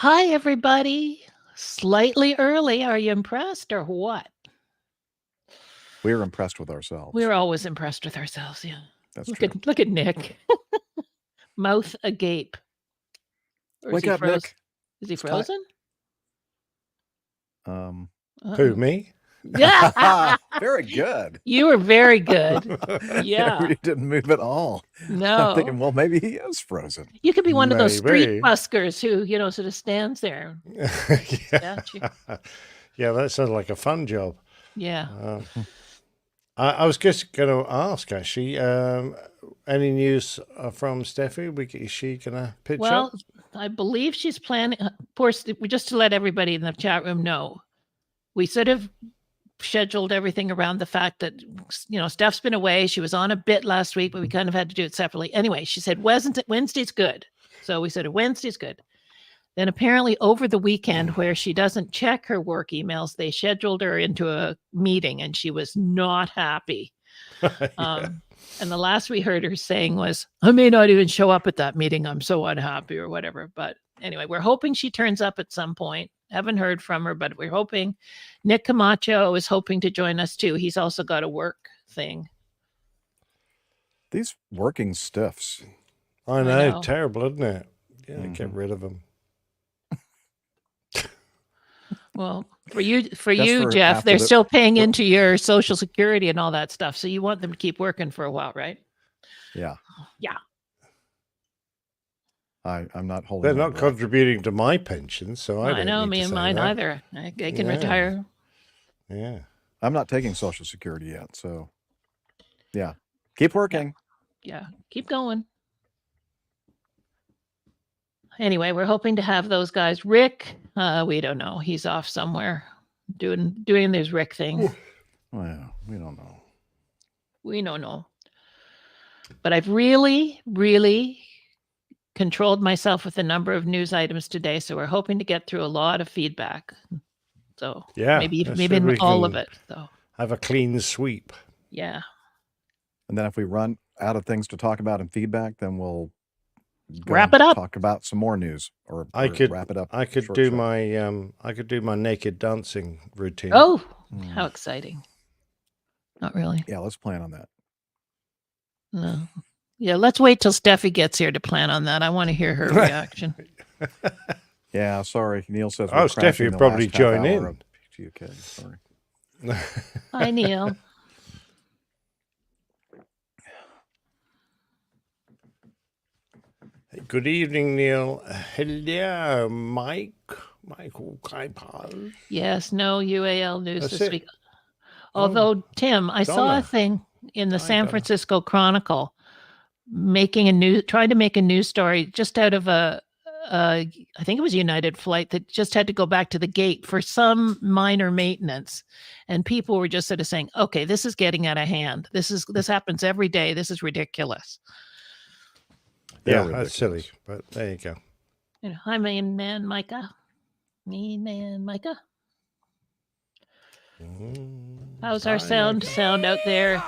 Hi, everybody. Slightly early. Are you impressed or what? We're impressed with ourselves. We're always impressed with ourselves. Yeah. That's Look true. at Nick. Mouth agape. Or is Wake he up, frozen? Nick. Is he It's time. frozen? Um, Who, me? Yeah. very good. You were very good. Yeah. We didn't move at all. I'm No. thinking, well, maybe he is frozen. You could be one of those street Maybe. buskers who, sort of stands there. Statue. Yeah, that sounds like a fun job. Yeah. I was just going to ask, actually, any news from Steffi? Is she going to pitch Well, up? I believe she's planning. Of course, just to let everybody in the chat room know, we sort of scheduled everything around the fact that Steph's been away. She was on a bit last week, but we kind of had to do it separately. Anyway, she said Wednesday's good, so we said Wednesday's good. Then apparently over the weekend, where she doesn't check her work emails, they scheduled her into a meeting, and she was not happy. And the last we heard her saying was, "I may not even show up at that meeting. I'm so unhappy," or whatever. But anyway, we're hoping she turns up at some point. Haven't heard from her, but we're hoping. Nick Camacho is hoping to join us too. He's also got a work thing. These working stiffs. I know. Terrible, isn't it? Yeah, get rid of them. Well, for you, Jeff, they're still paying into your Social Security and all that stuff. So you want them to keep working for a while, right? Yeah. Yeah. I'm not holding. They're not contributing to my pension, so I know me and mine either. I can retire. Yeah. I'm not taking Social Security yet, so yeah, keep working. Yeah, keep going. Anyway, we're hoping to have those guys. Rick, we don't know. He's off somewhere doing this Rick thing. Well, we don't know. We don't know. But I've really, really controlled myself with the number of news items today, so we're hoping to get through a lot of feedback. So yeah, maybe all of it. So have a clean sweep. Yeah. And then if we run out of things to talk about in feedback, then we'll wrap it up. Talk about some more news, or wrap it up. I could do my naked dancing routine. Oh, how exciting! Not really. Yeah, let's plan on that. No. Yeah, let's wait till Steffi gets here to plan on that. I want to hear her reaction. Yeah, sorry. Neil says. Oh, Steffi will probably join in. Okay, sorry. Hi, Neil. Good evening, Neil. Hello, Michael Kuipers. Yes, no UAL news this week. Although, Tim, I saw a thing in the San Francisco Chronicle trying to make a news story just out of I think it was a United flight that just had to go back to the gate for some minor maintenance. And people were just sort of saying, okay, this is getting out of hand. This happens every day. This is ridiculous. Yeah, that's silly, but there you go. Hi, Mean Man Micah. How's our sound out there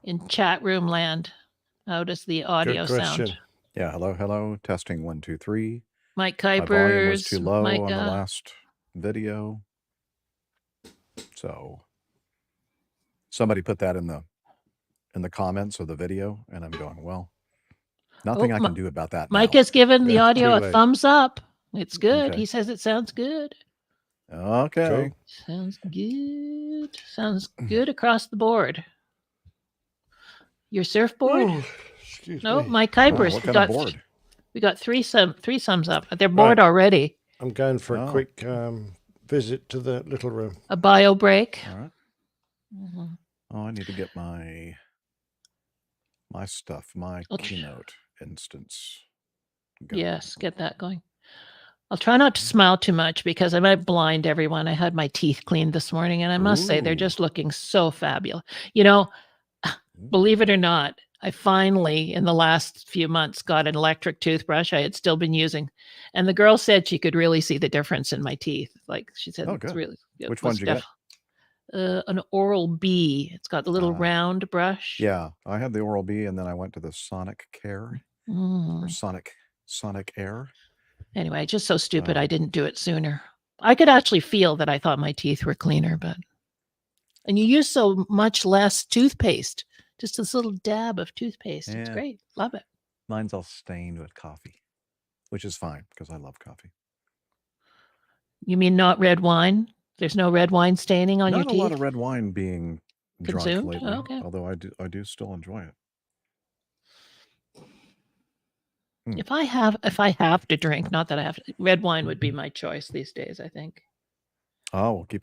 in chat room land? How does the audio sound? Yeah, hello. Testing 1, 2, 3. Mike Kuipers. My volume was too low on the last video. So somebody put that in the comments of the video, and I'm going, well, nothing I can do about that. Mike has given the audio a thumbs up. It's good. Okay. He says it sounds good. Okay. Cool. Sounds good. Sounds good across the board. Your surfboard? Oh, excuse me. Mike Kuipers. What kind of board? We got three thumbs up. They're bored already. I'm going for a quick visit to the little room. A bio break. All right. Mm-hmm. Oh, I need to get my stuff, my Keynote instance going. Yes, get that going. I'll try not to smile too much because I might blind everyone. I had my teeth cleaned this morning, and I must say they're just looking so fabulous. Believe it or not, I finally, in the last few months, got an electric toothbrush I had still been using. And the girl said she could really see the difference in my teeth. Like she said, it's really good. Which one did you get? An Oral-B. It's got the little round brush. Yeah, I had the Oral-B, and then I went to the Sonic Care or Sonic Air. Anyway, just so stupid I Oh. didn't do it sooner. I could actually feel that I thought my teeth were cleaner, but and you use so much less toothpaste. Just this little dab of toothpaste. It's Yeah. great. Love it. Mine's all stained with coffee, which is fine because I love coffee. You mean not red wine? There's no red wine staining on your Not a teeth? lot of red wine being drunk Consumed? lately, Oh, okay. although I do still enjoy it. If I have to drink, not that I have to, red wine would be my choice these days, I think. Oh, we'll keep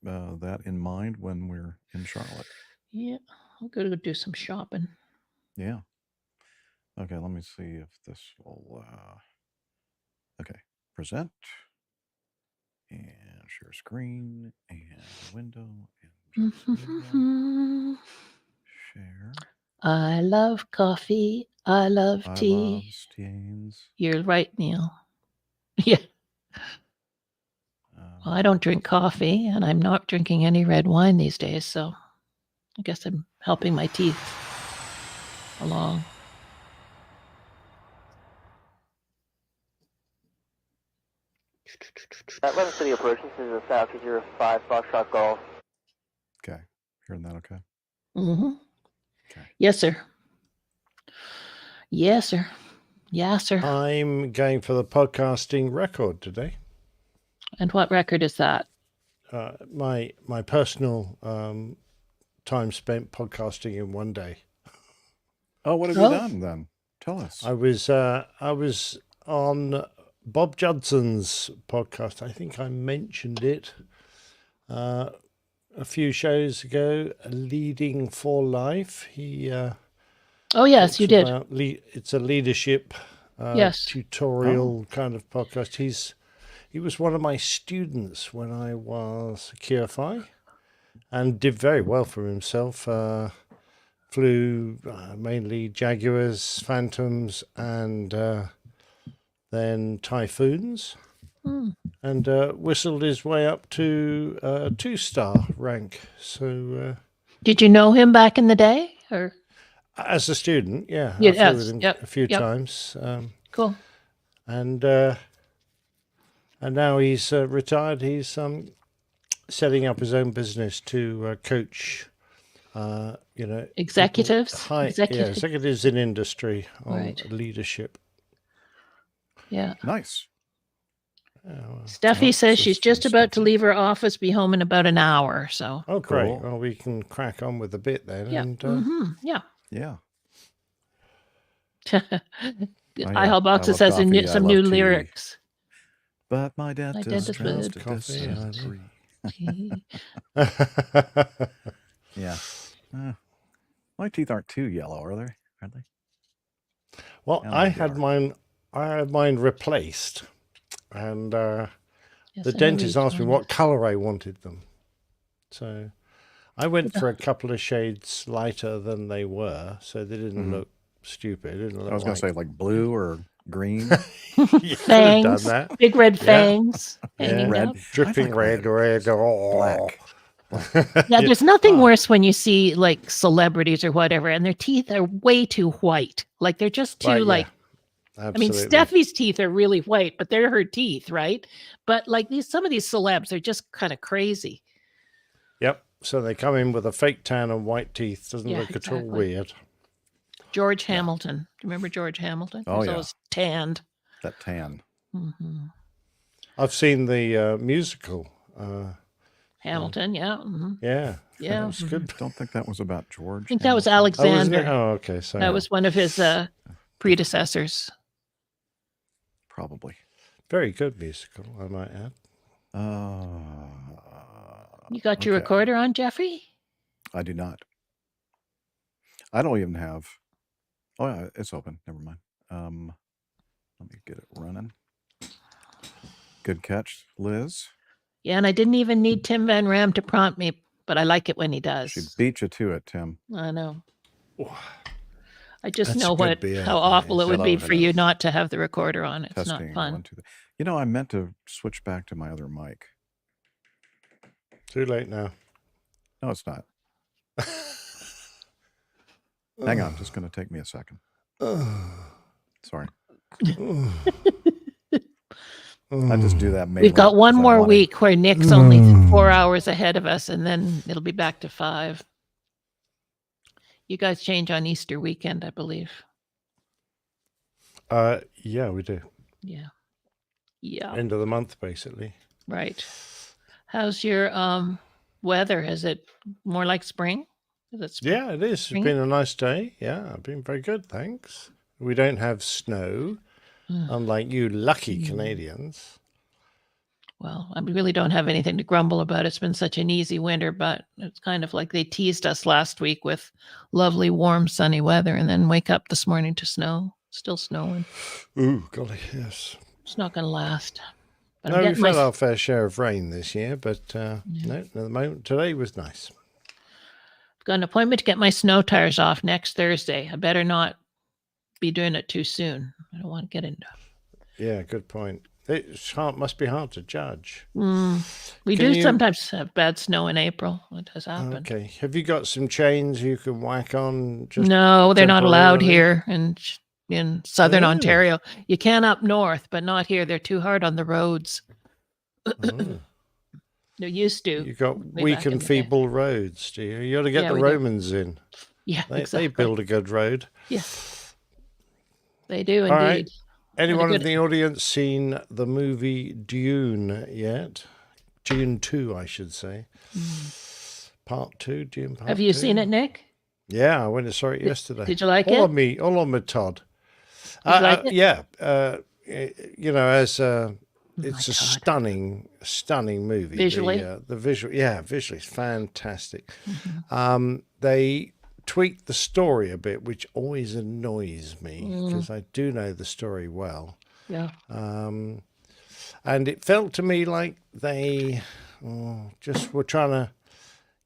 that in mind when we're in Charlotte. Yeah, I'll go do some shopping. Yeah. Okay, let me see if this will. Okay, present and share screen and window and media. Share. I love coffee. I love I tea. love stains. You're right, Neil. Yeah. Well, I don't drink coffee, and I'm not drinking any red wine these days, so I guess I'm helping my teeth along. Atlantic City approaching, this is a Falcon 05 Foxtrot Golf. Okay, hearing that okay? Mm-hmm. Okay. Yes, sir. Yes, sir. Yes, sir. I'm going for the podcasting record today. And what record is that? My personal time spent podcasting in one day. Oh, what have Oh. you done then? Tell us. I was on Bob Judson's podcast. I think I mentioned it a few shows ago. Leading for Life. He Oh, yes, talks you did. about it's a leadership Yes. tutorial kind of podcast. He was one of my students when I was a QFI and did very well for himself. Flew mainly Jaguars, Phantoms, and then Typhoons, and whistled his way up to 2-star rank. So Did you know him back in the day? Or as a student, yeah, Yeah, I flew yes, with him yep, a few yep. times, cool. and now he's retired. He's setting up his own business to coach. Executives? Executives in industry on Right. leadership. Yeah. Nice. Steffi Well, says this she's is just from about to Steffi. leave her office, be home in about an hour. So, Oh, great. Cool. Well, we can crack on with a bit then. yeah. And Yeah. Yeah. IHOL Boxes love says coffee, I some love new tea. lyrics. But my dentist dentist knows would. to Coffee, disagree. Yeah. My teeth aren't too yellow, are they? Are they? well, Yeah, I they had are. mine replaced, and Yes, the I dentist read asked me mine. what color I wanted them. So I went for a couple of shades lighter than they were, so they didn't look stupid. They didn't look I was going to say like blue or green. you could have done Fangs, that. big red Yeah. fangs Yeah. hanging Red. up. Dripping like red. Oh. Black. Yeah, there's nothing Ah. worse when you see like celebrities or whatever, and their teeth are way too white. Like they're just too Right, yeah. like. I mean, Absolutely. Steffi's teeth are really white, but they're her teeth, right? But like some of these celebs are just kind of crazy. Yep. So they come in with a fake tan and white teeth. Doesn't Yeah, look at all exactly. weird. George Hamilton. Do you remember George Hamilton? Oh, He was yeah. always tanned. That tan. hmm I've seen the musical. Hamilton, yeah. Yeah. Yeah, That was good. Don't think that was about George. I think that was Hamilton. Oh, wasn't it? Alexander. Oh, okay. So That was one of his predecessors. Probably. very good musical, I might add. You got your Okay. recorder on, Jeffrey? I do not. I don't even have. Oh, yeah, it's open. Never mind. Let me get it running. Good catch, Liz. Yeah, and I didn't even need Tim Van Ram to prompt me, but I like it when he does. She beat you to it, Tim. I know. I just That's know a good beer, how that awful is. it would be Hello, for you not to have the recorder on. It's Testing. not fun. 1, 2, 3. You know, I meant to switch back to my other mic. Too late now. No, it's not. Hang on. Just going to take me a second. Sorry. I just do that mainly. We've got one 'cause I more wanna- week where Nick's only 4 hours ahead of us, and then it'll be back to 5. You guys change on Easter weekend, I believe. Yeah, we do. Yeah. Yeah. End of the month, basically. Right. How's your weather? Is it more like spring? Is it spring? Yeah, it is. It's Spring? been a nice day. Yeah, I've been very good, thanks. We don't have snow, unlike you lucky Canadians. Well, I really don't have anything to grumble about. It's been such an easy winter, but it's kind of like they teased us last week with lovely, warm, sunny weather, and then wake up this morning to snow. Still snowing. Ooh, golly, yes. It's not going to last. But No, I'm we've getting had our fair share of rain this year, but no, at the moment, today was nice. I've got an appointment to get my snow tires off next Thursday. I better not be doing it too soon. I don't want to get into. Yeah, good point. It's hard, must be hard to judge. We Can do you- sometimes have bad snow in April. It has happened. Okay. Have you got some chains you can whack on? Just No, they're not allowed temporarily? here in southern Oh. Ontario. You can up north, but not here. They're too hard on the roads. Oh. They used to. You got way weak back in and the day. feeble roads, do you? You ought to get Yeah, the we do. Romans in. Yeah, They exactly. build a good road. Yeah, they do All right. indeed. Anyone in good- the audience seen the movie Dune yet? Dune 2, I should say. Part 2, Dune Part 2. Have you seen it, Nick? Yeah, I went and saw it yesterday. Did you like all it? on me, all on me, Todd. Did you like it? Yeah, you know, as it's a Todd. stunning movie. Visually? The visual, yeah, visually, it's fantastic. They tweaked the story a bit, which always annoys me because I do know the story well. Yeah. And it felt to me like they just were trying to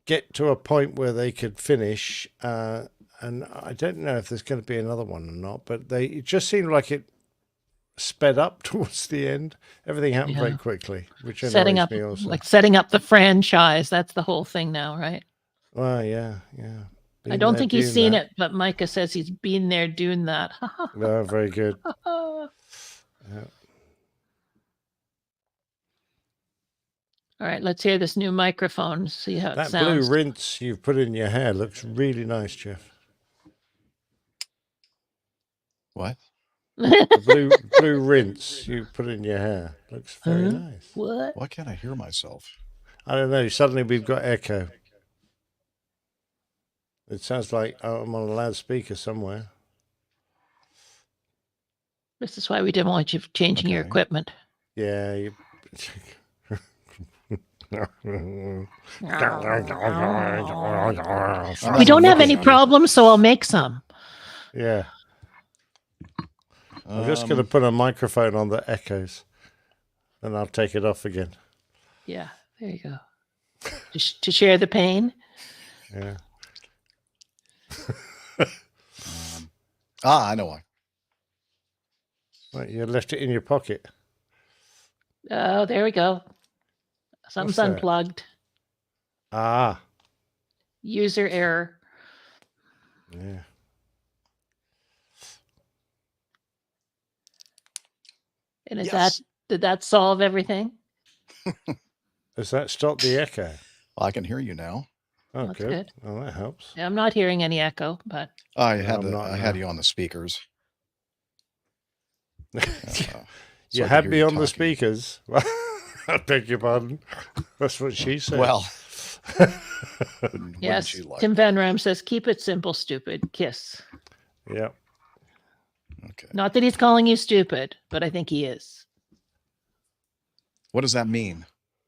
get to a point where they could finish. And I don't know if there's going to be another one or not, but it just seemed like it sped up towards the end. Everything happened very Yeah. quickly, which annoys Setting up me also. setting up the franchise. That's the whole thing now, right? Well, yeah. I Been don't there, think he's doing seen that. it, but Micah says he's been there doing that. No, very good. All right, let's hear this new microphone. See how it That blue sounds. rinse you've put in your hair looks really nice, Jeff. What? The blue rinse you put in your hair looks very nice. What? Why can't I hear myself? I don't know. Suddenly we've got echo. It sounds like I'm on a loudspeaker somewhere. This is why we didn't want you changing your Okay. equipment. Yeah. You... We don't have any looking at it. problems, so I'll make some. Yeah. I'm just going to put a microphone on that echoes, and I'll take it off again. Yeah, there you go. To share the pain. Yeah. I know why. Right, you left it in your pocket. Oh, there we go. Something's What's that? unplugged. Ah. User error. Yeah. And is Yes. did that solve everything? Does that stop the echo? I can hear you now. Oh, That's good. good. Oh, that helps. Yeah, I'm not hearing any echo, but I No, had I'm not I had now. you on the speakers. So You I could had hear me you on the talking. speakers. I beg your pardon. That's what she said. Well, wouldn't yes. you like Tim it? Van Ram says, keep it simple, stupid. Kiss. Yeah. Okay. Not that he's calling you stupid, but I think he is. What does that mean?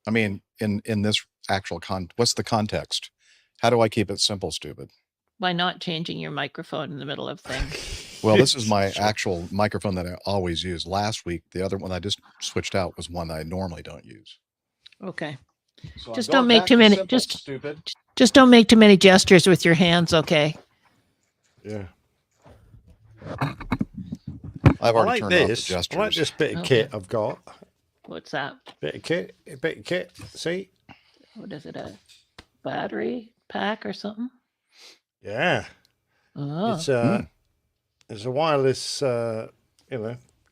I mean, in this actual what's the context? How do I keep it simple, stupid? By not changing your microphone in the middle of things. Well, this is my actual microphone that I always use. Last week, the other one I just switched out was one that I normally don't use. Okay. So Just I'm don't going make back too to many- simple, just- stupid. Just don't make too many gestures with your hands, okay? Yeah. I've I already like turned off the this. I gestures. like this bit of Okay. kit I've got. What's that? Bit of kit. See? What is it? A battery pack or something? Yeah. Oh, It's a wireless,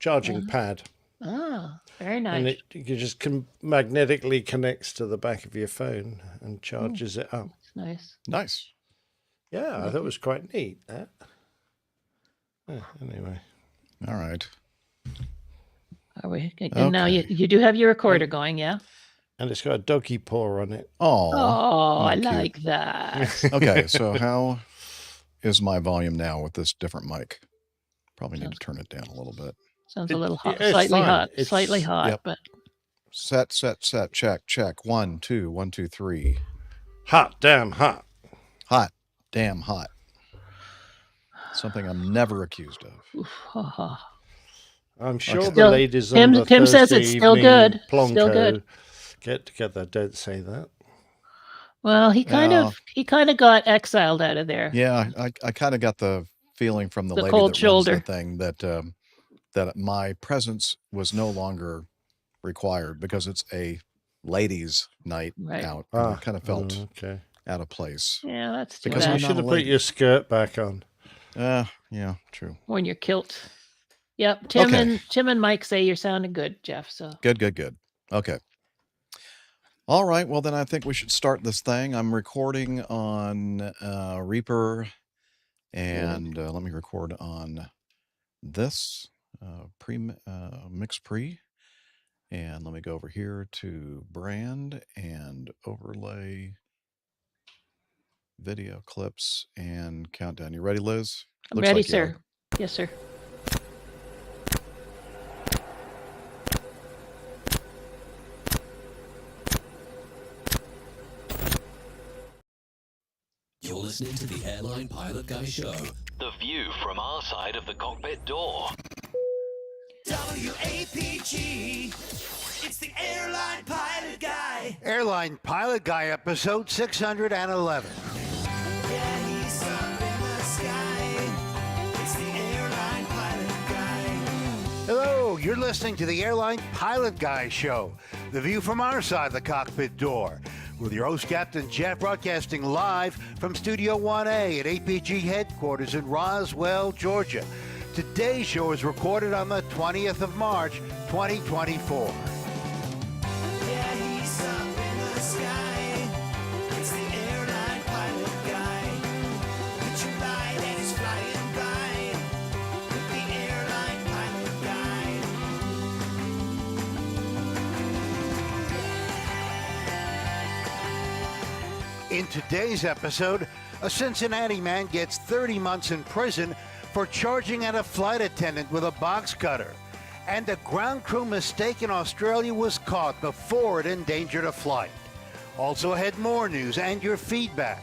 charging pad. Ah, very nice. And it just magnetically connects to the back of your phone and charges it up. That's nice. Nice. Yeah, I thought it was quite neat. That. Yeah, anyway. All right. Are we? And now you do have your recorder going, yeah? And it's got a doggy paw on it. Oh, I cute. like that. Okay, so how is my volume now with this different mic? Probably need to turn it down a little bit. Sounds a little hot, it's slightly fine. hot, It's- slightly hot, Yep. but Set, check. 1, 2, 1, 2, 3. Hot, damn hot. Hot, damn hot. Something I'm never accused of. oof, ha, ha. I'm sure Okay. the Still- ladies on Tim- the Tim says Thursday it's still evening good. Still Plonko good. get together. Don't say that. Well, he kind Yeah. of got exiled out of there. Yeah, I kind of got the feeling from the The lady cold that shoulder. runs the thing that my presence was no longer required because it's a ladies' night Right. out. And I kind of felt okay. out of place. Yeah, that's too Because You I'm bad. not should a have put lady. your skirt back on. Yeah, true. When you're kilt. Yep. Tim Okay. and Mike say you're sounding good, Jeff. So Good. Okay. All right. Well, then I think we should start this thing. I'm recording on Reaper, and let me record on this mix pre. And let me go over here to brand and overlay video clips and countdown. You ready, Liz? I'm Looks ready, like you are. sir. Yes, sir. You're listening to the Airline Pilot Guy Show. The view from our side of the cockpit door. WAPG, it's the Airline Pilot Guy. Airline Pilot Guy, episode 611. Yeah, he's up in the sky. It's the Airline Pilot Guy. Hello, you're listening to the Airline Pilot Guy Show, the view from our side of the cockpit door, with your host, Captain Jeff, broadcasting live from Studio 1A at APG headquarters in Roswell, Georgia. Today's show is recorded on the 20th of March, 2024. Yeah, he's up in the sky. It's the Airline Pilot Guy. Put your light and he's flying by. With the Airline Pilot Guy. In today's episode, a Cincinnati man gets 30 months in prison for charging at a flight attendant with a box cutter. And a ground crew mistake in Australia was caught before it endangered a flight. Also ahead, more news and your feedback.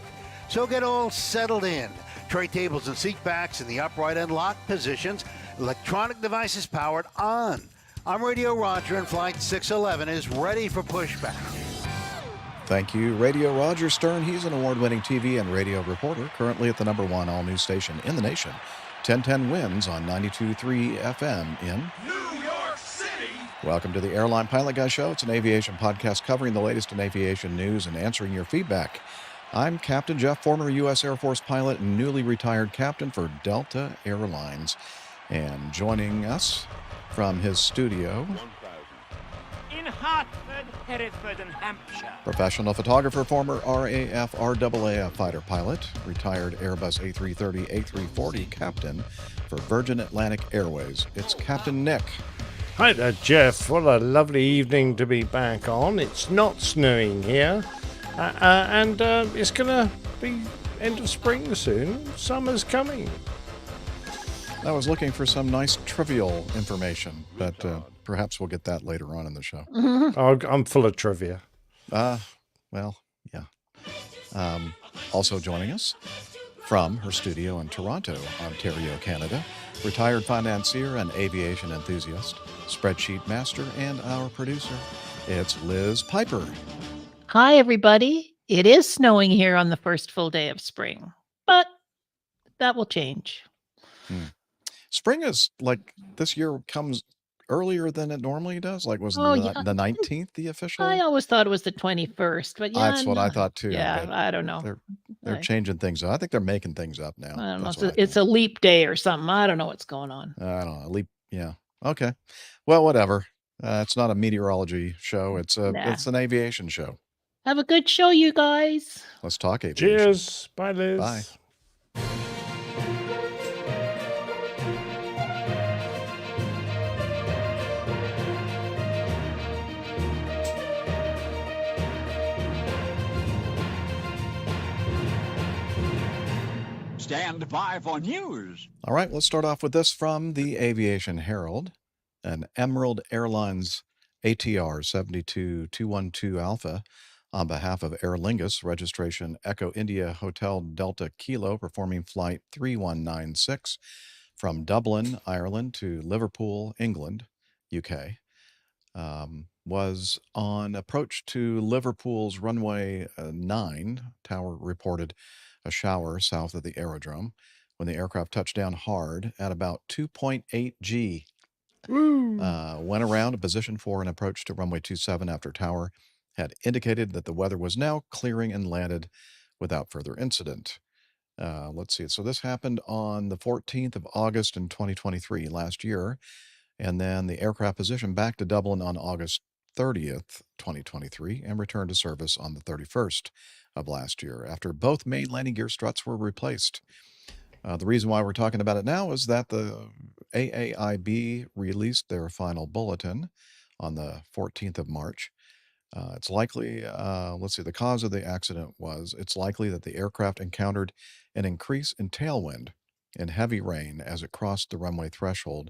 So get all settled in. Tray tables and seat backs in the upright and locked positions. Electronic devices powered on. I'm Radio Roger, and Flight 611 is ready for pushback. Thank you, Radio Roger Stern. He's an award-winning TV and radio reporter, currently at the #1 all-news station in the nation, 1010 Wins on 92.3 FM in New York City. Welcome to the Airline Pilot Guy Show. It's an aviation podcast covering the latest in aviation news and answering your feedback. I'm Captain Jeff, former U.S. Air Force pilot and newly retired captain for Delta Airlines. And joining us from his studio, In Hartford, Hereford, and Hampshire. professional photographer, former RAF, RAAF fighter pilot, retired Airbus A330, A340 captain for Virgin Atlantic Airways. It's Captain Nick. Hi there, Jeff. What a lovely evening to be back on. It's not snowing here. And it's going to be end of spring soon. Summer's coming. I was looking for some nice trivial information, but perhaps we'll get that later on in the show. I'm full of trivia. Well, yeah. Also joining us from her studio in Toronto, Ontario, Canada, retired financier and aviation enthusiast, spreadsheet master, and our producer. It's Liz Piper. Hi, everybody. It is snowing here on the first full day of spring, but that will change. Spring is like this year comes earlier than it normally does. Like was Oh, the, yeah. the 19th the official? I always thought it was the 21st, but yeah, That's what I thought too. Yeah, but I don't know. they're I- changing things up. I think they're making things up now. I don't know. That's It's a, what I it's a leap day or something. I don't know what's going on. think. I don't know. Leap. Yeah. Okay. Well, whatever. It's not a meteorology show. It's Nah. an aviation show. Have a good show, you guys. Let's talk aviation. Cheers. Bye, Liz. Bye. Stand by for news. All right, let's start off with this from the Aviation Herald. An Emerald Airlines ATR 72212 Alpha on behalf of Aer Lingus, registration Echo India Hotel Delta Kilo, performing flight 3196 from Dublin, Ireland to Liverpool, England, UK, was on approach to Liverpool's runway 9. Tower reported a shower south of the aerodrome when the aircraft touched down hard at about 2.8 G. Went around a position for an approach to runway 27 after Tower had indicated that the weather was now clearing and landed without further incident. Let's see. So this happened on the 14th of August in 2023, last year. And then the aircraft positioned back to Dublin on August 30th, 2023, and returned to service on the 31st of last year after both main landing gear struts were replaced. The reason why we're talking about it now is that the AAIB released their final bulletin on the 14th of March. It's likely, let's see, the cause of the accident was it's likely that the aircraft encountered an increase in tailwind and heavy rain as it crossed the runway threshold,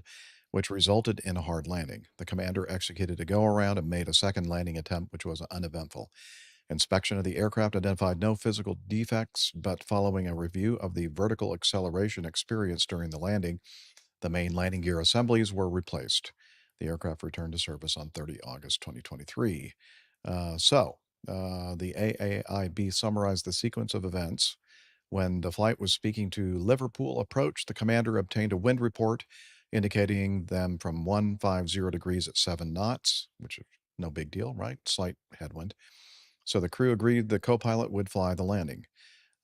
which resulted in a hard landing. The commander executed a go-around and made a second landing attempt, which was uneventful. Inspection of the aircraft identified no physical defects, but following a review of the vertical acceleration experienced during the landing, the main landing gear assemblies were replaced. The aircraft returned to service on 30 August 2023. The AAIB summarized the sequence of events. When the flight was speaking to Liverpool approach, the commander obtained a wind report indicating them from 150 degrees at 7 knots, which is no big deal, right? Slight headwind. So the crew agreed the co-pilot would fly the landing.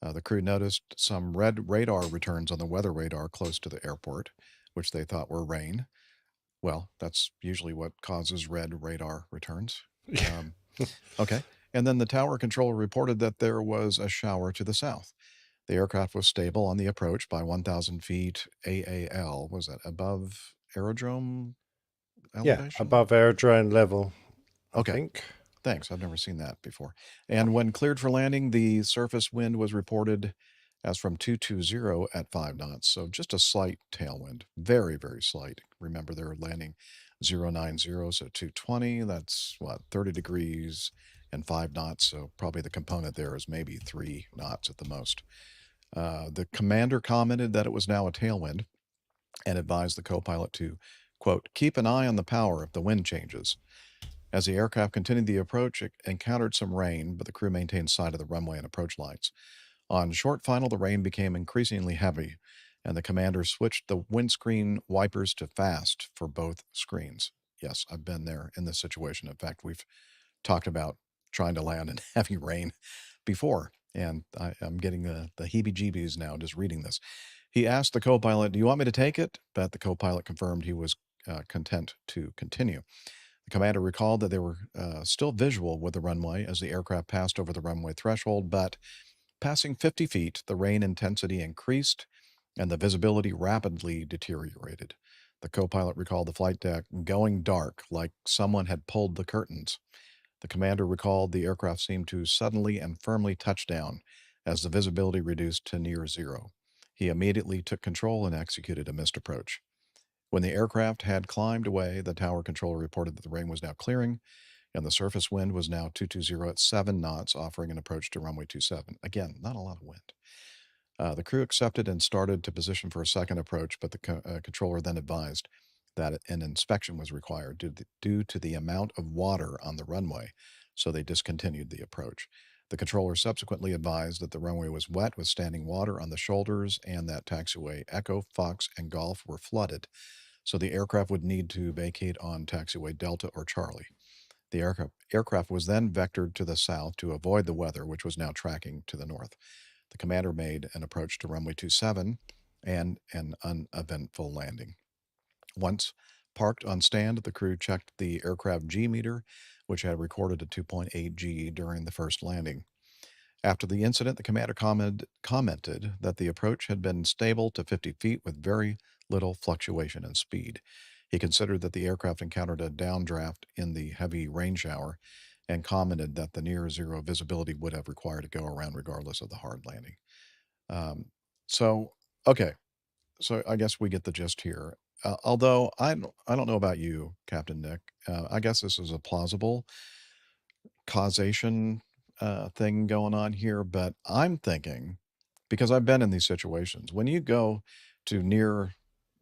The crew noticed some red radar returns on the weather radar close to the airport, which they thought were rain. Well, that's usually what causes red radar returns. Okay. And then the tower controller reported that there was a shower to the south. The aircraft was stable on the approach by 1,000 feet AAL. Was that above aerodrome elevation? Yeah, above aerodrome level, I Okay. think. Thanks. I've never seen that before. And when cleared for landing, the surface wind was reported as from 220 at 5 knots. So just a slight tailwind. Very, very slight. Remember, they're landing 090, so 220. That's what, 30 degrees and 5 knots. So probably the component there is maybe 3 knots at the most. The commander commented that it was now a tailwind and advised the co-pilot to, quote, keep an eye on the power if the wind changes. As the aircraft continued the approach, it encountered some rain, but the crew maintained sight of the runway and approach lights. On short final, the rain became increasingly heavy, and the commander switched the windscreen wipers to fast for both screens. Yes, I've been there in this situation. In fact, we've talked about trying to land in heavy rain before, and I'm getting the heebie-jeebies now just reading this. He asked the co-pilot, do you want me to take it? But the co-pilot confirmed he was content to continue. The commander recalled that they were still visual with the runway as the aircraft passed over the runway threshold, but passing 50 feet, the rain intensity increased and the visibility rapidly deteriorated. The co-pilot recalled the flight deck going dark, like someone had pulled the curtains. The commander recalled the aircraft seemed to suddenly and firmly touch down as the visibility reduced to near zero. He immediately took control and executed a missed approach. When the aircraft had climbed away, the tower controller reported that the rain was now clearing and the surface wind was now 220 at 7 knots, offering an approach to runway 27. Again, not a lot of wind. The crew accepted and started to position for a second approach, but the controller then advised that an inspection was required due to the amount of water on the runway, so they discontinued the approach. The controller subsequently advised that the runway was wet with standing water on the shoulders and that taxiway Echo, Fox, and Golf were flooded, so the aircraft would need to vacate on taxiway Delta or Charlie. The aircraft was then vectored to the south to avoid the weather, which was now tracking to the north. The commander made an approach to runway 27 and an uneventful landing. Once parked on stand, the crew checked the aircraft G meter, which had recorded a 2.8 G during the first landing. After the incident, the commander commented that the approach had been stable to 50 feet with very little fluctuation in speed. He considered that the aircraft encountered a downdraft in the heavy rain shower and commented that the near zero visibility would have required to go around regardless of the hard landing. Okay. So I guess we get the gist here. Although I don't know about you, Captain Nick. I guess this is a plausible causation thing going on here, but I'm thinking, because I've been in these situations, when you go to near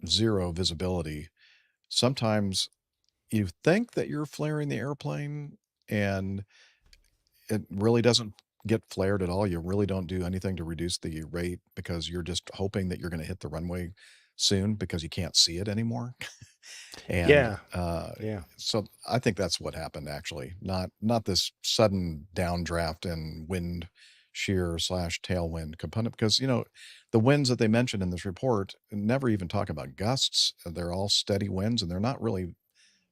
zero visibility, sometimes you think that you're flaring the airplane and it really doesn't get flared at all. You really don't do anything to reduce the rate because you're just hoping that you're going to hit the runway soon because you can't see it anymore. And Yeah. so I think that's what happened actually, not this sudden downdraft and wind shear / tailwind component, because the winds that they mentioned in this report never even talk about gusts. They're all steady winds and they're not really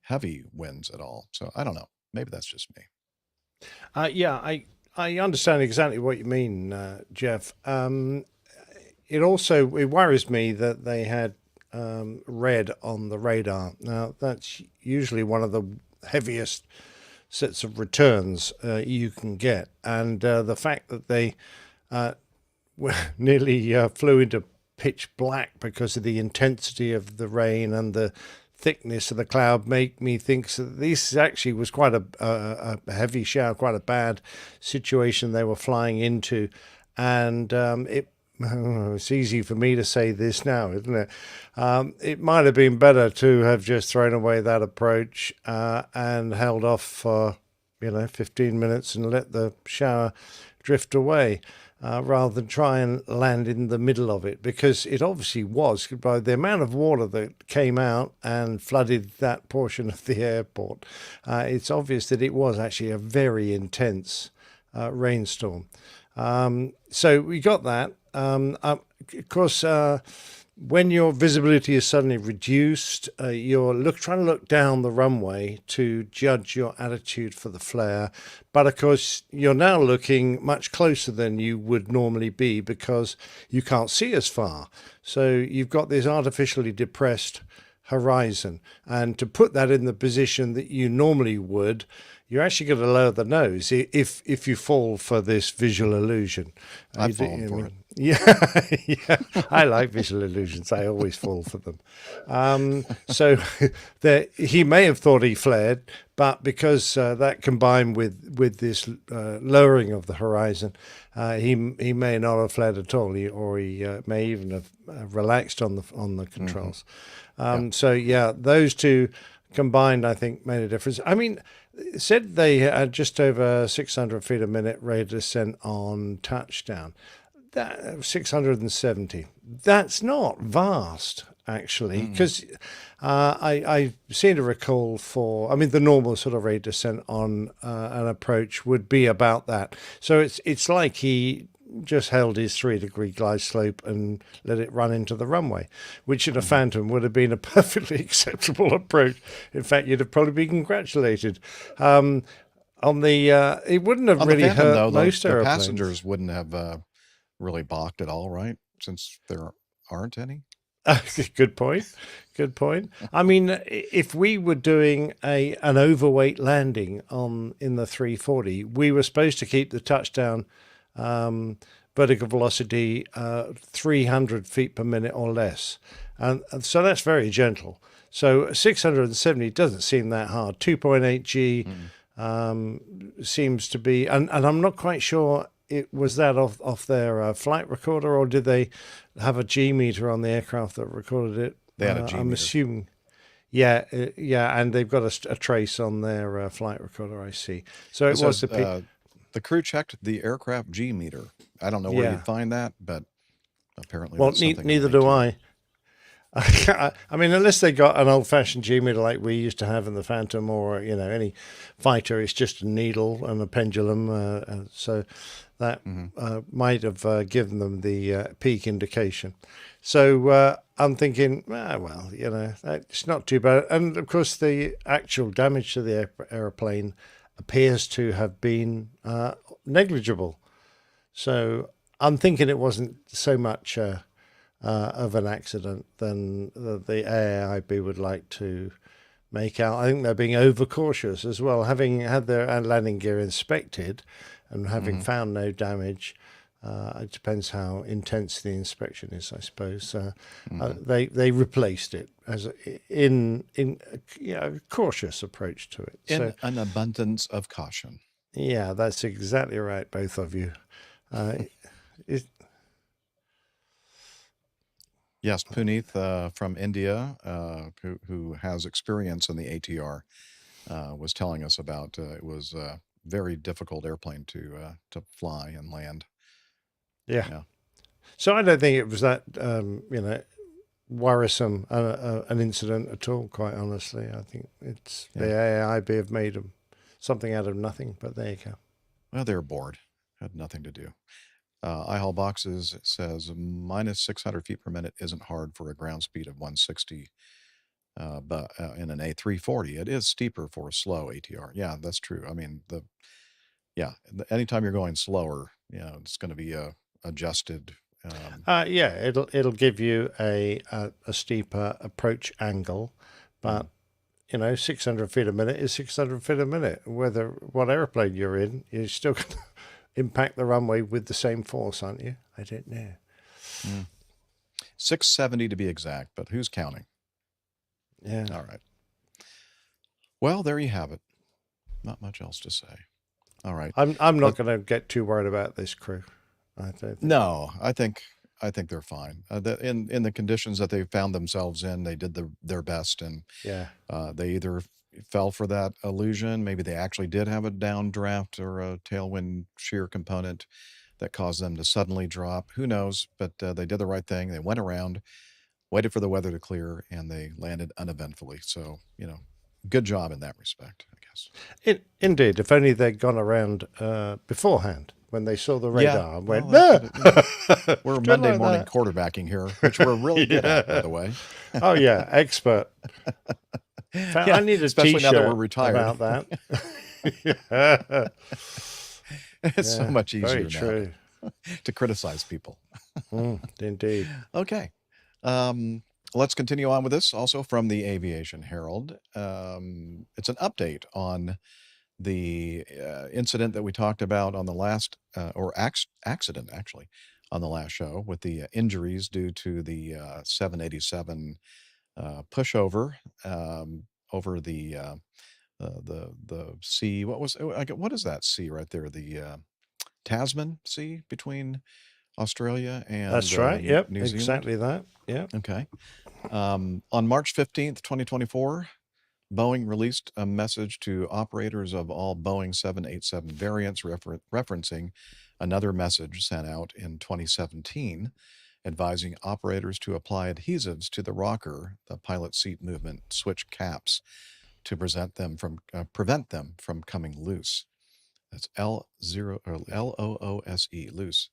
heavy winds at all. So I don't know. Maybe that's just me. Yeah, I understand exactly what you mean, Jeff. It worries me that they had red on the radar. Now, that's usually one of the heaviest sets of returns you can get. And the fact that they nearly flew into pitch black because of the intensity of the rain and the thickness of the cloud make me think that this actually was quite a heavy shower, quite a bad situation they were flying into. And it's easy for me to say this now, isn't it? It might have been better to have just thrown away that approach and held off for 15 minutes and let the shower drift away. Rather than try and land in the middle of it, because it obviously was, by the amount of water that came out and flooded that portion of the airport, it's obvious that it was actually a very intense rainstorm. So we got that. Of course, when your visibility is suddenly reduced, you're trying to look down the runway to judge your attitude for the flare. But of course, you're now looking much closer than you would normally be because you can't see as far. So you've got this artificially depressed horizon. And to put that in the position that you normally would, you're actually going to lower the nose if you fall for this visual illusion. I've fallen for it. Yeah, I like visual illusions. I always fall for them. So he may have thought he flared, but because that combined with this lowering of the horizon, he may not have flared at all, or he may even have relaxed on the controls. So yeah, those two combined, I think, made a difference. I mean, it said they had just over 600 feet a minute rate of descent on touchdown. That 670. That's not vast, actually, because I seem to recall the normal sort of rate of descent on an approach would be about that. So it's like he just held his 3-degree glide slope and let it run into the runway, which in a Phantom would have been a perfectly acceptable approach. In fact, you'd have probably been congratulated. It wouldn't have really Phantom, hurt though, most the airplanes. passengers wouldn't have really balked at all, right? Since there aren't any. Good point. I mean, if we were doing an overweight landing in the 340, we were supposed to keep the touchdown vertical velocity 300 feet per minute or less, and so that's very gentle. So 670 doesn't seem that hard. 2.8 G seems to be, and I'm not quite sure. Was that off their flight recorder, or did they have a G meter on the aircraft that recorded it? They had a G meter. I'm assuming. Yeah, and they've got a trace on their flight recorder. I see. So it was the crew checked the aircraft G meter. I don't know where you'd find that, but apparently. Well, that's something neither do I. I mean, unless they got an old-fashioned G meter like we used to have in the Phantom, or any fighter, it's just a needle and a pendulum. So that might have given them the peak indication. So I'm thinking, well, it's not too bad. And of course, the actual damage to the aeroplane appears to have been negligible. So I'm thinking it wasn't so much of an accident than the AAIB would like to make out. I think they're being overcautious as well, having had their landing gear inspected and having found no damage. It depends how intense the inspection is, I suppose. They replaced it as in a cautious approach to it. In So an abundance of caution. yeah, that's exactly right, both of you. Yes, Puneeth from India, who has experience in the ATR, was telling us about it was a very difficult airplane to fly and land. Yeah. So I don't think it was that worrisome an incident at all. Quite honestly, I think it's the AIB have made something out of nothing. But there you go. Well, they were bored, had nothing to do. iHall Boxes says minus 600 feet per minute isn't hard for a ground speed of 160. But in an A340, it is steeper for a slow ATR. Yeah, that's true. I mean, anytime you're going slower, it's going to be adjusted. It'll give you a steeper approach angle, but 600 feet a minute is 600 feet a minute. What airplane you're in, you're still going to impact the runway with the same force, aren't you? I don't know. 670 to be exact, but who's counting? Yeah. All right. Well, there you have it. Not much else to say. All right. I'm not going to get too worried about this crew. I don't think. No, I think they're fine. In the conditions that they found themselves in, they did their best, and they either fell for that illusion. Maybe they actually did have a downdraft or a tailwind shear component that caused them to suddenly drop. Who knows? But they did the right thing. They went around, waited for the weather to clear, and they landed uneventfully. So, good job in that respect, I guess. Indeed. If only they'd gone around beforehand when they saw the radar and went, we're Monday morning quarterbacking here, which we're really good at, by the way. Oh, yeah. Expert. I need a especially t-shirt now that we're retired. about that. It's so much easier very true. now to criticize people. Indeed. Okay. Let's continue on with this, also from the Aviation Herald. It's an update on the incident that we talked about on the last, accident actually, on the last show with the injuries due to the 787 pushover over the sea. What is that sea right there? The Tasman Sea between Australia and That's right. Yep. New Zealand. Exactly that. Yeah. Okay. On March 15th, 2024, Boeing released a message to operators of all Boeing 787 variants referencing another message sent out in 2017, advising operators to apply adhesives to the rocker, the pilot seat movement switch caps, to prevent them from coming loose. That's L-O-O-S-E, loose.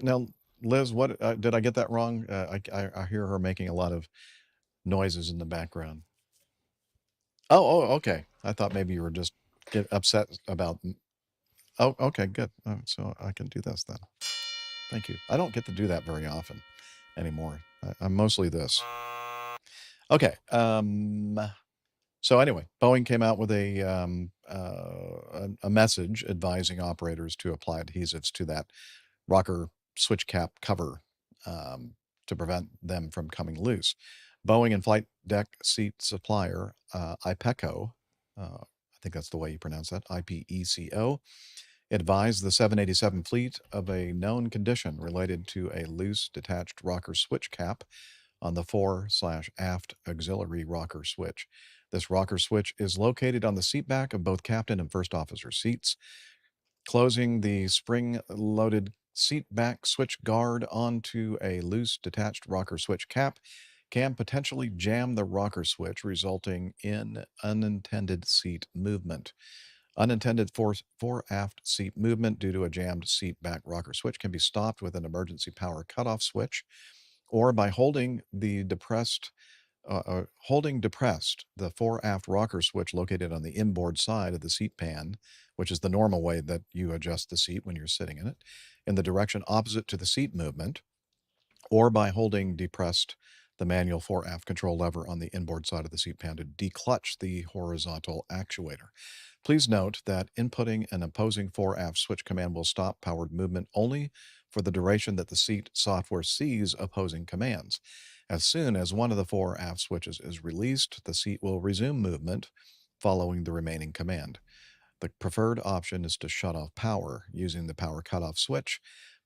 Now, Liz, what did I get that wrong? I hear her making a lot of noises in the background. Oh, okay. I thought maybe you were just upset about. Oh, okay, good. So I can do this then. Thank you. I don't get to do that very often anymore. I'm mostly this. Okay. So anyway, Boeing came out with a message advising operators to apply adhesives to that rocker switch cap cover to prevent them from coming loose. Boeing and flight deck seat supplier IPECO, I think that's the way you pronounce that, IPECO, advised the 787 fleet of a known condition related to a loose detached rocker switch cap on the fore/aft auxiliary rocker switch. This rocker switch is located on the seat back of both captain and first officer seats. Closing the spring-loaded seat back switch guard onto a loose detached rocker switch cap can potentially jam the rocker switch, resulting in unintended seat movement. Unintended fore-aft seat movement due to a jammed seat back rocker switch can be stopped with an emergency power cutoff switch or by holding depressed the fore aft rocker switch located on the inboard side of the seat pan, which is the normal way that you adjust the seat when you're sitting in it, in the direction opposite to the seat movement, or by holding depressed the manual fore aft control lever on the inboard side of the seat pan to declutch the horizontal actuator. Please note that inputting an opposing fore aft switch command will stop powered movement only for the duration that the seat software sees opposing commands. As soon as one of the fore aft switches is released, the seat will resume movement following the remaining command. The preferred option is to shut off power using the power cutoff switch,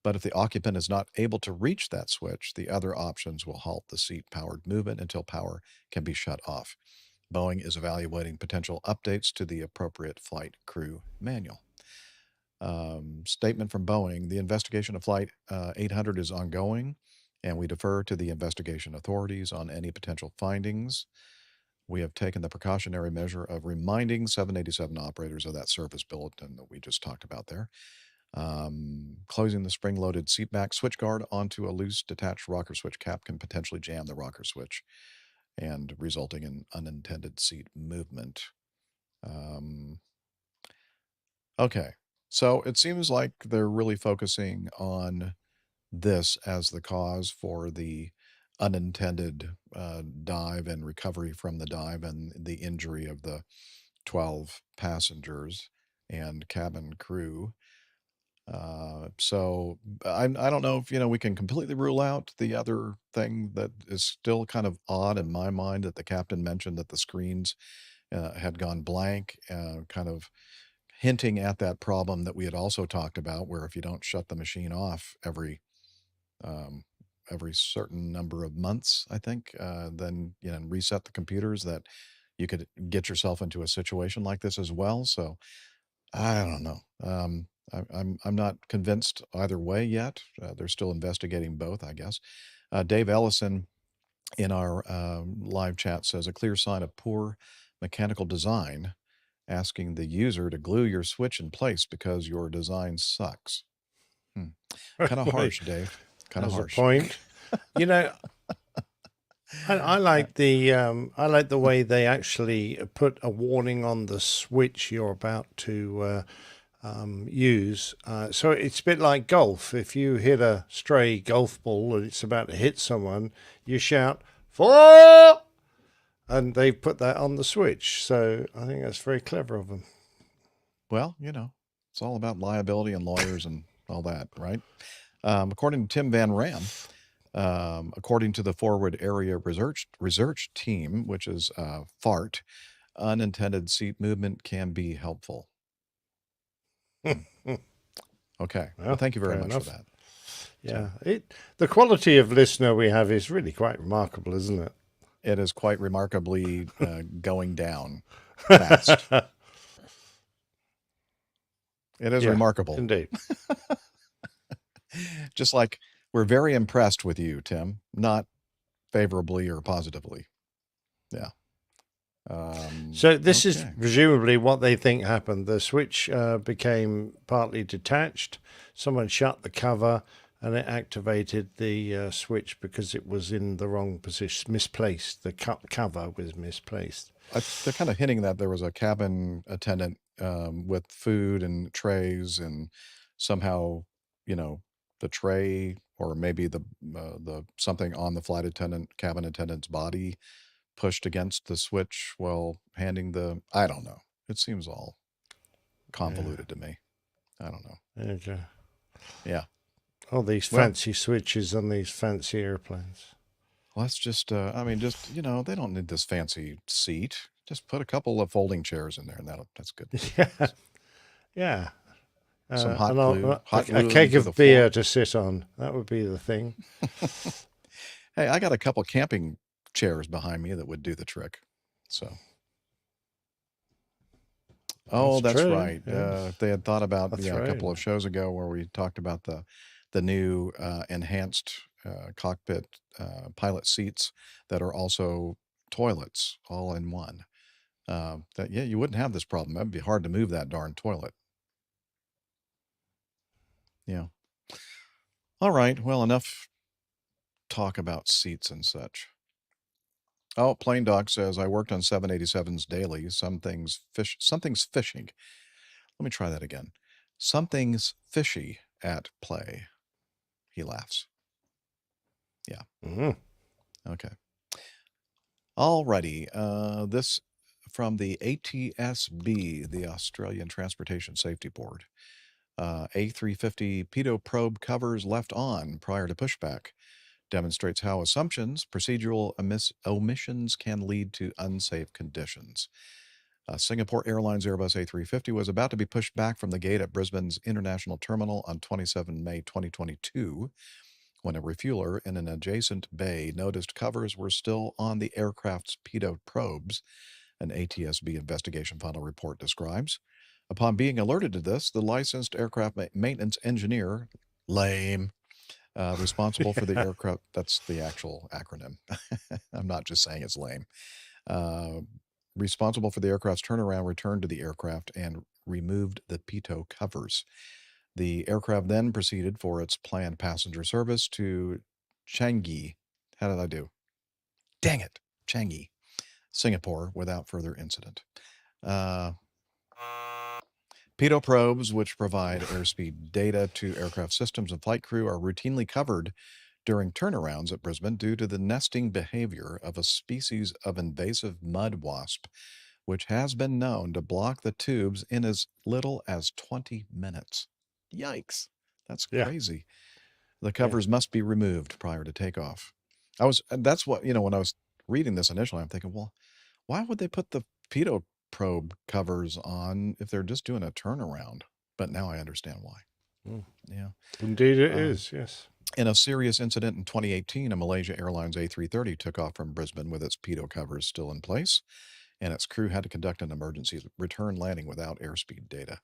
but if the occupant is not able to reach that switch, the other options will halt the seat-powered movement until power can be shut off. Boeing is evaluating potential updates to the appropriate flight crew manual. Statement from Boeing: the investigation of Flight 800 is ongoing, and we defer to the investigation authorities on any potential findings. We have taken the precautionary measure of reminding 787 operators of that service bulletin that we just talked about there. Closing the spring-loaded seatback switch guard onto a loose detached rocker switch cap can potentially jam the rocker switch and resulting in unintended seat movement. Okay, so it seems like they're really focusing on this as the cause for the unintended dive and recovery from the dive and the injury of the 12 passengers and cabin crew. So I don't know if, we can completely rule out the other thing that is still kind of odd in my mind, that the captain mentioned that the screens had gone blank, kind of hinting at that problem that we had also talked about, where if you don't shut the machine off every certain number of months, I think, then, reset the computers, that you could get yourself into a situation like this as well. So I don't know. I'm not convinced either way yet. They're still investigating both, I guess. Dave Ellison in our live chat says, a clear sign of poor mechanical design, asking the user to glue your switch in place because your design sucks. Kind of harsh, Dave. Kind of harsh. A point. I like the way they actually put a warning on the switch you're about to use. So it's a bit like golf. If you hit a stray golf ball and it's about to hit someone, you shout, "4!" And they've put that on the switch. So I think that's very clever of them. Well, it's all about liability and lawyers and all that, right? According to Tim Van Ram, according to the Forward Area Research Team, which is FART, unintended seat movement can be helpful. Okay. Well, thank you very much for that. Yeah. The quality of listener we have is really quite remarkable, isn't it? It is quite remarkably going down fast. It is remarkable. Indeed. Just like we're very impressed with you, Tim, not favorably or positively. Yeah. So this is presumably what they think happened. The switch became partly detached. Someone shut the cover and it activated the switch because it was in the wrong position, misplaced. The cover was misplaced. They're kind of hinting that there was a cabin attendant with food and trays, and somehow, the tray or maybe the something on the cabin attendant's body pushed against the switch while handing I don't know. It seems all convoluted to me. I don't know. Okay. Yeah. All these fancy switches on these fancy airplanes. Well, that's just, they don't need this fancy seat. Just put a couple of folding chairs in there, and that's good. Yeah. Yeah. Some hot glue. A keg of beer to sit on. That would be the thing. Hey, I got a couple camping chairs behind me that would do the trick. So. Oh, that's right. Yes. They had thought about That's a right. couple of shows ago where we talked about the new enhanced cockpit pilot seats that are also toilets all in one. You wouldn't have this problem. That'd be hard to move that darn toilet. Yeah. All right. Well, enough talk about seats and such. Oh, Plain Doc says, I worked on 787s daily. Something's fishing. Let me try that again. Something's fishy at play. He laughs. Yeah. Mm-hmm. Okay. Alrighty. This from the ATSB, the Australian Transportation Safety Board. A350 pitot probe covers left on prior to pushback. Demonstrates how assumptions, procedural omissions can lead to unsafe conditions. Singapore Airlines Airbus A350 was about to be pushed back from the gate at Brisbane's International Terminal on 27 May 2022 when a refueler in an adjacent bay noticed covers were still on the aircraft's pitot probes, an ATSB investigation final report describes. Upon being alerted to this, the licensed aircraft maintenance engineer, lame, responsible for the aircraft, that's the actual acronym. I'm not just saying it's lame. Responsible for the aircraft's turnaround returned to the aircraft and removed the pitot covers. The aircraft then proceeded for its planned passenger service to Changi. How did I do? Dang it. Changi, Singapore, without further incident. Pitot probes, which provide airspeed data to aircraft systems and flight crew, are routinely covered during turnarounds at Brisbane due to the nesting behavior of a species of invasive mud wasp, which has been known to block the tubes in as little as 20 minutes. Yikes. That's crazy. The covers must be removed prior to takeoff. That's what, when I was reading this initially, I'm thinking, well, why would they put the pitot probe covers on if they're just doing a turnaround? But now I understand why. Yeah. Indeed it is, yes. In a serious incident in 2018, a Malaysia Airlines A330 took off from Brisbane with its pitot covers still in place, and its crew had to conduct an emergency return landing without airspeed data.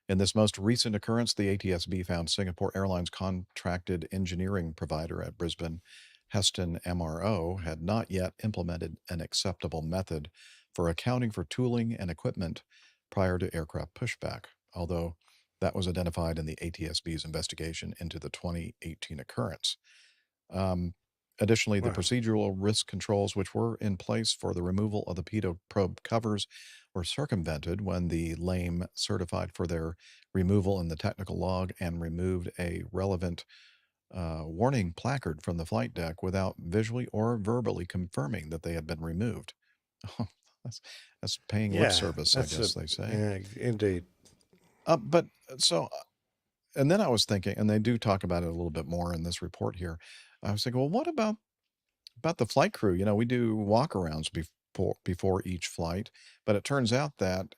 In this most recent occurrence, the ATSB found Singapore Airlines contracted engineering provider at Brisbane, Heston MRO, had not yet implemented an acceptable method for accounting for tooling and equipment prior to aircraft pushback, although that was identified in the ATSB's investigation into the 2018 occurrence. Additionally, the procedural risk controls which were in place for the removal of the pitot probe covers were circumvented when the LAME certified for their removal in the technical log and removed a relevant warning placard from the flight deck without visually or verbally confirming that they had been removed. That's paying lip service, I guess they say. Yeah, indeed. And then I was thinking, and they do talk about it a little bit more in this report here. I was thinking, well, what about the flight crew? We do walkarounds before each flight, but it turns out that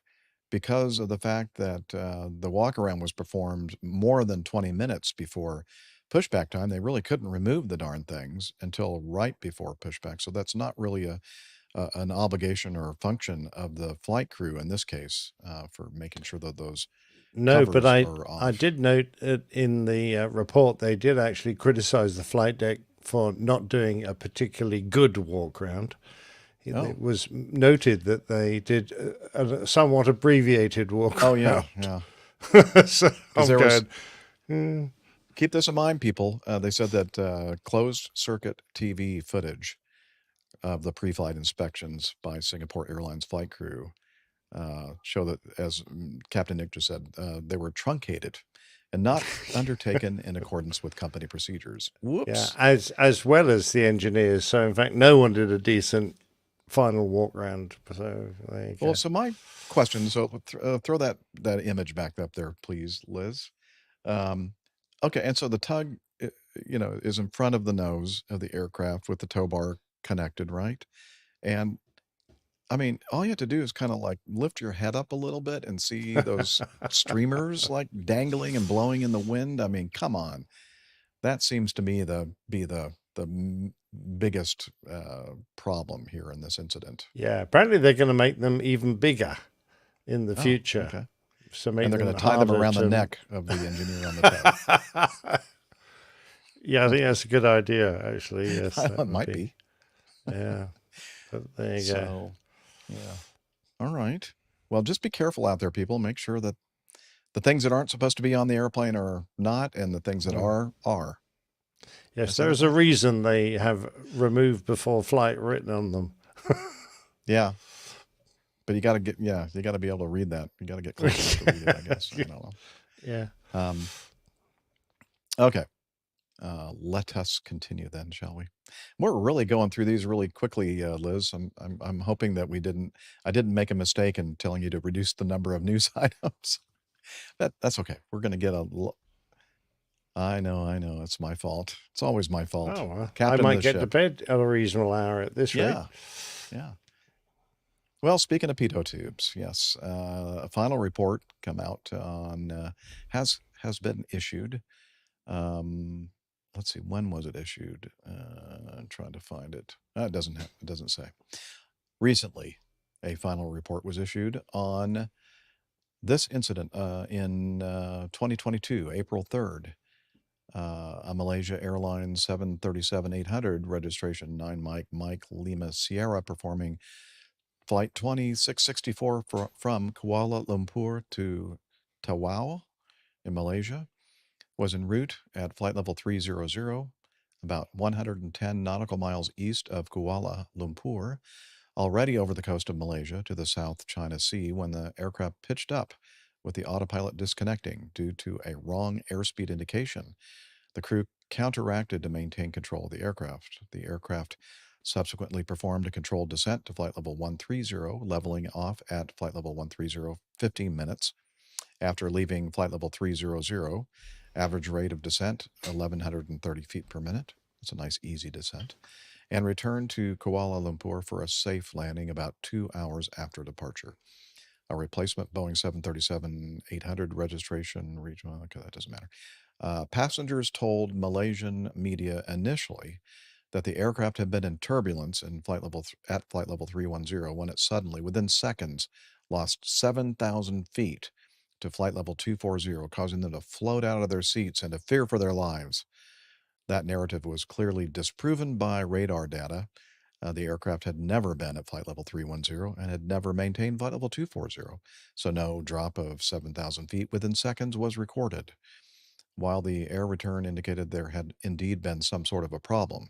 because of the fact that the walkaround was performed more than 20 minutes before pushback time, they really couldn't remove the darn things until right before pushback. So that's not really an obligation or function of the flight crew in this case for making sure that those but are off. I did note in the report they did actually criticize the flight deck for not doing a particularly good walk round. It was noted that they did a somewhat abbreviated walk round. Yeah. So keep this in mind, people. They said that closed circuit TV footage of the pre-flight inspections by Singapore Airlines flight crew show that, as Captain Nick just said, they were truncated and not undertaken in accordance with company procedures. Whoops. Yeah, as well as the engineers. So in fact, no one did a decent final walk round. So there you go. Well, so my question, so throw that image back up there, please, Liz. Okay, and so the tug, is in front of the nose of the aircraft with the tow bar connected, right? And I mean, all you have to do is kind of like lift your head up a little bit and see those streamers like dangling and blowing in the wind. I mean, come on. That seems to me to be the biggest problem here in this incident. Yeah, apparently they're going to make them even bigger in the future. Okay. So and they're going to tie them around the neck of the engineer on the tug. Yeah, I think that's a good idea, actually. Yes, it might be. Yeah. But there you go. Yeah. All right. Well, just be careful out there, people. Make sure that the things that aren't supposed to be on the airplane are not, and the things that are. Yes, Is there that is a reason they have removed before flight written on them. Yeah. But you got to you got to be able to read that. You got to get close enough to read it, I guess. I don't know. Yeah. Okay. Let us continue then, shall we? We're really going through these really quickly, Liz. I'm hoping that I didn't make a mistake in telling you to reduce the number of news items. That's okay. We're going to get I know. It's my fault. It's always my fault. Oh, well, I Captain might the get to ship. bed at a reasonable hour at this rate. Yeah. Well, speaking of pitot tubes, yes, a final report come out on has been issued. Let's see, when was it issued? I'm trying to find it. It doesn't say. Recently, a final report was issued on this incident in 2022, April 3rd. A Malaysia Airlines 737-800 registration 9 Mike Lima Sierra performing Flight 2664 from Kuala Lumpur to Tawau in Malaysia was en route at flight level 300, about 110 nautical miles east of Kuala Lumpur, already over the coast of Malaysia to the South China Sea when the aircraft pitched up with the autopilot disconnecting due to a wrong airspeed indication. The crew counteracted to maintain control of the aircraft. The aircraft subsequently performed a controlled descent to flight level 130, leveling off at flight level 130 15 minutes. After leaving flight level 300, average rate of descent 1,130 feet per minute. It's a nice, easy descent. And returned to Kuala Lumpur for a safe landing about 2 hours after departure. A replacement Boeing 737-800 registration regional. Okay, that doesn't matter. Passengers told Malaysian media initially that the aircraft had been in turbulence at flight level 310 when it suddenly, within seconds, lost 7,000 feet to flight level 240, causing them to float out of their seats and to fear for their lives. That narrative was clearly disproven by radar data. The aircraft had never been at flight level 310 and had never maintained flight level 240, so no drop of 7,000 feet within seconds was recorded. While the air return indicated there had indeed been some sort of a problem,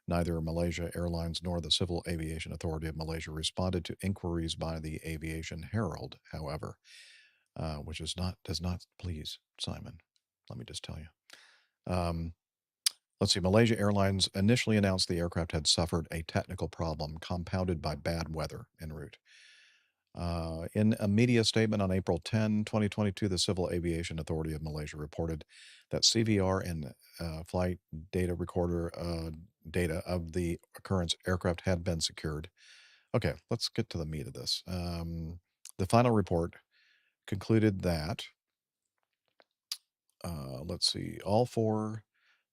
neither Malaysia Airlines nor the Civil Aviation Authority of Malaysia responded to inquiries by the Aviation Herald, however, which does not please Simon. Let me just tell you. Let's see. Malaysia Airlines initially announced the aircraft had suffered a technical problem compounded by bad weather en route. In a media statement on April 10, 2022, the Civil Aviation Authority of Malaysia reported that CVR and flight data recorder data of the occurrence aircraft had been secured. Okay, let's get to the meat of this. The final report concluded that, let's see, all 4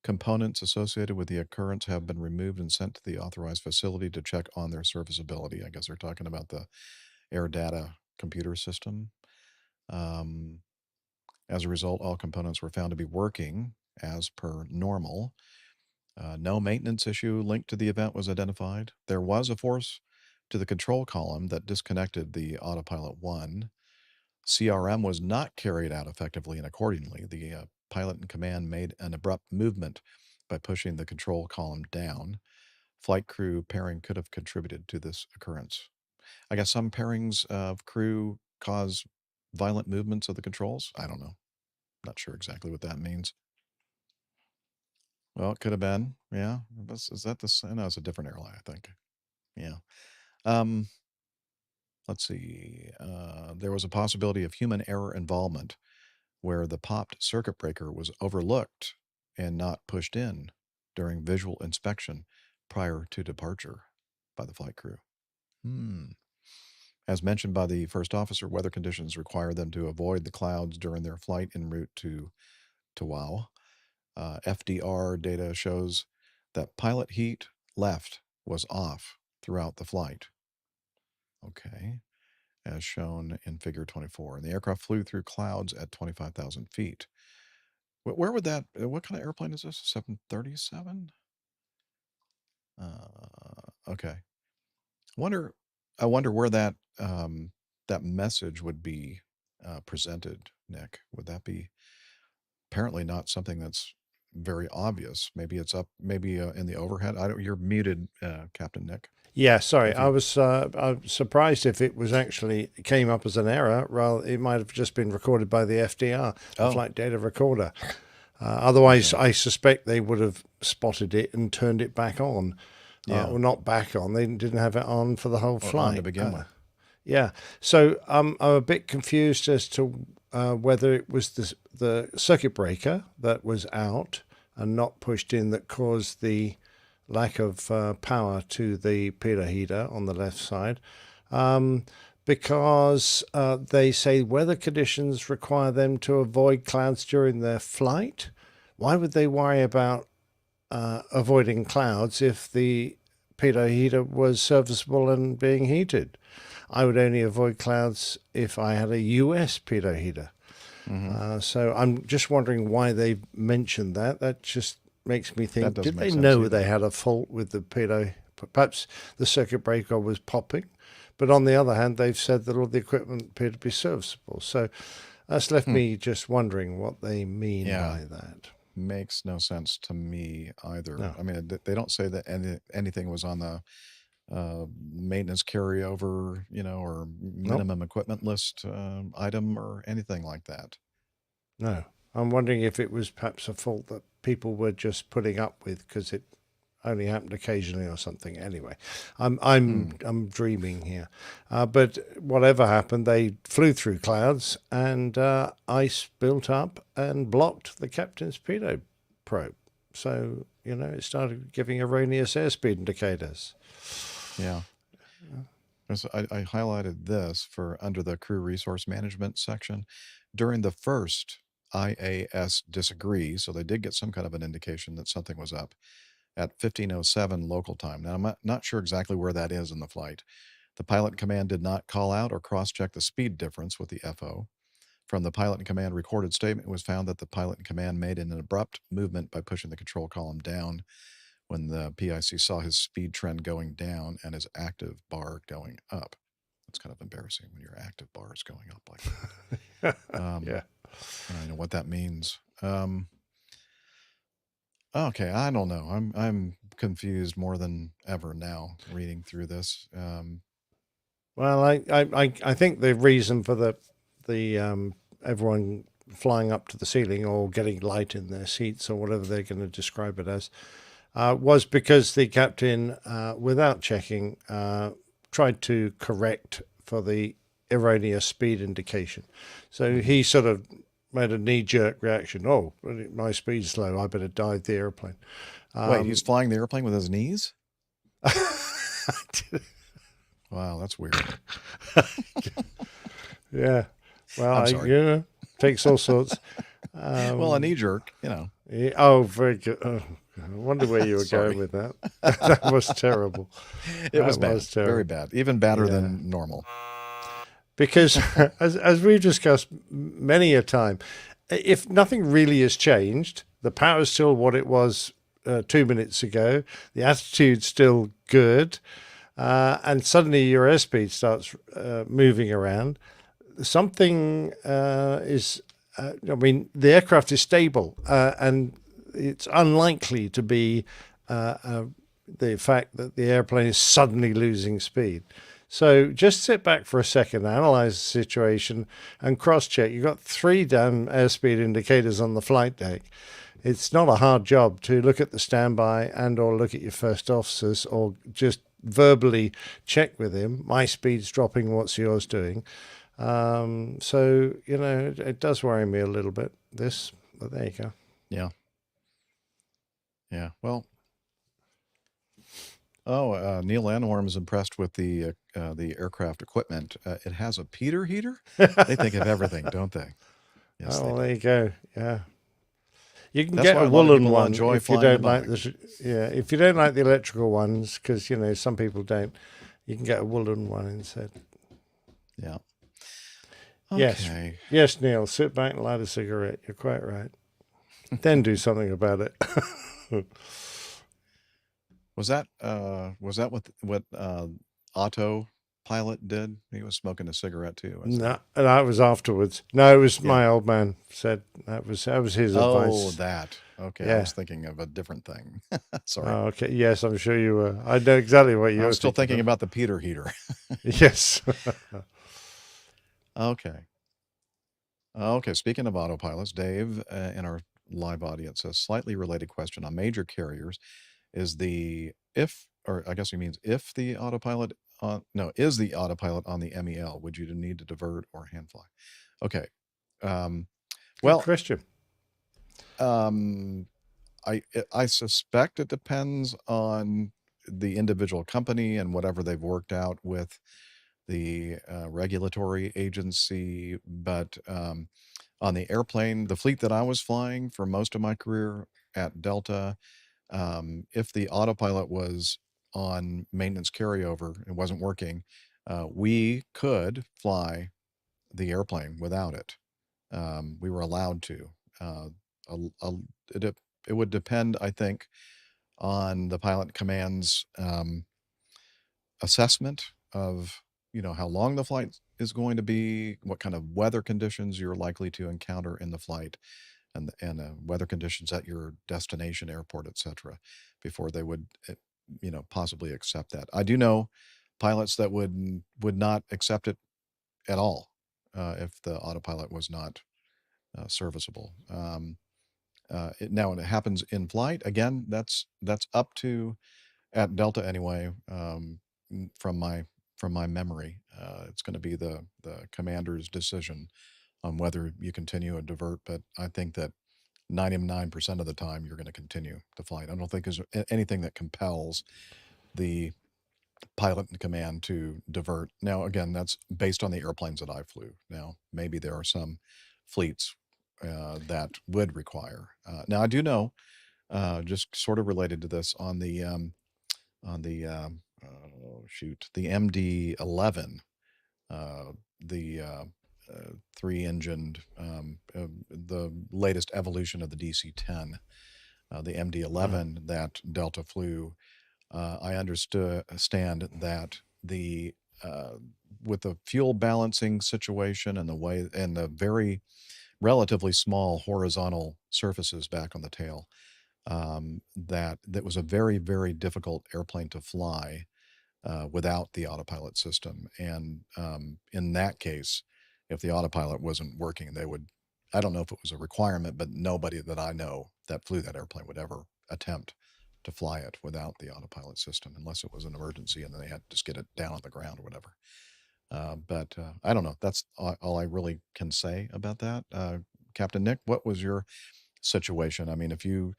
components associated with the occurrence have been removed and sent to the authorized facility to check on their serviceability. I guess they're talking about the air data computer system. As a result, all components were found to be working as per normal. No maintenance issue linked to the event was identified. There was a force to the control column that disconnected the autopilot 1. CRM was not carried out effectively and accordingly. The pilot in command made an abrupt movement by pushing the control column down. Flight crew pairing could have contributed to this occurrence. I guess some pairings of crew cause violent movements of the controls. I don't know. Not sure exactly what that means. Well, it could have been. Yeah. Is that the same? No, it's a different airline, I think. Yeah. Let's see. There was a possibility of human error involvement where the popped circuit breaker was overlooked and not pushed in during visual inspection prior to departure by the flight crew. As mentioned by the first officer, weather conditions require them to avoid the clouds during their flight en route to Tawau. FDR data shows that pilot heat left was off throughout the flight. Okay, as shown in figure 24. And the aircraft flew through clouds at 25,000 feet. Where would that, what kind of airplane is this? 737? Okay. I wonder where that, that message would be presented, Nick. Would that be apparently not something that's very obvious. Maybe it's up, maybe in the overhead. You're muted, Captain Nick. Yeah, sorry. If I you- was surprised if it was actually came up as an error. Rather, it might have just been recorded by the FDR, the Oh. flight data recorder. Otherwise, I suspect they would have spotted it and turned it back on. Yeah. Or not back on. They didn't have it on for the whole Or flight on to begin with. Yeah. So I'm a bit confused as to whether it was the circuit breaker that was out and not pushed in that caused the lack of power to the pitot heater on the left side, because they say weather conditions require them to avoid clouds during their flight. Why would they worry about avoiding clouds if the pitot heater was serviceable and being heated? I would only avoid clouds if I had a US pitot heater. So I'm just wondering why they mentioned that. That just makes me think, That doesn't did make they sense know either. they had a fault with the pitot? Perhaps the circuit breaker was popping. But on the other hand, they've said that all the equipment appeared to be serviceable. So that's left me just wondering what they mean Yeah. by that. Makes no sense to me either. No. I mean, they don't say that anything was on the maintenance carryover, or minimum equipment list item or anything like that. No. I'm wondering if it was perhaps a fault that people were just putting up with because it only happened occasionally or something. Anyway, I'm dreaming here. But whatever happened, they flew through clouds and ice built up and blocked the captain's pitot probe. So, it started giving erroneous airspeed indicators. Yeah. So I highlighted this for under the crew resource management section. During the first IAS disagree, so they did get some kind of an indication that something was up at 15:07 local time. Now, I'm not sure exactly where that is in the flight. The pilot in command did not call out or cross-check the speed difference with the FO. From the pilot in command recorded statement, it was found that the pilot in command made an abrupt movement by pushing the control column down when the PIC saw his speed trend going down and his active bar going up. It's kind of embarrassing when your active bar is going up like that. Yeah. I don't know what that means. Okay, I don't know. I'm confused more than ever now reading through this. Well, I think the reason for the everyone flying up to the ceiling or getting light in their seats or whatever they're going to describe it as was because the captain, without checking, tried to correct for the erroneous speed indication. So he sort of made a knee-jerk reaction. Oh, my speed's slow. I better dive the airplane. Wait, he's flying the airplane with his knees? Wow, that's weird. Yeah. Well, I'm sorry. takes all sorts. Well, a knee jerk, Yeah, oh, very good. Oh, I wonder where you were Sorry. going with that. That was terrible. It was That bad. was terrible. Very bad. Even badder than normal. Because as we've discussed many a time, if nothing really has changed, the power is still what it was 2 minutes ago, the attitude's still good, and suddenly your airspeed starts moving around, something is, the aircraft is stable, and it's unlikely to be the fact that the airplane is suddenly losing speed. So just sit back for a second, analyze the situation, and cross-check. You've got 3 damn airspeed indicators on the flight deck. It's not a hard job to look at the standby and or look at your first officers or just verbally check with him. My speed's dropping, what's yours doing? So, it does worry me a little bit, this, but there you go. Yeah. Yeah. Well, Neil Lanhorn is impressed with the aircraft equipment. It has a pitot heater. They think of everything, don't they? Yes, Oh, they do. there you go. Yeah. You can That's get why a a lot of woolen people one enjoy if you flying don't like the if you don't like the electrical ones, because some people don't. You can get a woolen one instead. Yeah. Yes. Okay. Yes, Neil. Sit back and light a cigarette. You're quite right. Then do something about it. Was that what Otto pilot did? He was smoking a cigarette too. No, that was afterwards. No, it was Yeah. my old man said that was his Oh, advice. that. Okay, I Yeah. was thinking of a different thing. Sorry. Oh, okay. Yes, I'm sure you were. I know exactly what I you're was still thinking of. about the Peter heater. Yes. Okay. Okay, speaking of autopilots, Dave, in our live audience, says slightly related question on major carriers is or I guess he means if the autopilot is the autopilot on the MEL, would you need to divert or hand fly? Okay. Good Well, question. I suspect it depends on the individual company and whatever they've worked out with the regulatory agency. But on the airplane, the fleet that I was flying for most of my career at Delta, if the autopilot was on maintenance carryover and wasn't working, we could fly the airplane without it. We were allowed to. It, it would depend, I think, on the pilot command's assessment of how long the flight is going to be, what kind of weather conditions you're likely to encounter in the flight, and weather conditions at your destination airport, etc., before they would possibly accept that. I do know pilots that would not accept it at all if the autopilot was not serviceable. Now, when it happens in flight, again, that's up to, at Delta anyway, from my memory, it's going to be the commander's decision on whether you continue or divert. But I think that 99% of the time you're going to continue the flight. I don't think there's anything that compels the pilot and command to divert. Now, again, that's based on the airplanes that I flew. Now, maybe there are some fleets that would require. Now, I do know, just sort of related to this, on the the MD-11, the 3-engined, the latest evolution of the DC-10, the MD-11 that Delta flew. I understand that with the fuel balancing situation and the very relatively small horizontal surfaces back on the tail, that was a very, very difficult airplane to fly without the autopilot system. And in that case, if the autopilot wasn't working, I don't know if it was a requirement, but nobody that I know that flew that airplane would ever attempt to fly it without the autopilot system, unless it was an emergency and then they had to just get it down on the ground or whatever. But I don't know. That's all I really can say about that. Captain Nick, what was your situation? I mean, if you,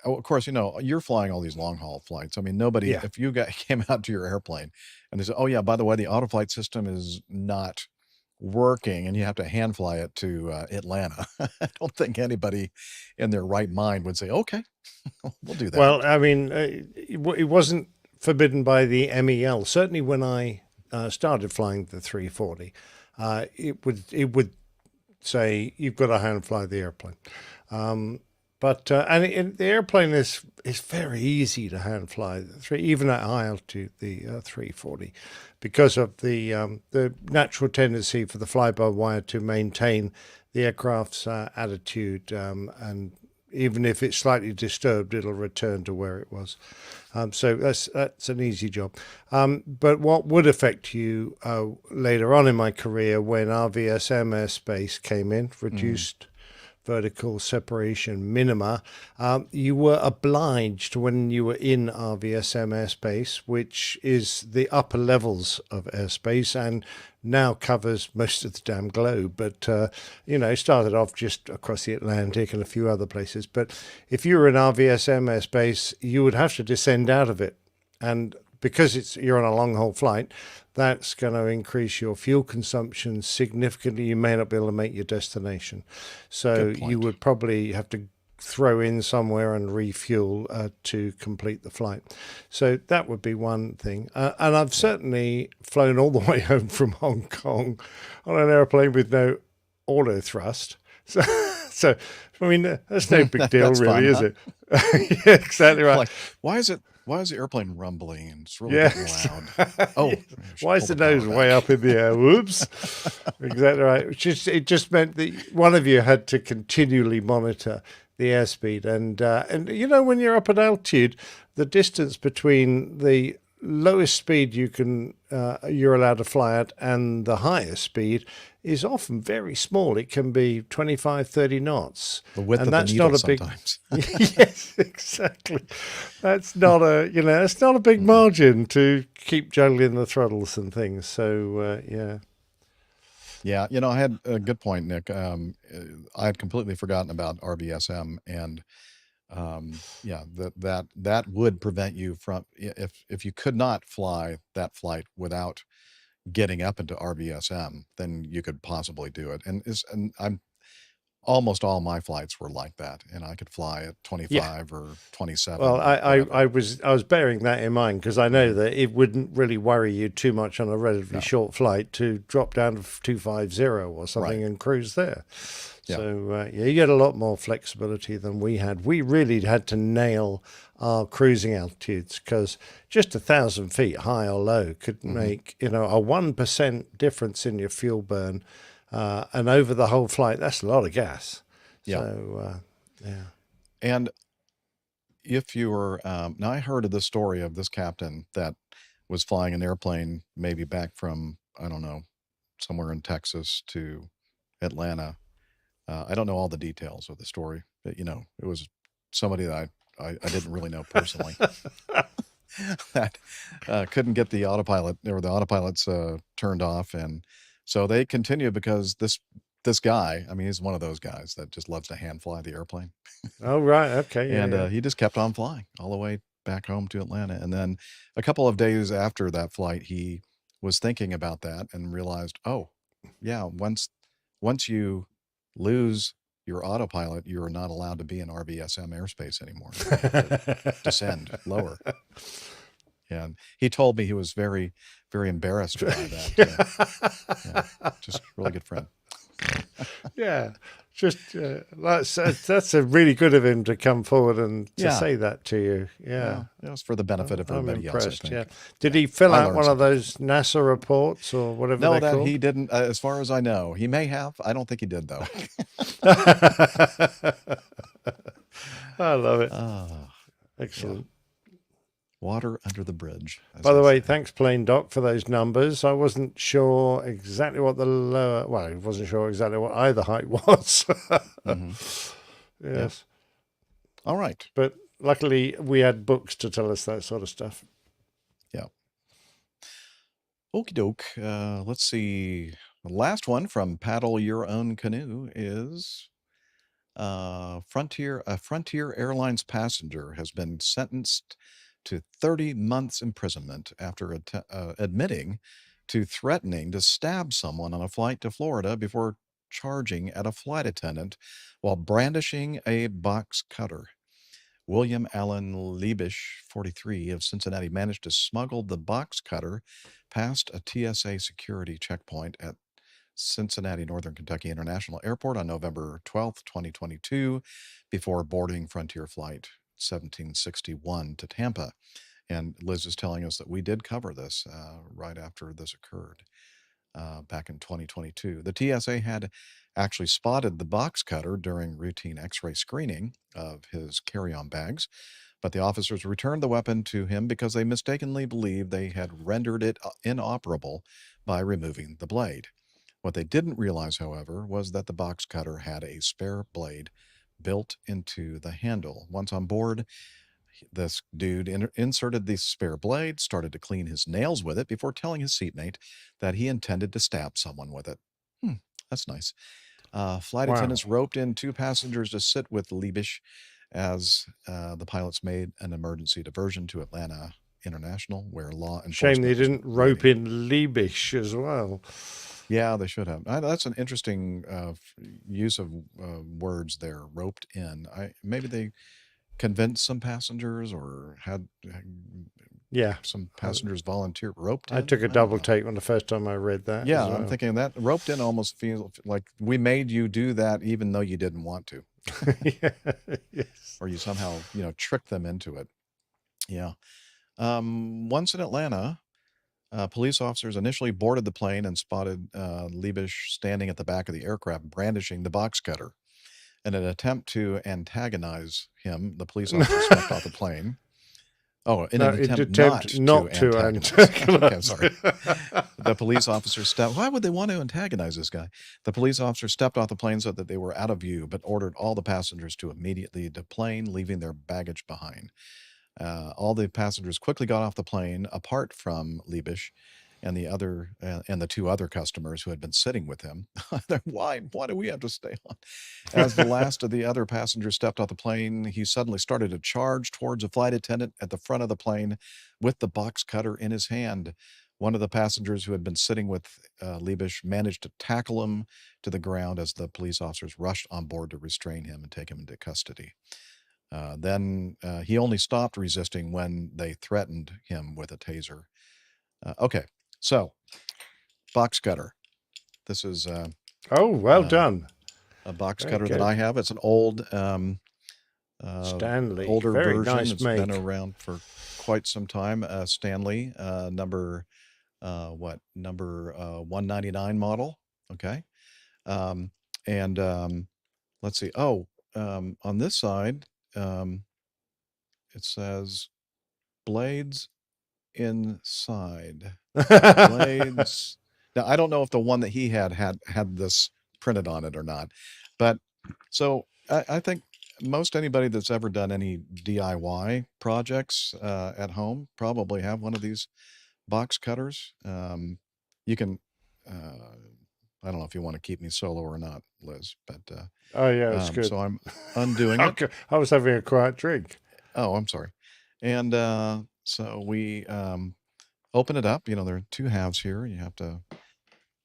of course, you're flying all these long haul flights. I mean, nobody, Yeah. if you came out to your airplane and they said, oh yeah, by the way, the auto flight system is not working and you have to hand fly it to Atlanta. I don't think anybody in their right mind would say, okay, we'll do that. Well, I mean, it wasn't forbidden by the MEL. Certainly, when I started flying the 340, it would say you've got to hand fly the airplane. But the airplane is very easy to hand fly, even at high altitude, the 340, because of the natural tendency for the fly-by-wire to maintain the aircraft's attitude, and even if it's slightly disturbed, it'll return to where it was. So that's an easy job. But what would affect you later on in my career, when RVSM airspace came in, reduced vertical separation minima, you were obliged, when you were in RVSM airspace, which is the upper levels of airspace and now covers most of the damn globe, but started off just across the Atlantic and a few other places. But if you were in RVSM airspace, you would have to descend out of it, and because you're on a long haul flight, that's going to increase your fuel consumption significantly. You may not be able to make your destination. So you would probably have to throw in somewhere and refuel to complete the flight. So that would be one thing. And I've certainly flown all the way home from Hong Kong on an airplane with no auto thrust. So I mean, that's no big deal, really, is it? Yeah, exactly right. Like, why is the airplane rumbling? It's really getting loud. Oh, why is the nose way up in the air? Whoops. Exactly right. It just meant that one of you had to continually monitor the airspeed. And you know, when you're up at altitude, the distance between the lowest speed you're allowed to fly at and the highest speed is often very small. It can be 25, 30 knots. The width And of the that's needle not a big sometimes. Yes, exactly. That's not it's not a big margin to keep juggling the throttles and things. So yeah. Yeah, I had a good point, Nick. I had completely forgotten about RBSM, and yeah, that would prevent you from, if you could not fly that flight without getting up into RBSM, then you could possibly do it. And I'm almost all my flights were like that, and I could fly at 25 or 27. Well, or I whatever. was bearing that in mind because I know that it wouldn't really worry you too much on a relatively No. short flight to drop down to 250 or something Right. and cruise there. Yeah. So yeah, you get a lot more flexibility than we had. We really had to nail our cruising altitudes because just 1,000 feet high or low could make a 1% difference in your fuel burn, and over the whole flight, that's a lot of gas. Yeah. So yeah. And if you were, now I heard of the story of this captain that was flying an airplane maybe back from, I don't know, somewhere in Texas to Atlanta. I don't know all the details of the story, but it was somebody that I didn't really know personally that couldn't get the autopilot, or the autopilots turned off. And so they continued because this guy, I mean, he's one of those guys that just loves to hand fly the airplane. Oh, right. Okay. Yeah, And yeah. he just kept on flying all the way back home to Atlanta. And then a couple of days after that flight, he was thinking about that and realized, oh, yeah, once you lose your autopilot, you're not allowed to be in RBSM airspace anymore. You have to descend lower. And he told me he was very, very embarrassed by that. Yeah, just really good friend. Yeah, just that's a really good of him to come forward and to Yeah. say that to you. Yeah, It was for the benefit of I'm everybody else, I impressed. think. Yeah, did he fill I out learned one of something. those NASA reports or whatever No, they're that called? he didn't, as far as I know. He may have. I don't think he did, though. I love it. Ah, Excellent. water under the bridge. as By the they way, say. thanks, Plain Doc, for those numbers. I wasn't sure exactly what the lower. Well, I wasn't sure exactly what either height was. Mhm. Yes, All right. but luckily we had books to tell us that sort of stuff. Okie doke. Let's see. The last one from Paddle Your Own Canoe is a Frontier Airlines passenger has been sentenced to 30 months imprisonment after admitting to threatening to stab someone on a flight to Florida before charging at a flight attendant while brandishing a box cutter. William Allen Liebisch, 43, of Cincinnati, managed to smuggle the box cutter past a TSA security checkpoint at Cincinnati Northern Kentucky International Airport on November 12th, 2022, before boarding Frontier Flight 1761 to Tampa. And Liz is telling us that we did cover this right after this occurred back in 2022. The TSA had actually spotted the box cutter during routine X-ray screening of his carry-on bags, but the officers returned the weapon to him because they mistakenly believed they had rendered it inoperable by removing the blade. What they didn't realize, however, was that the box cutter had a spare blade built into the handle. Once on board, this dude inserted the spare blade, started to clean his nails with it before telling his seatmate that he intended to stab someone with it. That's nice. Flight Wow. attendants roped in 2 passengers to sit with Liebisch as the pilots made an emergency diversion to Atlanta International, where law enforcement. Shame they was didn't rope waiting. in Liebisch as well. Yeah, they should have. That's an interesting use of words there. Roped in. Maybe they convinced some passengers or had Yeah, some passengers volunteer roped in. I took a don't double know. take when the first time I read that. Yeah, as I'm well. thinking that roped in almost feels like we made you do that even though you didn't want to, Yeah, yes. or you somehow tricked them into it. Yeah. Once in Atlanta, police officers initially boarded the plane and spotted Liebisch standing at the back of the aircraft brandishing the box cutter. In an attempt to antagonize him, the police officer stepped off the plane. Oh, in No, an it attempt not to antagonize. Okay, sorry. The police officer stepped. Why would they want to antagonize this guy? The police officer stepped off the plane so that they were out of view, but ordered all the passengers to immediately deplane, leaving their baggage behind. All the passengers quickly got off the plane, apart from Liebisch and the two other customers who had been sitting with him. Why do we have to stay on? As the last of the other passengers stepped off the plane, he suddenly started to charge towards a flight attendant at the front of the plane with the box cutter in his hand. One of the passengers who had been sitting with Liebisch managed to tackle him to the ground as the police officers rushed on board to restrain him and take him into custody. Then he only stopped resisting when they threatened him with a taser. Okay, so box cutter. This is Oh, well done. a box Very cutter good. that I have. It's an old Stanley. older Very version. nice It's make. been around for quite some time. Stanley, number 199 model. Okay. And let's see. Oh, on this side, it says blades inside. Blades. Now, I don't know if the one that he had this printed on it or not, but so I think most anybody that's ever done any DIY projects at home probably have one of these box cutters. You can, I don't know if you want to keep me solo or not, Liz, but Oh, yeah, that's good. so I'm undoing it. Okay, I was having a quiet drink. Oh, I'm sorry. And so we open it up. There are two halves here. You have to.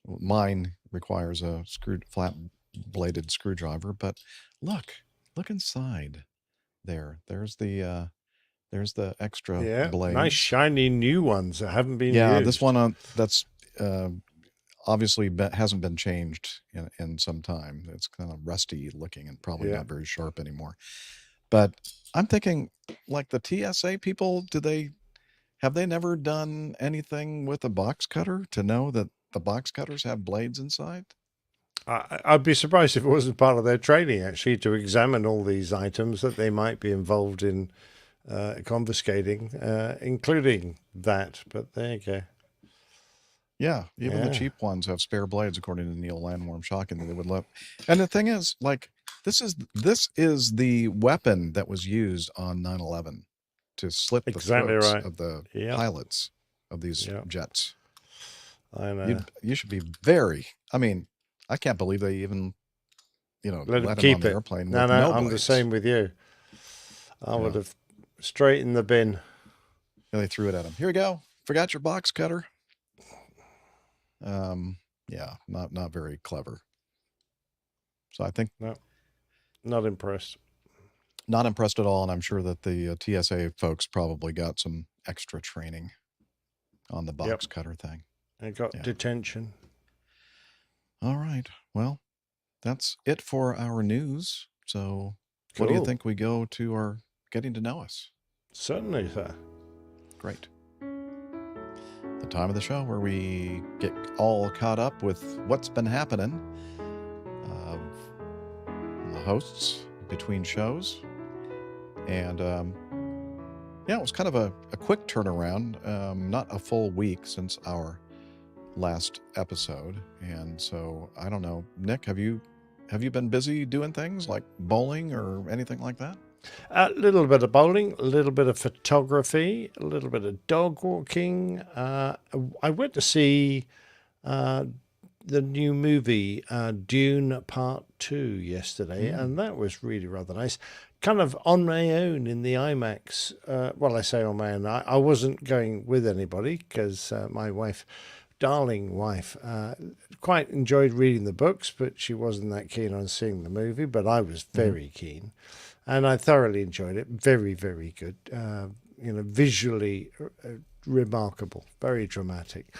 Mine requires a flat bladed screwdriver, but look inside there. There's the extra Yeah, blade. nice shiny new ones that haven't been Yeah, used. this one that's obviously hasn't been changed in some time. It's kind of rusty looking and probably Yeah. not very sharp anymore. But I'm thinking, like the TSA people, have they never done anything with a box cutter to know that the box cutters have blades inside? I'd be surprised if it wasn't part of their training, actually, to examine all these items that they might be involved in confiscating, including that. But there you go. Yeah, even the Yeah. cheap ones have spare blades, according to Neil Landworm. Shocking that they would let. And the thing is, like, this is the weapon that was used on 9/11 to slit the Exactly throats right. of the Yep. pilots of these Yep. jets. I know. You should be very. I mean, I can't believe they even, let Let him them on keep the it. airplane No, with no, no I'm the blades. same with you. I would Yeah. have straight in the bin. Yeah, they threw it at him. Here we go. Forgot your box cutter. Yeah, not very clever. So I think Not impressed. not impressed at all, and I'm sure that the TSA folks probably got some extra training on the box cutter thing. I got Yeah. detention. All right. Well, that's it for our news. So what do you Cool. think we go to our getting to know us? Certainly, sir. Great. The time of the show where we get all caught up with what's been happening. The hosts between shows. And yeah, it was kind of a quick turnaround, not a full week since our last episode. And so I don't know, Nick, have you been busy doing things like bowling or anything like that? A little bit of bowling, a little bit of photography, a little bit of dog walking. I went to see the new movie Dune Part 2 yesterday, and that was really rather nice. Kind of on my own in the IMAX. Well, I say on my own. I wasn't going with anybody because my wife, darling wife, quite enjoyed reading the books, but she wasn't that keen on seeing the movie. But I was very keen. And I thoroughly enjoyed it. Very, very good. Visually remarkable, very dramatic.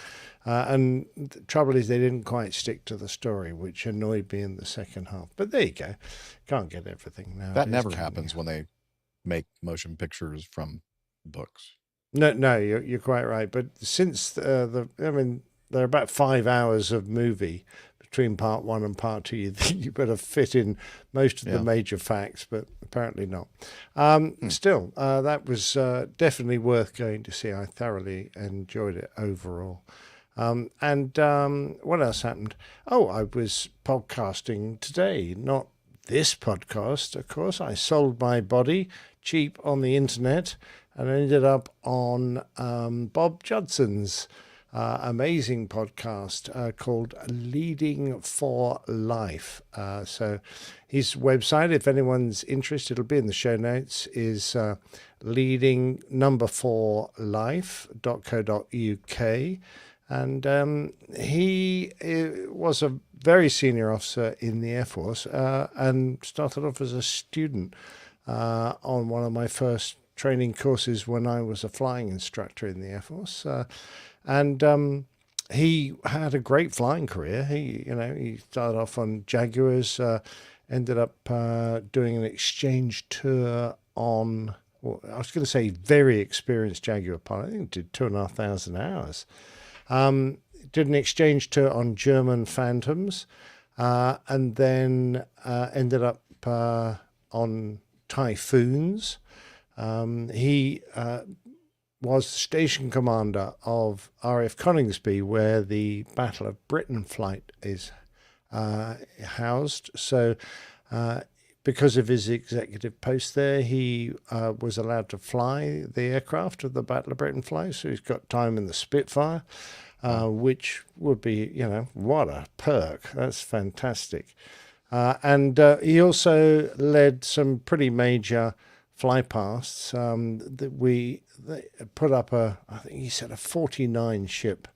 And the trouble is they didn't quite stick to the story, which annoyed me in the second half. But there you go. Can't get everything now. That never happens when they make motion pictures from books. No, you're quite right. But since there are about 5 hours of movie between part 1 and part 2, you think you better fit in most of the Yeah. major facts, but apparently not. Still, that was definitely worth going to see. I thoroughly enjoyed it overall. And what else happened? Oh, I was podcasting today, not this podcast, of course. I sold my body cheap on the internet and ended up on Bob Judson's amazing podcast called Leading for Life. So his website, if anyone's interested, it'll be in the show notes, is leading4life.co.uk. And he was a very senior officer in the Air Force and started off as a student on one of my first training courses when I was a flying instructor in the Air Force. And he had a great flying career. He started off on Jaguars, ended up doing an exchange tour on, well, I was going to say very experienced Jaguar pilot. I think did 2,500 hours. Did an exchange tour on German Phantoms, and then ended up on Typhoons. He was station commander of RAF Coningsby, where the Battle of Britain flight is housed. So because of his executive post there, he was allowed to fly the aircraft of the Battle of Britain flight. So he's got time in the Spitfire, which would be, what a perk. That's fantastic. And he also led some pretty major flypasts. They put up I think he said a 49 ship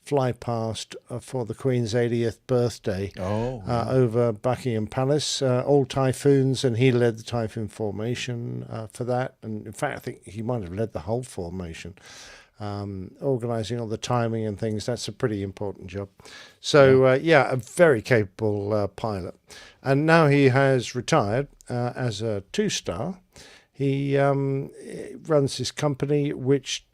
flypast for the Queen's 80th birthday over Buckingham Palace, all Typhoons, and he led the Typhoon formation for that. And in fact, I think he might have led the whole formation, organising all the timing and things. That's a pretty important job. So, a very capable pilot. And now he has retired as a 2-star. He runs his company, which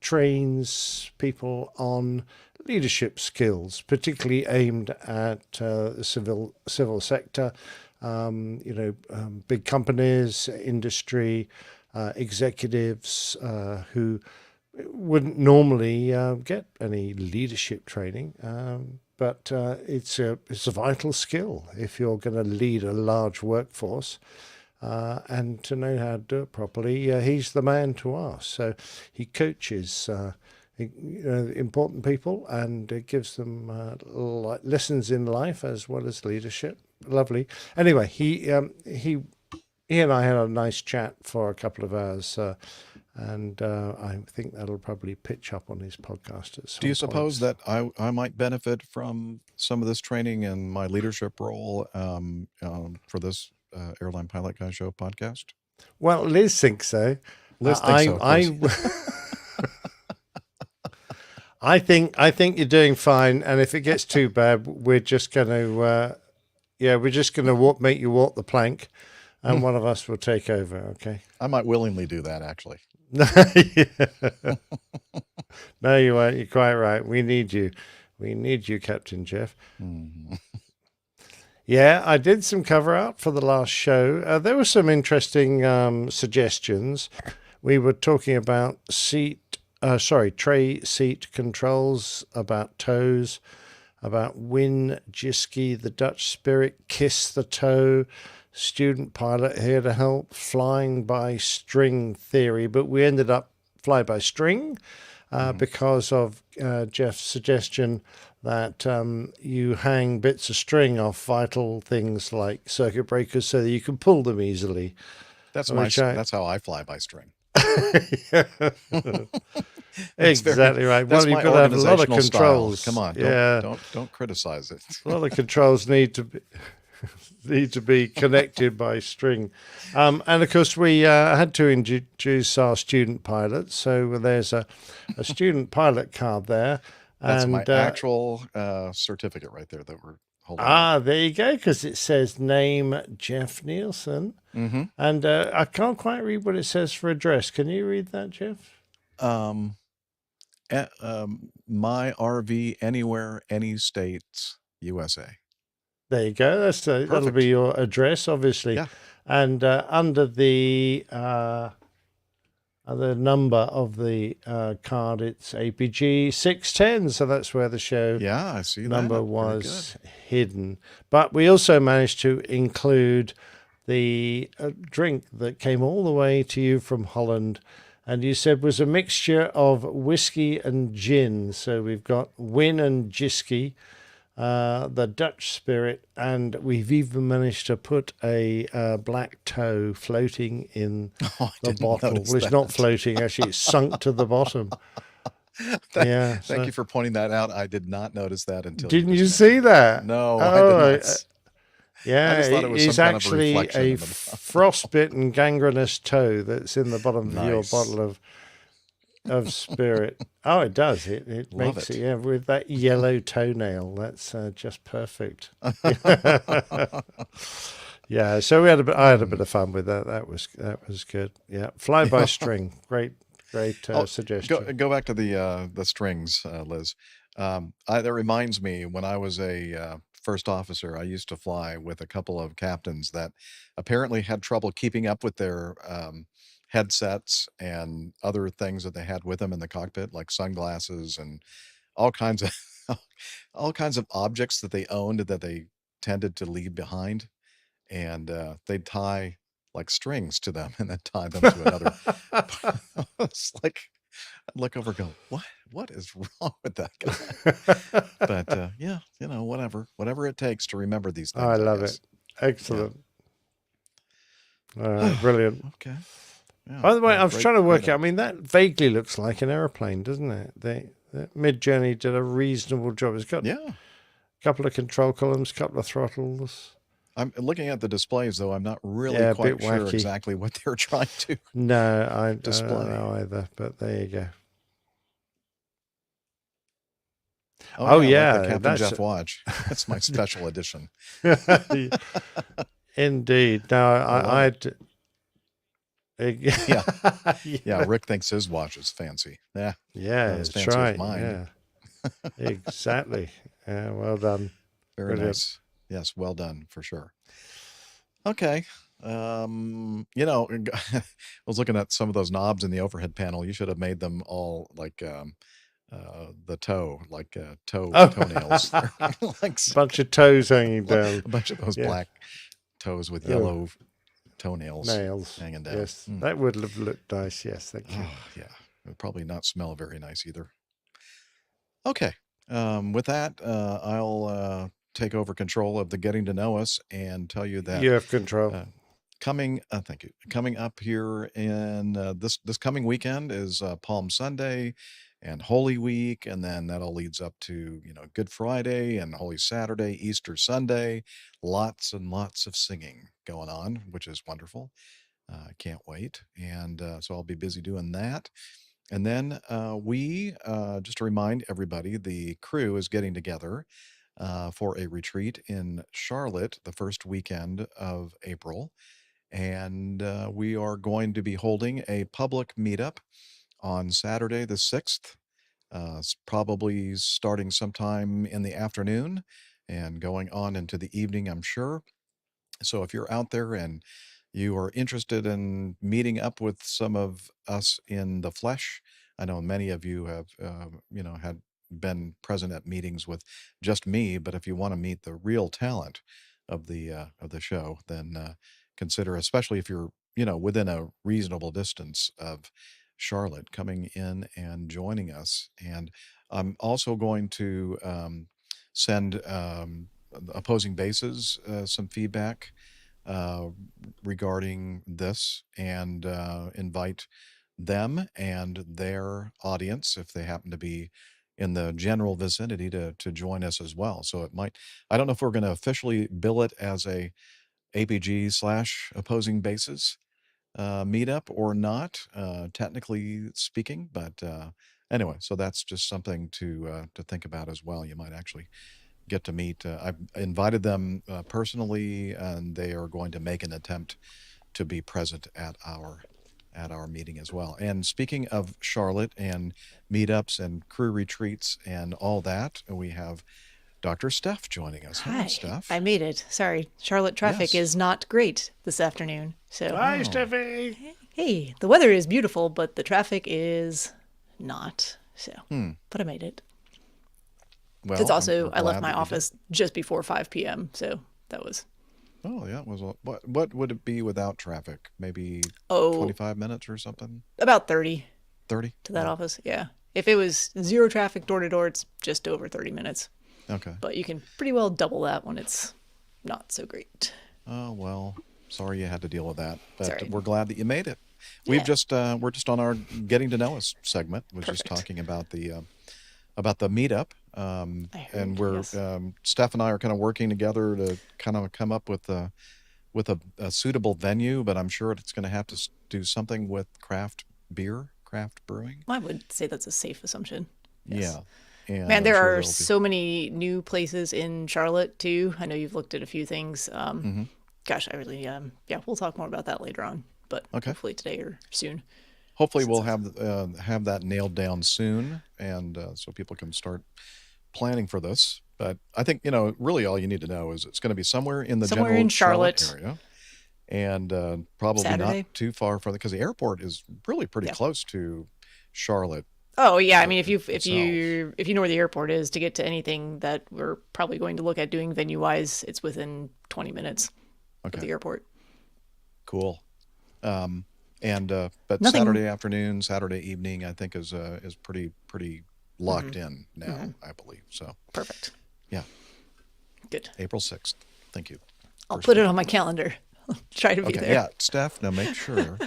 trains people on leadership skills, particularly aimed at the civil sector, big companies, industry, executives who wouldn't normally get any leadership training, but it's a vital skill if you're going to lead a large workforce. And to know how to do it properly, he's the man to ask. So he coaches important people and gives them lessons in life as well as leadership. Lovely. Anyway, he and I had a nice chat for a couple of hours, and I think that'll probably pitch up on his podcast at some Do you point. suppose that I might benefit from some of this training in my leadership role for this Airline Pilot Guy Show podcast? Well, Liz thinks so. Liz thinks so. I think you're doing fine, and if it gets too bad, we're just going to make you walk the plank, and one of us will take over. Okay. I might willingly do that, actually. No, you won't. You're quite right. We need you. We need you, Captain Jeff. Mm. Yeah, I did some cover art for the last show. There were some interesting suggestions. We were talking about tray seat controls, about toes, about Win Jiski, the Dutch Spirit, Kiss the Toe, student pilot here to help, flying by string theory. But we ended up fly by string because of Jeff's suggestion that you hang bits of string off vital things like circuit breakers so that you can pull them easily. That's how I fly by string. Exactly right. Well, you've got to have a lot of controls. Style. Come on, don't criticize it. A lot of controls need to be connected by string. And of course, we had to introduce our student pilots. So there's a student pilot card there. That's and my actual certificate right there that we're holding. There you go, because it says name Jeff Nielsen. Mm-hmm. And I can't quite read what it says for address. Can you read that, Jeff? My RV, anywhere, any states, USA. There you go. That'll Perfect. be your address, obviously. Yeah. And under the number of the card, it's APG 610. So that's where the show Yeah, I see number that. Very was hidden. But we also managed to include the drink that came all the way to you from Holland, and you said was a mixture of whiskey and gin. So we've got Win and Jisky, the Dutch spirit, and we've even managed to put a black toe floating in I the didn't bottle. notice Well, it's that. not floating, actually, it's sunk to the bottom. Thank So- you for pointing that out. I did not notice that until Didn't just you mentioned see it. that? No, I Oh, did not. yeah, I just thought it was it's some kind of actually reflection a of the- frostbitten gangrenous toe that's in the bottom of your Nice. bottle of spirit. Oh, it does. It Love makes it. it, yeah, with that yellow toenail. That's just perfect. Yeah, so I had a bit of fun with that. That was good. Yeah, fly by string. Great suggestion. Go back to the strings, Liz. That reminds me, when I was a first officer, I used to fly with a couple of captains that apparently had trouble keeping up with their headsets and other things that they had with them in the cockpit, like sunglasses and all kinds of all kinds of objects that they owned that they tended to leave behind, and they'd tie like strings to them and then tie them to another. It's like I'd look over, and go, what is wrong with that guy? But yeah, whatever it takes to remember these things. I love guess. it. Excellent. Brilliant. Okay. Yeah, By the way, I was great- trying to work great out. I mean, that vaguely looks like an aeroplane, doesn't it? That Mid-Journey did a reasonable job. It's got Yeah. a couple of control columns, couple of throttles. I'm looking at the displays, though. I'm not really Yeah, a quite bit sure wacky. exactly what they're trying to. No, I don't Display. know either. But there you go. Oh, yeah, like the Captain that's- Jeff watch. That's my special edition. Indeed. No, I'd. Yeah. Yeah, Rick thinks his watch is fancy. Yeah. Yeah, Not as that's fancy as right. mine. Yeah, exactly. Yeah, well done. Very Brilliant. nice. Yes, well done for sure. Okay. I was looking at some of those knobs in the overhead panel. You should have made them all like the toe, like toenails. Like Bunch of toes hanging down. a bunch of those Yeah. black toes with Oh. yellow toenails Nails hanging down. Yes, Mm. that would have looked nice. Yes, thank you. Oh, yeah. It would probably not smell very nice either. Okay. With that, I'll take over control of the getting to know us and tell you that You have control. thank you. Coming up here in this coming weekend is Palm Sunday and Holy Week, and then that all leads up to Good Friday and Holy Saturday, Easter Sunday. Lots and lots of singing going on, which is wonderful. I can't wait, and so I'll be busy doing that. And then we just to remind everybody, the crew is getting together for a retreat in Charlotte the first weekend of April. And we are going to be holding a public meetup on Saturday the 6th, probably starting sometime in the afternoon and going on into the evening, I'm sure. So if you're out there and you are interested in meeting up with some of us in the flesh, I know many of you have, had been present at meetings with just me, but if you want to meet the real talent of the show, then consider, especially if you're, within a reasonable distance of Charlotte, coming in and joining us. And I'm also going to send opposing bases some feedback regarding this, and invite them and their audience, if they happen to be in the general vicinity, to join us as well. So I don't know if we're going to officially bill it as a APG/opposing bases meetup or not, technically speaking, but anyway, so that's just something to think about as well. You might actually get to meet. I've invited them personally, and they are going to make an attempt to be present at our meeting as well. And speaking of Charlotte and meetups and crew retreats and all that, we have Dr. Steph joining us. Hello, Hi, Steph. I made it. Sorry, Charlotte traffic Yes. is not great this afternoon. So, Hi, Oh. Steffi. hey, the weather is beautiful, but the traffic is not. So, but I made it. Well, It's also I'm I left glad my that you did. office just before 5 p.m. So that was Oh, yeah. It was what would it be without traffic? Maybe oh 25 minutes or something? about 30 30? to that office. Yeah, if it was zero traffic door to door, it's just over 30 minutes. Okay. But you can pretty well double that when it's not so great. Oh, well, sorry you had to deal with that, but Sorry. we're glad that you made it. We've Yeah. just we're just on our getting to know us segment, was just Perfect. talking about the meetup. I heard, And we're yes. Steph and I are kind of working together to kind of come up with a suitable venue, but I'm sure it's going to have to do something with craft brewing. I would say that's a safe assumption. Yes. Yeah. And Man, I'm there sure are there'll be- so many new places in Charlotte too. I know you've looked at a few things. Gosh, I really yeah, we'll talk more about that later on, but Okay. hopefully today or soon. Hopefully we'll have that nailed down soon, and so people can start planning for this. But I think really all you need to know is it's going to be somewhere in the Somewhere general in Charlotte. area, and probably Saturday. not too far from because the airport is really pretty Yeah. close to Charlotte. Oh yeah, I mean if you know where the airport is, to get to anything that we're probably going to look at doing venue wise, it's within 20 minutes of Okay. the airport. Cool. But Nothing- Saturday afternoon, Saturday evening, I think is pretty locked in now. I believe so. Perfect. Yeah, Good. April 6th. Thank you. I'll First put it week. on my calendar. Try to be Okay, there. yeah, Steph. Now make sure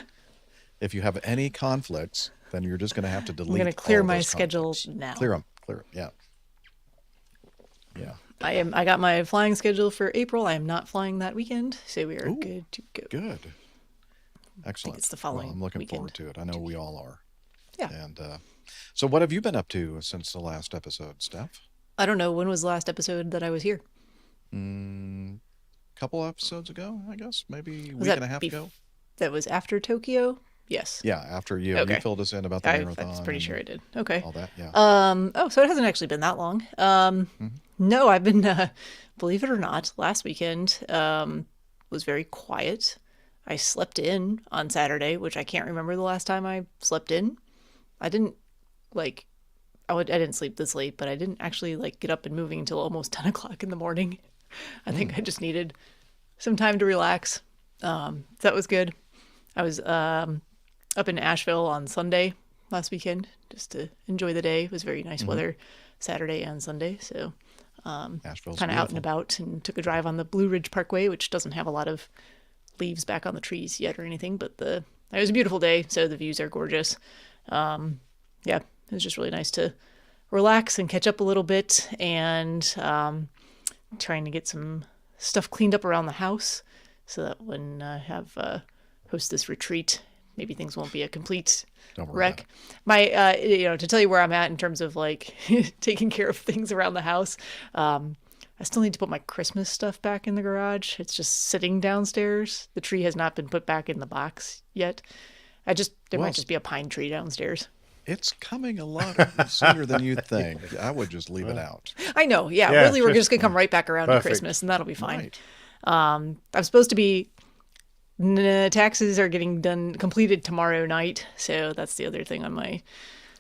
if you have any conflicts, then you're just going to have to delete. I'm going to clear all my those schedule conflicts. now. Clear them. Yeah. Yeah. I got my flying schedule for April. I am not flying that weekend, so we are Ooh, good to go. Good. Excellent. it's the following Well, I'm looking weekend. forward to it. I know we all are. Yeah. And so, what have you been up to since the last episode, Steph? I don't know, when was the last episode that I was here? Couple episodes ago, I guess, maybe a Was week that and a half ago. That was after Tokyo? Yes. Yeah, after you Okay. filled us in about the I marathon. was pretty and sure I did. Okay. All that, yeah. Oh, so it hasn't actually been that long. No, I've been, believe it or not, last weekend was very quiet. I slept in on Saturday, which I can't remember the last time I slept in. I didn't I didn't sleep this late, but I didn't actually get up and moving until almost 10 o'clock in the morning. I think I just needed some time to relax. So that was good. I was up in Asheville on Sunday last weekend just to enjoy the day. It was very nice weather Saturday and Sunday. So Asheville's kind of out and beautiful. about and took a drive on the Blue Ridge Parkway, which doesn't have a lot of leaves back on the trees yet or anything, but it was a beautiful day. So the views are gorgeous. Yeah, it was just really nice to relax and catch up a little bit and trying to get some stuff cleaned up around the house so that when I host this retreat, maybe things won't be a complete Don't worry wreck. My, to tell you where I'm at in terms of taking care of things around the house, I still need to put my Christmas stuff back in the garage. It's just sitting downstairs. The tree has not been put back in the box yet. There Well, might just be a pine tree downstairs. It's coming a lot sooner than you think. I would just leave it out. I know. Yeah, Yeah, really, we're just- just going to come right back around to Perfect. Christmas and that'll be fine. Right. I'm supposed to be, taxes are getting completed tomorrow night. So that's the other thing on my,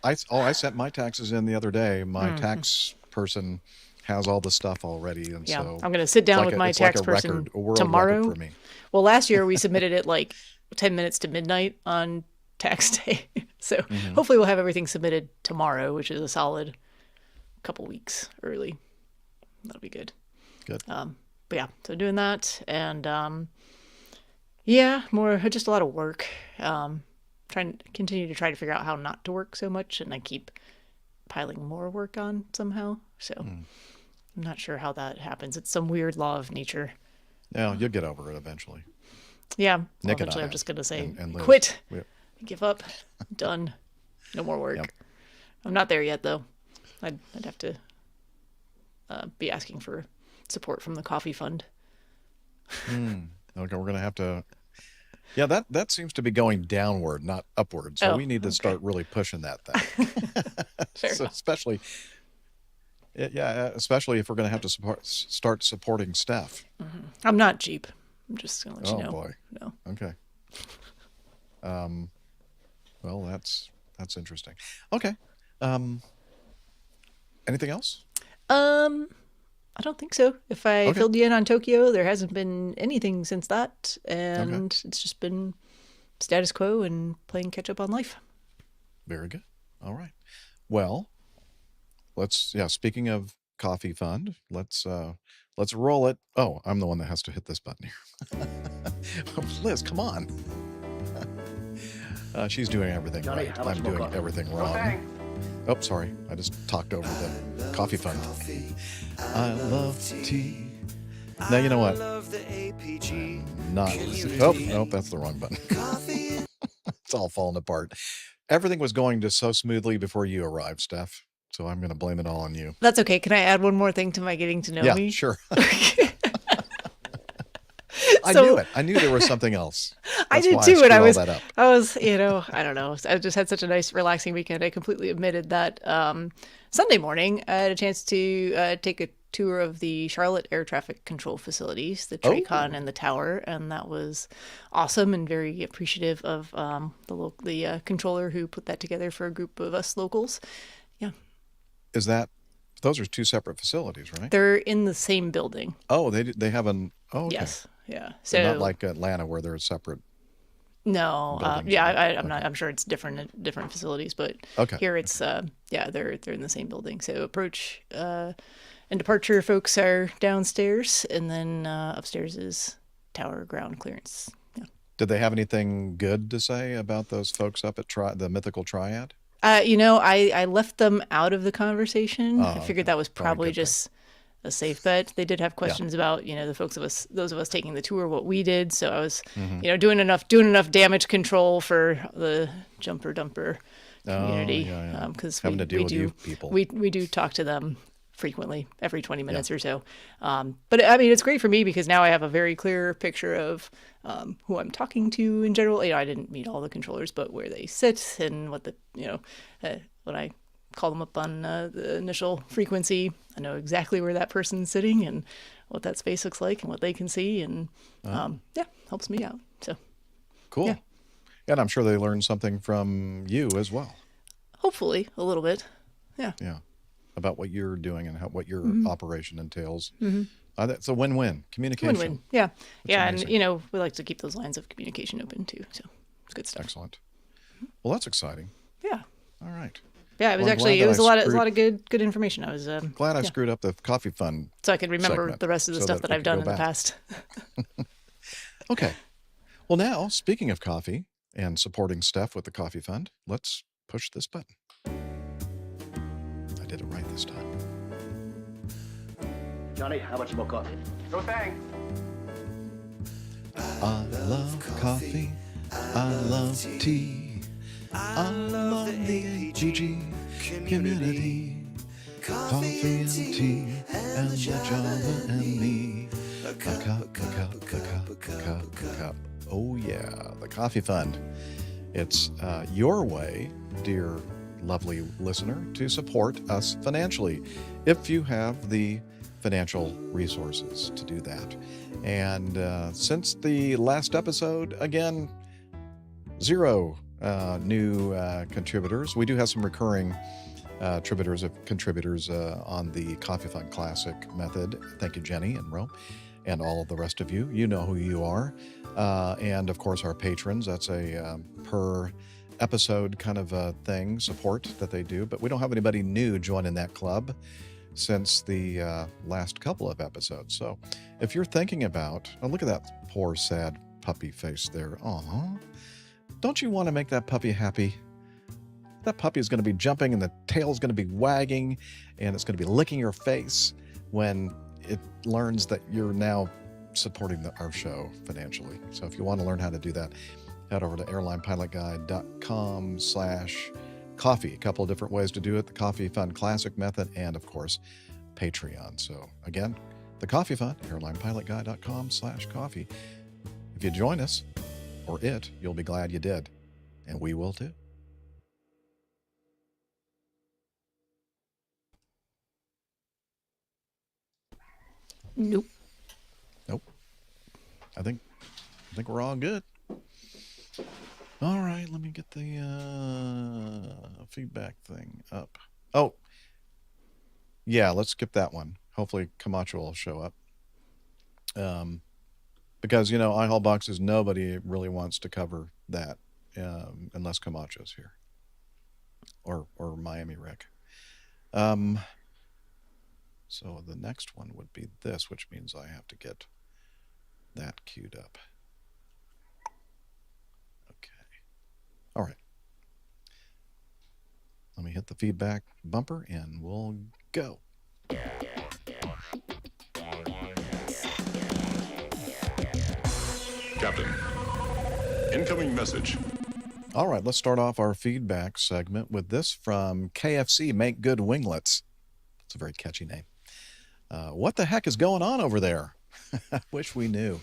I sent my taxes in the other day. My Mm-hmm. tax person has all the stuff already, and yeah, so I'm going to sit down with my it's like tax a person record, a world tomorrow. record for me. Well, last year we submitted it 10 minutes to midnight on tax day. So Mm-hmm. hopefully we'll have everything submitted tomorrow, which is a solid couple weeks early. That'll be good. Good. But yeah, so doing that and yeah, just a lot of work. Trying to continue to try to figure out how not to work so much, and I keep piling more work on somehow. So I'm not sure how that happens. It's some weird law of nature. Yeah, you'll get over it eventually. Yeah. Nick and Eventually I I'm just gonna say and Liz. quit. We- Give up. Done. No more work. Yep. I'm not there yet, though. I'd have to be asking for support from the coffee fund. Okay, we're gonna have to. Yeah, that seems to be going downward, not upward. So Oh, we need to okay. start really pushing that thing. Fair So enough. especially Yeah, especially if we're going to have to start supporting Steph. I'm not cheap. I'm just gonna let you know. Oh boy. No. Okay. Well, that's interesting. Okay. Anything else? I don't think so. If I Okay. filled you in on Tokyo, there hasn't been anything since that, and it's just been status quo and playing catch up on life. Very good. All right. Well, speaking of coffee fund, let's roll it. Oh, I'm the one that has to hit this button here. Liz, come on. She's doing everything Johnny, right. how much I'm more doing coffee? everything No wrong. thanks. Oh, sorry. I just talked over the coffee fund. I love tea. Now, you know what? Love the APG. Nope, that's the wrong button. It's all falling apart. Everything was going just so smoothly before you arrived, Steph. So I'm going to blame it all on you. That's okay. Can I add one more thing to my getting to know Yeah, me? sure. I So- knew it. I knew there was something else. I That's did why too, and screwed I all was, that up. I don't know. I just had such a nice, relaxing weekend. I completely omitted that. Sunday morning, I had a chance to take a tour of the Charlotte air traffic control facilities, the TRACON and the Tower, and that was awesome and very appreciative of the controller who put that together for a group of us locals. Yeah, Those are two separate facilities, right? they're in the same building. Oh, they have an. Oh, okay. Yes, yeah. So So not like Atlanta where they're separate. No, buildings, yeah, right? I'm sure it's different at different facilities, but Okay. here it's they're in the same building. So approach and departure folks are downstairs, and then upstairs is tower ground clearance. Yeah. Did they have anything good to say about those folks up at the Mythical Triad? I left them out of the conversation. I figured okay. that was Probably probably a good thing. just a safe bet. They did have questions about, those of us taking the tour, what we did. So I was, doing enough damage control for the jumper dumper community. Because Having to deal with you people. we do talk to them frequently, every 20 minutes or so. But I mean, it's great for me because now I have a very clear picture of who I'm talking to in general. I didn't meet all the controllers, but where they sit and what when I call them up on the initial frequency, I know exactly where that person's sitting and what that space looks like and what they can see. And helps me out. So Cool. Yeah. And I'm sure they learned something from you as well. hopefully a little bit. Yeah. Yeah. About what you're doing and what your operation entails. Mm-hmm. It's a win-win. Communication. Win-win. Yeah. Yeah. amazing. And, we like to keep those lines of communication open too. So it's good stuff. Excellent. Well, that's exciting. Yeah. All right. Yeah. It was Well, I'm actually, glad it was that a I lot of screwed- good information. I was, Glad I screwed up the coffee fund. so I could remember segment the rest of the so stuff that that we I've could done go in the back. past. Okay. Well, now, speaking of coffee and supporting Steph with the coffee fund, let's push this button. I did it right this time. Johnny, how much more coffee? No thanks. I love coffee. I love tea. I love the APG community. Coffee and tea and the Java and me. A cup. Oh yeah, the coffee fund. It's your way, dear lovely listener, to support us financially if you have the financial resources to do that. And since the last episode, again, 0 new contributors. We do have some recurring contributors on the Coffee Fund Classic method. Thank you, Jenny and Rome, and all of the rest of you. You know who you are. And of course, our patrons. That's a per episode kind of a thing, support that they do. But we don't have anybody new joining that club since the last couple of episodes. So if you're thinking about, oh, look at that poor, sad puppy face there. Aw. Don't you want to make that puppy happy? That puppy is going to be jumping and the tail's going to be wagging and it's going to be licking your face when it learns that you're now supporting our show financially. So if you want to learn how to do that, head over to airlinepilotguide.com/coffee. A couple of different ways to do it: the Coffee Fund Classic method and, of course, Patreon. So again, the Coffee Fund, airlinepilotguide.com/coffee. If you join us, or you'll be glad you did. And we will too. Nope. Nope. I think we're all good. All right, let me get the feedback thing up. Oh, yeah, let's skip that one. Hopefully Camacho will show up. Because, you know, iHaul boxes, nobody really wants to cover that unless Camacho's here. Or Miami Rick. So the next one would be this, which means I have to get that queued up. Okay. All right. Let me hit the feedback bumper and we'll go. Captain, incoming message. All right, let's start off our feedback segment with this from KFC, Make Good Winglets. It's a very catchy name. What the heck is going on over there? I wish we knew.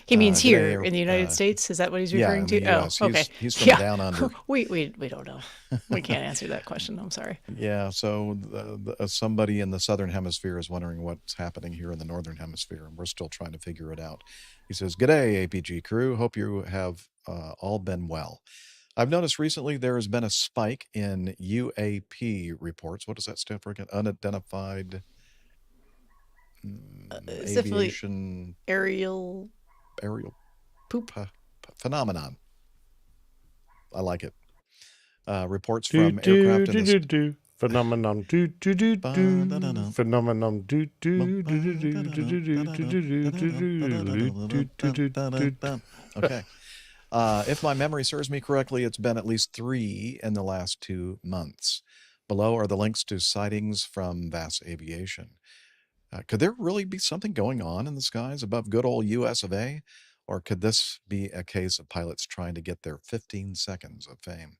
He means here in the United States. Is that what he's referring to? Yeah, in the US. Oh, okay. He's from down under. we don't know. We can't answer that question. I'm sorry. Yeah, so somebody in the Southern Hemisphere is wondering what's happening here in the Northern Hemisphere, and we're still trying to figure it out. He says, "G'day, APG crew. Hope you have all been well. I've noticed recently there has been a spike in UAP reports." What does that stand for again? Unidentified aviation aerial poop phenomenon. I like it. Reports from aircraft in the phenomenon phenomenon Okay. If my memory serves me correctly, it's been at least 3 in the last 2 months. Below are the links to sightings from VAS Aviation. Could there really be something going on in the skies above good old US of A? Or could this be a case of pilots trying to get their 15 seconds of fame?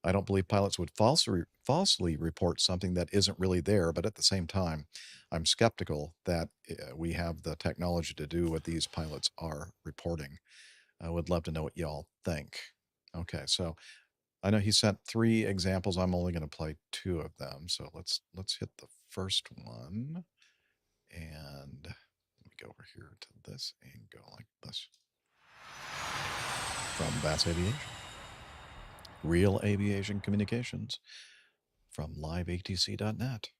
I don't believe pilots would falsely report something that isn't really there, but at the same time, I'm skeptical that we have the technology to do what these pilots are reporting. I would love to know what y'all think. Okay, so I know he sent 3 examples. I'm only going to play 2 of them. So let's hit the first one. And let me go over here to this and go like this. From VAS Aviation. Real Aviation Communications. From liveatc.net.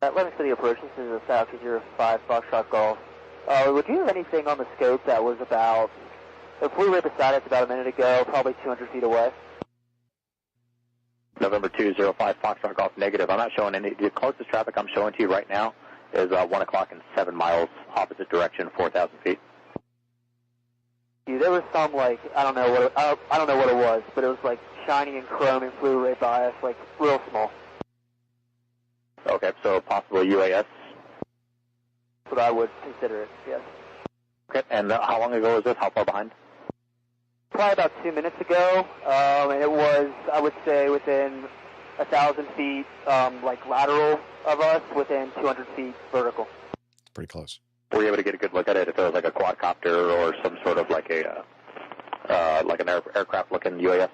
Atlantic City approach, this is a Falcon 05 Foxtrot Golf. Would you have anything on the scope that was about, the flew right beside us about a minute ago, probably 200 feet away? November 205 Foxtrot Golf negative. I'm not showing any. The closest traffic I'm showing to you right now is 1 o'clock and 7 miles opposite direction, 4,000 feet. There was some, like, I don't know what it was, but it was like shiny and chrome and flew right by us, like real small. Okay, so possible UAS. That's what I would consider it, yes. Okay, and how long ago was this? How far behind? Probably about 2 minutes ago, and it was, I would say, within 1,000 feet, like lateral of us, within 200 feet vertical. It's pretty close. Were you able to get a good look at it? If it was like a quadcopter or some sort of like a like an aircraft-looking UAS?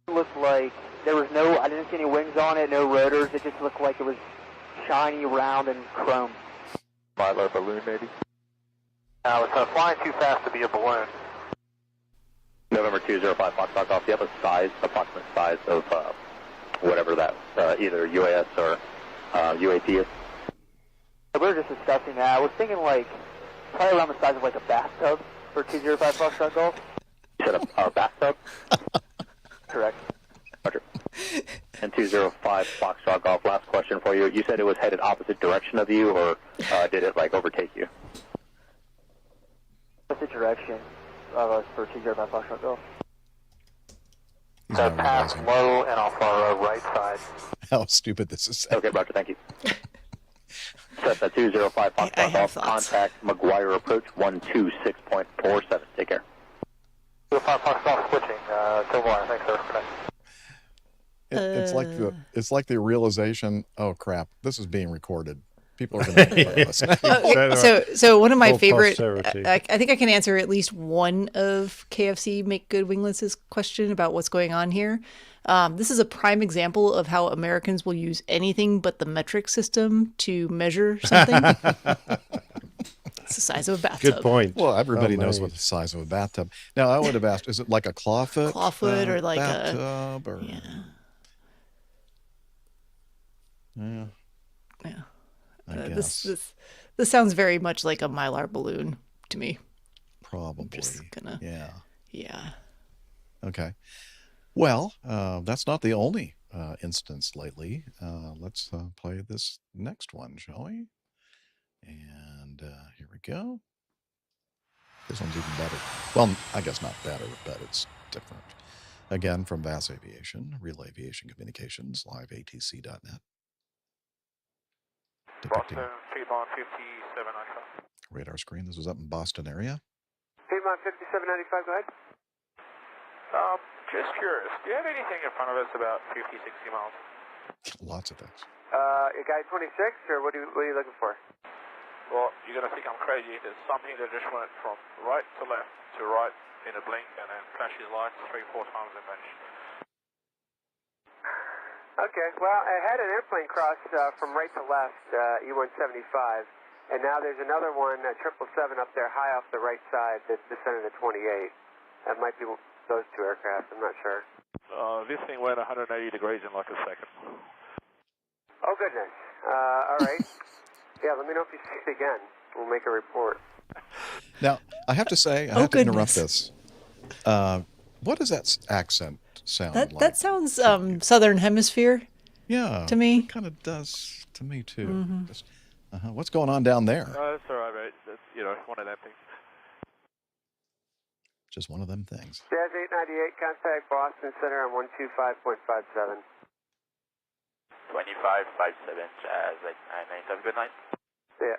It looked like there was no, I didn't see any wings on it, no rotors. It just looked like it was shiny, round, and chrome. Milo balloon, maybe? It's flying too fast to be a balloon. November 205 Foxtrot Golf. Do you have a size, approximate size of whatever that either UAS or UAP is? We were just discussing that. I was thinking like probably around the size of like a bathtub for 205 Foxtrot Golf. You said a bathtub? Correct. Roger. And 205 Foxtrot Golf. Last question for you. You said it was headed opposite direction of you, or did it like overtake you? Opposite direction of us for 205 Foxtrot Golf. So pass low and off our right side. How stupid this is. Okay, Roger. Thank you. Cessna 205 Foxtrot Golf. Contact McGuire approach 126.47. Take care. 205 Foxtrot switching. To one. Thanks, sir. It's like the realization. Oh crap! This is being recorded. People are going to make fun of us. So one of my For favorite, posterity. I think I can answer at least one of KFC Make Good Wingless's question about what's going on here. This is a prime example of how Americans will use anything but the metric system to measure something. It's the size of a bathtub. Good point. Well, everybody knows mate. what the size of a bathtub. Now, I would have asked, is it like a clawfoot? Clawfoot or like a- bathtub or Yeah. yeah. Yeah. I This guess this sounds very much like a Mylar balloon to me. probably. Just gonna. Yeah. Yeah. Okay. Well, that's not the only instance lately. Let's play this next one, shall we? And here we go. This one's even better. Well, I guess not better, but it's different. Again, from VAS Aviation, Real Aviation Communications, liveatc.net. Depicting Boston, Piedmont 57 Alpha. radar screen. This was up in Boston area. Piedmont 5795, go ahead. Just curious, do you have anything in front of us about 50, 60 miles? Lots of things. You guy 26, or what are you looking for? Well, you're going to think I'm crazy. There's something that just went from right to left to right in a blink and then flashes lights 3-4 times and vanished. Okay, well, I had an airplane cross from right to left, E-175, and now there's another one, 777 up there high off the right side that descended to 28. That might be those two aircraft, I'm not sure. This thing went 180 degrees in like a second. Oh, goodness. All right. Yeah, let me know if you see it again. We'll make a report. Now, I have to say, I have to interrupt this. What does that accent sound like? That sounds Southern Hemisphere. Yeah. To me. It kind of does to me, too. Mhm. Just, what's going on down there? That's all right, mate. That's, one of them things. Just one of them things. Jazz 898, contact Boston Center on 125.57. 2557, Jazz 898. Have a good night. Yeah.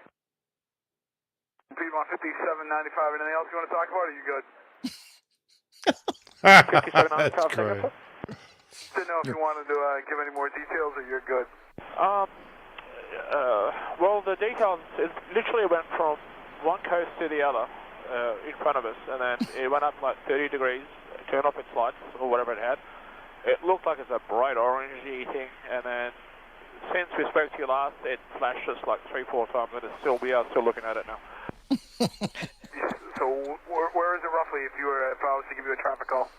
Piedmont 5795, anything else you want to talk about, or are you good? That's great. Didn't know if you wanted to give any more details, or you're good. Well, the details, it literally went from one coast to the other in front of us, and then it went up like 30 degrees, turned off its lights, or whatever it had. It looked like it's a bright orangey thing, and then since we spoke to you last, it flashed us like 3-4 times, and we are still looking at it now. So where is it roughly if I was to give you a traffic call?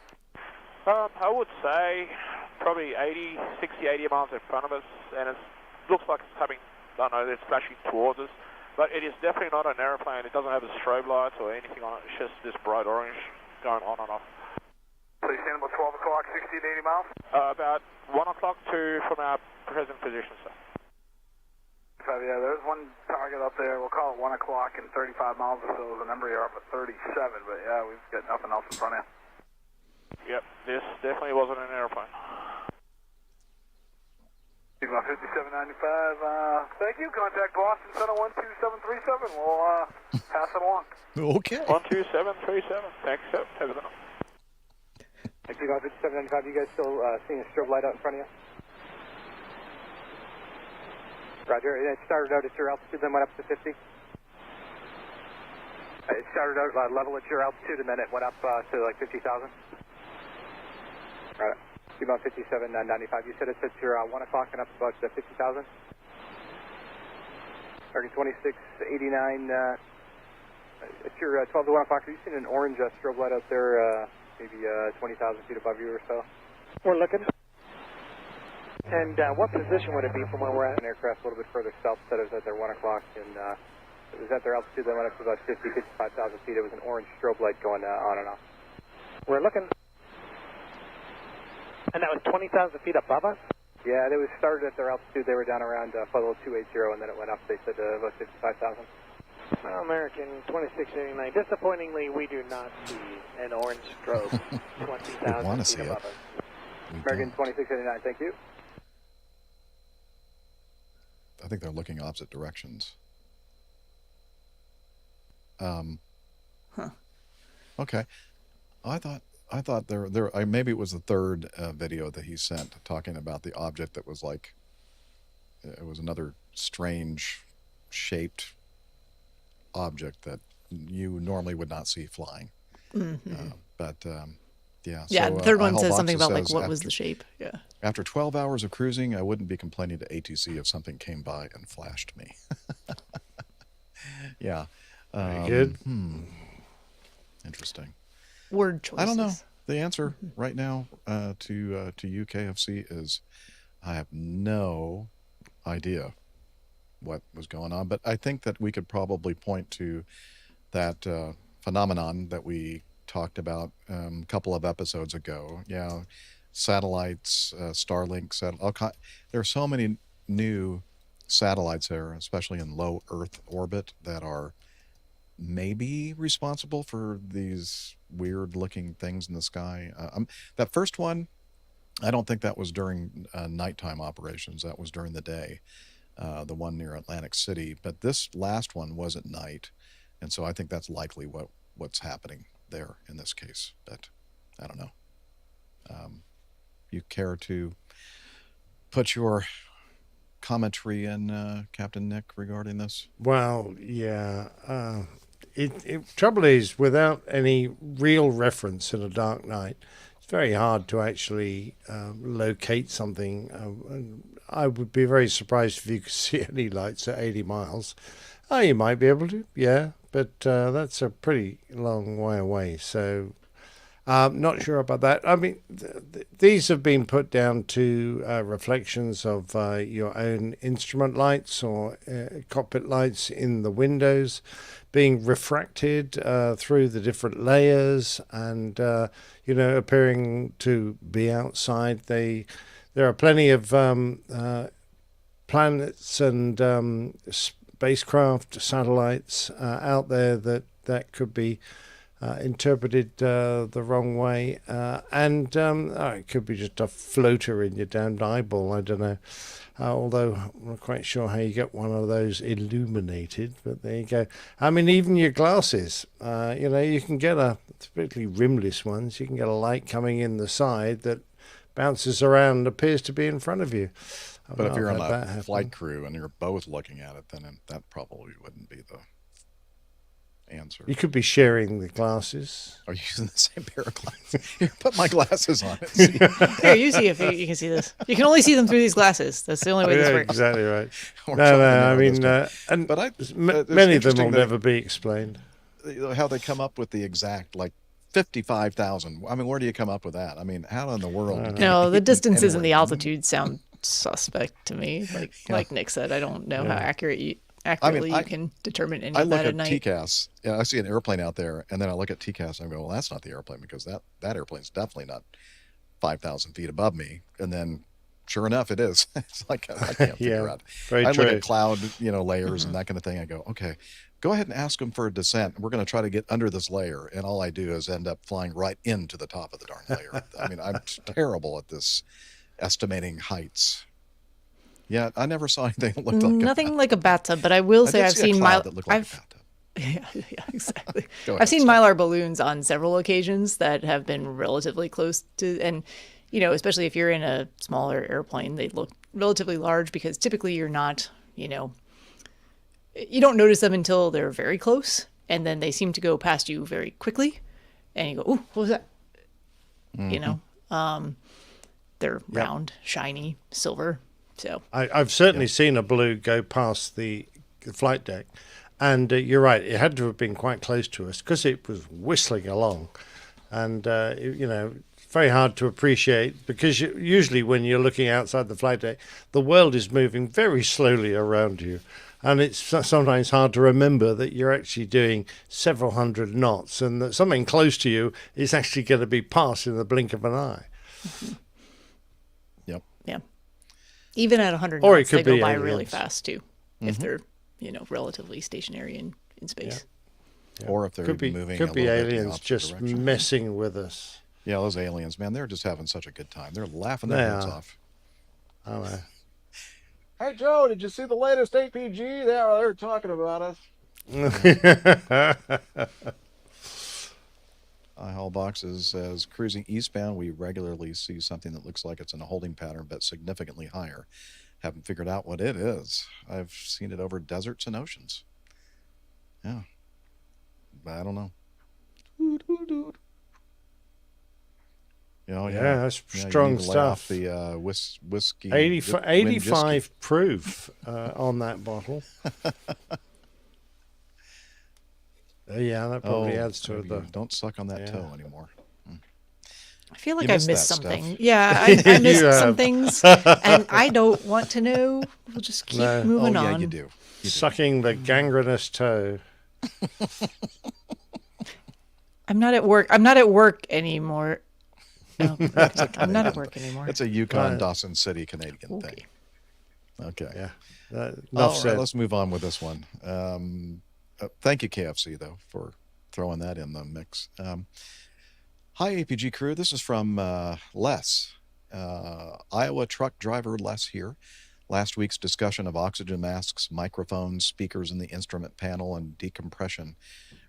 I would say probably 60, 80 miles in front of us, and it looks like it's coming, I don't know, it's flashing towards us. But it is definitely not an airplane. It doesn't have a strobe lights or anything on it. It's just this bright orange going on and off. So you're saying about 12 o'clock, 60 to 80 miles? About 1 o'clock from our present position, sir. Yeah, there's one target up there. We'll call it 1 o'clock and 35 miles or so. The number you're up at 37, but yeah, we've got nothing else in front of you. Yep, this definitely wasn't an airplane. Piedmont 5795, thank you. Contact Boston Center 12737. We'll pass it along. Okay. 12737. Thanks, sir. Have a good night. Piedmont 5795, you guys still seeing a strobe light out in front of you? Roger, it started out at your altitude, then went up to 50? It started out level at your altitude, and then it went up to like 50,000? Right. Piedmont 5795, you said it's at your 1 o'clock and up about 50,000? Target 2689, at your 12 to 1 o'clock, have you seen an orange strobe light out there, maybe 20,000 feet above you or so? We're looking. And what position would it be from where we're at? An aircraft a little bit further south, said it was at their 1 o'clock, and it was at their altitude, then went up to about 55,000 feet. It was an orange strobe light going on and off. We're looking. And that was 20,000 feet above us? Yeah, they was started at their altitude. They were down around level 280, and then it went up, they said, about 55,000. Well, American 2689. Disappointingly, we do not see an orange strobe 20,000 feet above us. American 2689, thank you. I think they're looking opposite directions. Okay. I thought there maybe it was the third video that he sent talking about the object that was like, it was another strange shaped object that you normally would not see flying. But yeah. Yeah, so, the third I one Hall says something Boxes about like says what was the shape. Yeah. After 12 hours of cruising, I wouldn't be complaining to ATC if something came by and flashed me. Yeah. Very good. Interesting. Word choices. I don't know. The answer right now to UKFC is I have no idea what was going on, but I think that we could probably point to that phenomenon that we talked about a couple of episodes ago. Yeah, satellites, Starlink, there are so many new satellites there, especially in low Earth orbit, that are maybe responsible for these weird looking things in the sky. That first one, I don't think that was during nighttime operations. That was during the day, the one near Atlantic City. But this last one was at night. And so I think that's likely what's happening there in this case. But I don't know. You care to put your commentary in, Captain Nick, regarding this? Well, yeah. Trouble is, without any real reference in a dark night, it's very hard to actually locate something. I would be very surprised if you could see any lights at 80 miles. Oh, you might be able to, yeah, but that's a pretty long way away. So not sure about that. I mean, these have been put down to reflections of your own instrument lights or cockpit lights in the windows being refracted through the different layers and, appearing to be outside. There are plenty of planets and spacecraft, satellites out there that could be interpreted the wrong way, and it could be just a floater in your damned eyeball. I don't know. Although I'm not quite sure how you get one of those illuminated, but there you go. I mean, even your glasses, you can get particularly rimless ones, you can get a light coming in the side that bounces around and appears to be in front of you. But if you're on a flight crew and you're both looking at it, then that probably wouldn't be the answer. You could be sharing the glasses. Are you using the same pair of glasses? Here, put my glasses on it. Here, you see if you can see this. You can only see them through these glasses. That's the only way this works. Exactly right. I mean, many of them will never be explained. How they come up with the exact, 55,000. I mean, where do you come up with that? I mean, how in the world? No, the distances and the altitude sound suspect to me. Like Nick said, I don't know how accurately you can determine any of that at night. I look at TCAS, and I see an airplane out there, and then I look at TCAS and I go, well, that's not the airplane, because that airplane's definitely not 5,000 feet above me. And then sure enough, it is. It's like, I can't figure out. I look at cloud, layers and that kind of thing. I go, okay, go ahead and ask them for a descent. We're going to try to get under this layer. And all I do is end up flying right into the top of the darn layer. I mean, I'm terrible at this estimating heights. Yeah, I never saw anything that looked like nothing like a bathtub, but I will say I've seen yeah, exactly. I've seen Mylar balloons on several occasions that have been relatively close to, and especially if you're in a smaller airplane, they look relatively large because typically you're not, you don't notice them until they're very close, and then they seem to go past you very quickly, and you go, "Ooh, what was that?" Mm-hmm. They're round, shiny, silver. So I've certainly seen a blue go past the flight deck, and you're right, it had to have been quite close to us because it was whistling along, and it's very hard to appreciate because usually when you're looking outside the flight deck, the world is moving very slowly around you, and it's sometimes hard to remember that you're actually doing several hundred knots and that something close to you is actually going to be passed in the blink of an eye. Mm-hmm. Yep. Yeah. Even at 100 knots, they go by really fast too, if they're, relatively stationary in space. Yeah. Or if they're moving. Could be aliens just direction. messing with us. Yeah, those aliens, man, they're just having such a good time. They're laughing their heads off. I know. Hey, Joe, did you see the latest APG? They're talking about us. Hall Boxes says, cruising eastbound, we regularly see something that looks like it's in a holding pattern, but significantly higher. Haven't figured out what it is. I've seen it over deserts and oceans. Yeah. But I don't know. Yeah, that's you strong need to lay off stuff. the whiskey. 85 proof on that bottle. Yeah, that probably adds to it. Don't suck on that toe anymore. I feel like You I missed missed that, something. Steph. Yeah, I missed some things, and I don't want to know. We'll just keep moving on. Yeah, you do. Sucking the gangrenous toe. I'm not at work. I'm not at work anymore. No, I'm not at work anymore. It's a Yukon, Dawson City Canadian thing. Okay. Yeah. All right, let's move on with this one. Thank you, KFC, though, for throwing that in the mix. Hi, APG crew. This is from Les. Iowa truck driver Les here. Last week's discussion of oxygen masks, microphones, speakers in the instrument panel, and decompression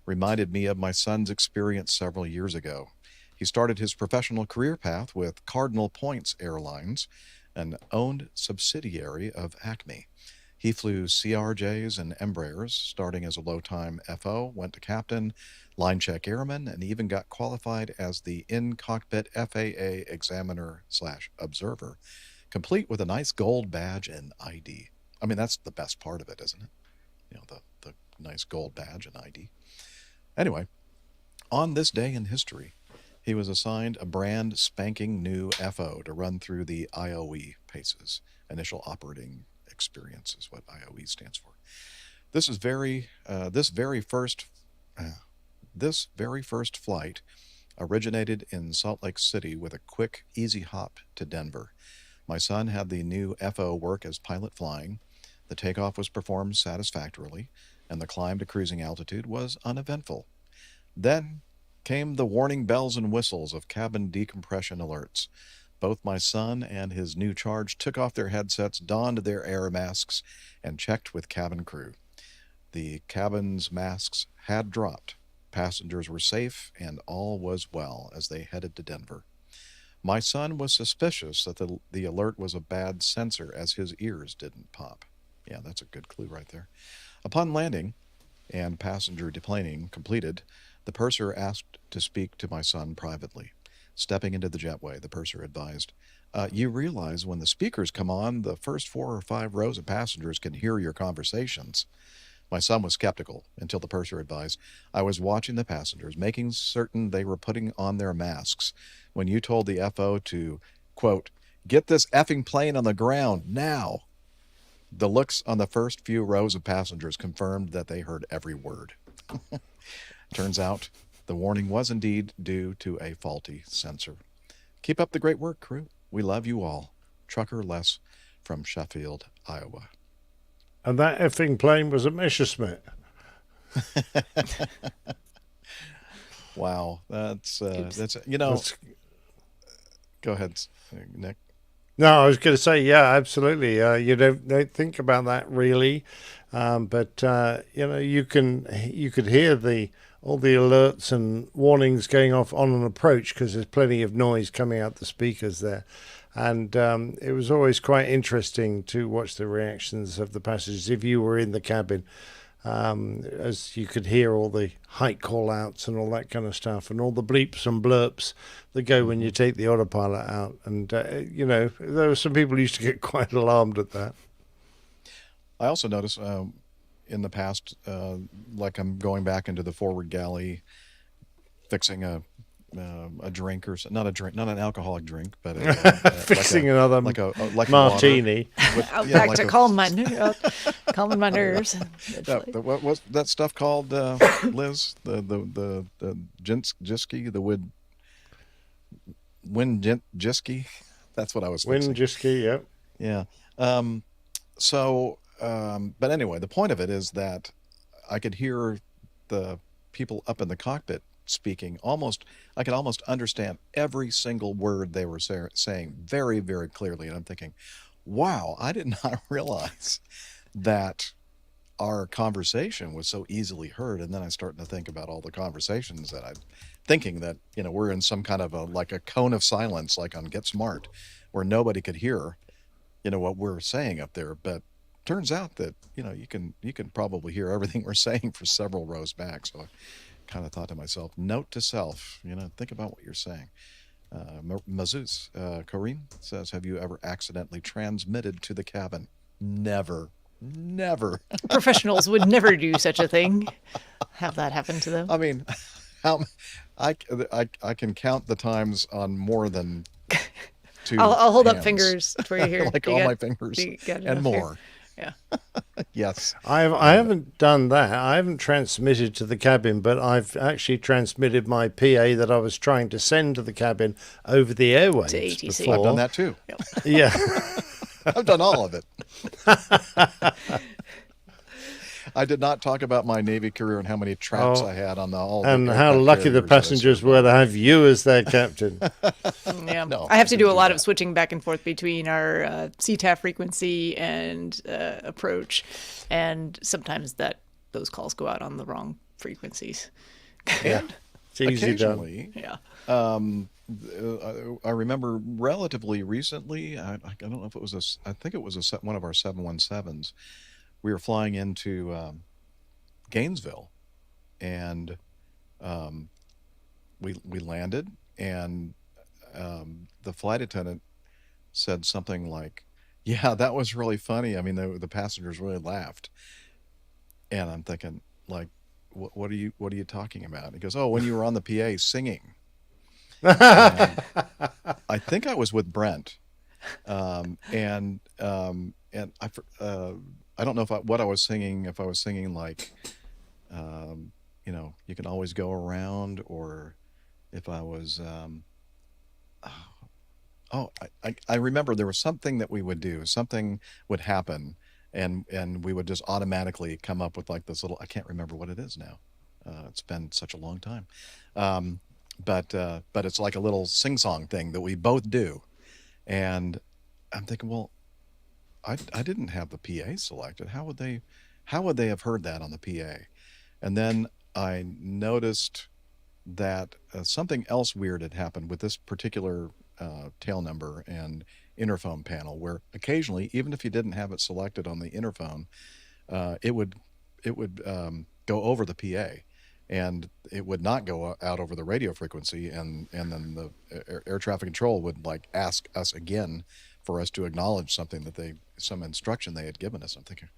reminded me of my son's experience several years ago. He started his professional career path with Cardinal Points Airlines, an owned subsidiary of Acme. He flew CRJs and Embraers, starting as a low-time FO, went to captain, line check airman, and even got qualified as the in-cockpit FAA examiner/observer, complete with a nice gold badge and ID. I mean, that's the best part of it, isn't it? You know, the nice gold badge and ID. Anyway, on this day in history, he was assigned a brand spanking new FO to run through the IOE paces, initial operating experience is what IOE stands for. This very first flight originated in Salt Lake City with a quick, easy hop to Denver. My son had the new FO work as pilot flying. The takeoff was performed satisfactorily, and the climb to cruising altitude was uneventful. Then came the warning bells and whistles of cabin decompression alerts. Both my son and his new charge took off their headsets, donned their air masks, and checked with cabin crew. The cabin's masks had dropped. Passengers were safe, and all was well as they headed to Denver. My son was suspicious that the alert was a bad sensor, as his ears didn't pop. Yeah, that's a good clue right there. Upon landing and passenger deplaning completed, the purser asked to speak to my son privately. Stepping into the jetway, the purser advised, you realize when the speakers come on, the first 4 or 5 rows of passengers can hear your conversations. My son was skeptical until the purser advised, I was watching the passengers, making certain they were putting on their masks when you told the FO to, quote, get this effing plane on the ground now. The looks on the first few rows of passengers confirmed that they heard every word. Turns out the warning was indeed due to a faulty sensor. Keep up the great work, crew. We love you all. Trucker Les from Sheffield, Iowa. And that effing plane was a Messerschmitt. Wow, that's you know. Go ahead, Nick. No, I was going to say, yeah, absolutely. You don't think about that really, but you know, you could hear all the alerts and warnings going off on an approach because there's plenty of noise coming out the speakers there. And it was always quite interesting to watch the reactions of the passengers if you were in the cabin, as you could hear all the height call-outs and all that kind of stuff, and all the bleeps and blurps that go when you take the autopilot out. And, you know, there were some people who used to get quite alarmed at that. I also noticed in the past, like I'm going back into the forward galley, fixing a drink or not a drink, not an alcoholic drink, but fixing another like martini. I'm back to calming my nerves. What was that stuff called, Liz? The Jinsky, the Windjiski. That's what I was fixing. Windjiski, yeah. But anyway, the point of it is that I could hear the people up in the cockpit speaking I could almost understand every single word they were saying very, very clearly. And I'm thinking, wow, I did not realize that our conversation was so easily heard. And then I started to think about all the conversations that I'm thinking that, you know, we're in some kind of like a cone of silence, like on Get Smart, where nobody could hear. what we're saying up there, but turns out that, you can probably hear everything we're saying for several rows back. So I kind of thought to myself, note to self, think about what you're saying. Mazus, Kareem says, have you ever accidentally transmitted to the cabin? Never. Professionals would never do such a thing. Have that happen to them. I mean, I can count the times on more than two I'll hold up hands. fingers for you here. Like all my fingers and more. Yeah. Yes. I haven't done that. I haven't transmitted to the cabin, but I've actually transmitted my PA that I was trying to send to the cabin over the airwaves To ATC. before. I've done that too. Yep. Yeah. I've done all of it. I did not talk about my Navy career and how many traps I had on and how lucky the passengers were to have you as their captain. Yeah, No, I have to I do a didn't lot do of switching back and forth between our CTAF frequency and approach, and sometimes those calls go out on the wrong frequencies. Yeah, it's easy done. Occasionally, Yeah. I remember relatively recently. I don't know if it was I think it was one of our 717s. We were flying into Gainesville, and we landed, and the flight attendant said something like, "Yeah, that was really funny. I mean, the passengers really laughed." And I'm thinking, like, what are you talking about? And he goes, "Oh, when you were on the PA singing." And I think I was with Brent, and I don't know what I was singing. If I was singing like, you can always go around, or if I was, I remember there was something that we would do. Something would happen, and we would just automatically come up with like this little. I can't remember what it is now. It's been such a long time, but it's like a little sing-song thing that we both do, and I'm thinking, well, I didn't have the PA selected. How would they have heard that on the PA? And then I noticed that something else weird had happened with this particular tail number and interphone panel, where occasionally, even if you didn't have it selected on the interphone, it would go over the PA, and it would not go out over the radio frequency, and then the air traffic control would like ask us again for us to acknowledge something some instruction they had given us. I'm thinking,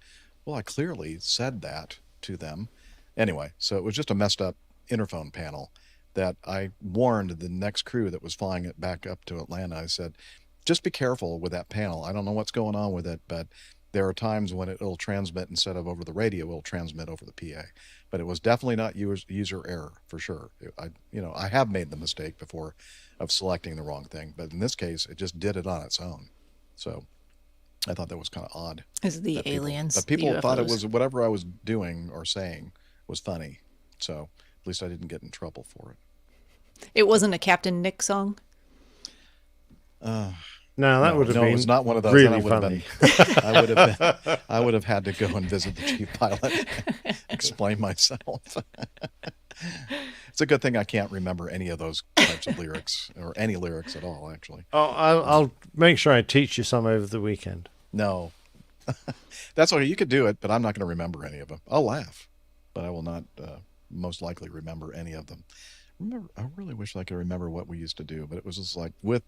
well, I clearly said that to them. Anyway, so it was just a messed up interphone panel that I warned the next crew that was flying it back up to Atlanta. I said, just be careful with that panel. I don't know what's going on with it, but there are times when it'll transmit instead of over the radio, it'll transmit over the PA. But it was definitely not user error for sure. I have made the mistake before of selecting the wrong thing, but in this case, it just did it on its own. So I thought that was kind of odd. Is the aliens? But people thought it UFOs. was whatever I was doing or saying was funny. So at least I didn't get in trouble for it. It wasn't a Captain Nick song? No, that would have been it was not one of those. really Then funny. I would have had to go and visit the chief pilot, explain myself. It's a good thing I can't remember any of those types of lyrics, or any lyrics at all, actually. Oh, I'll make sure I teach you some over the weekend. No. That's okay. You could do it, but I'm not going to remember any of them. I'll laugh, but I will not most likely remember any of them. I really wish I could remember what we used to do, but it was just like with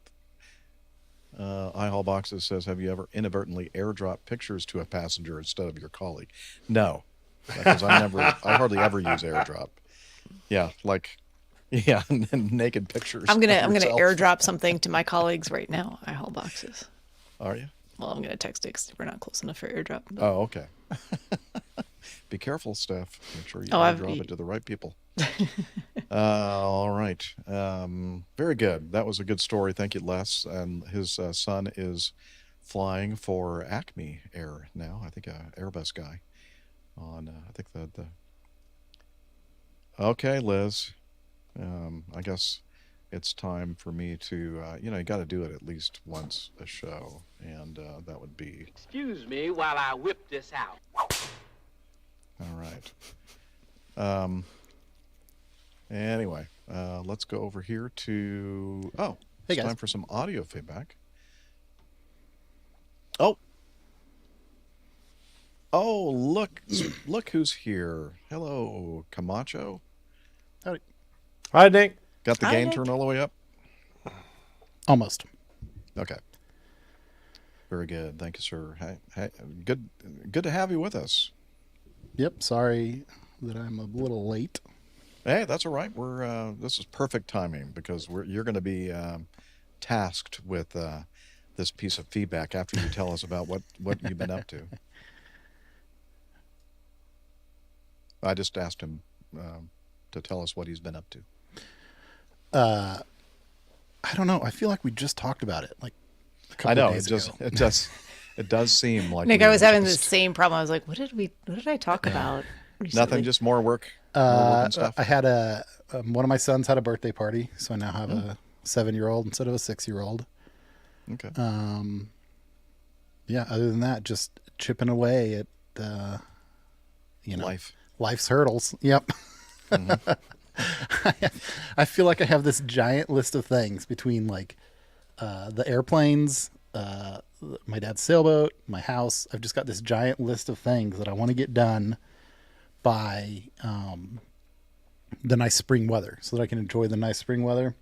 iHall Boxes says, have you ever inadvertently airdropped pictures to a passenger instead of your colleague? No, because I hardly ever use airdrop. Yeah, naked pictures. I'm gonna airdrop something to my colleagues right now. iHall Boxes. Are you? Well, I'm gonna text it 'cause we're not close enough for airdrop. But... Oh, okay. Be careful, Steph. Make sure you airdrop it to the right people. All right. Very good. That was a good story. Thank you, Les. And his son is flying for Acme Air now. I think an Airbus guy. On I think the. Okay, Liz. I guess it's time for me to. You got to do it at least once a show, and that would be. Excuse me while I whip this out. All right. Anyway, let's go over here to. Oh, it's time for some audio feedback. Oh, look who's here. Hello, Camacho. Howdy. Hi, Nick. Got the Hi, gain Nick. turned all the way up? Almost. Okay. Very good. Thank you, sir. Hey, good to have you with us. Yep. Sorry that I'm a little late. Hey, that's all right. We're this is perfect timing because you're going to be tasked with this piece of feedback after you tell us about what you've been up to. I just asked him to tell us what he's been up to. I don't know. I feel like we just talked about it like a couple I know of days ago. it does seem like Nick, I was having the same problem. I was like, what did I talk about recently? Nothing, just more work. More work and stuff. I had one of my sons had a birthday party, so I now have a 7-year-old instead of a 6-year-old. Okay. Yeah. Other than that, just chipping away at life's hurdles. Yep. Mm-hmm. I feel like I have this giant list of things between like the airplanes, my dad's sailboat, my house. I've just got this giant list of things that I want to get done by the nice spring weather so that I can enjoy the nice spring weather.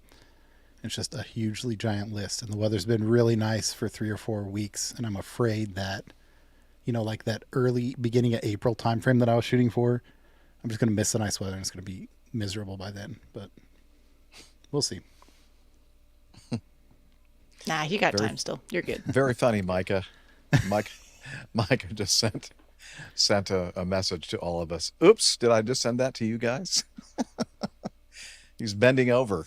It's just a hugely giant list, and the weather's been really nice for 3 or 4 weeks, and I'm afraid that, like that early beginning of April timeframe that I was shooting for, I'm just going to miss the nice weather, and it's going to be miserable by then, but we'll see. Nah, you got time still. You're good. Very funny, Micah. Micah just sent a message to all of us. Oops, did I just send that to you guys? He's bending over.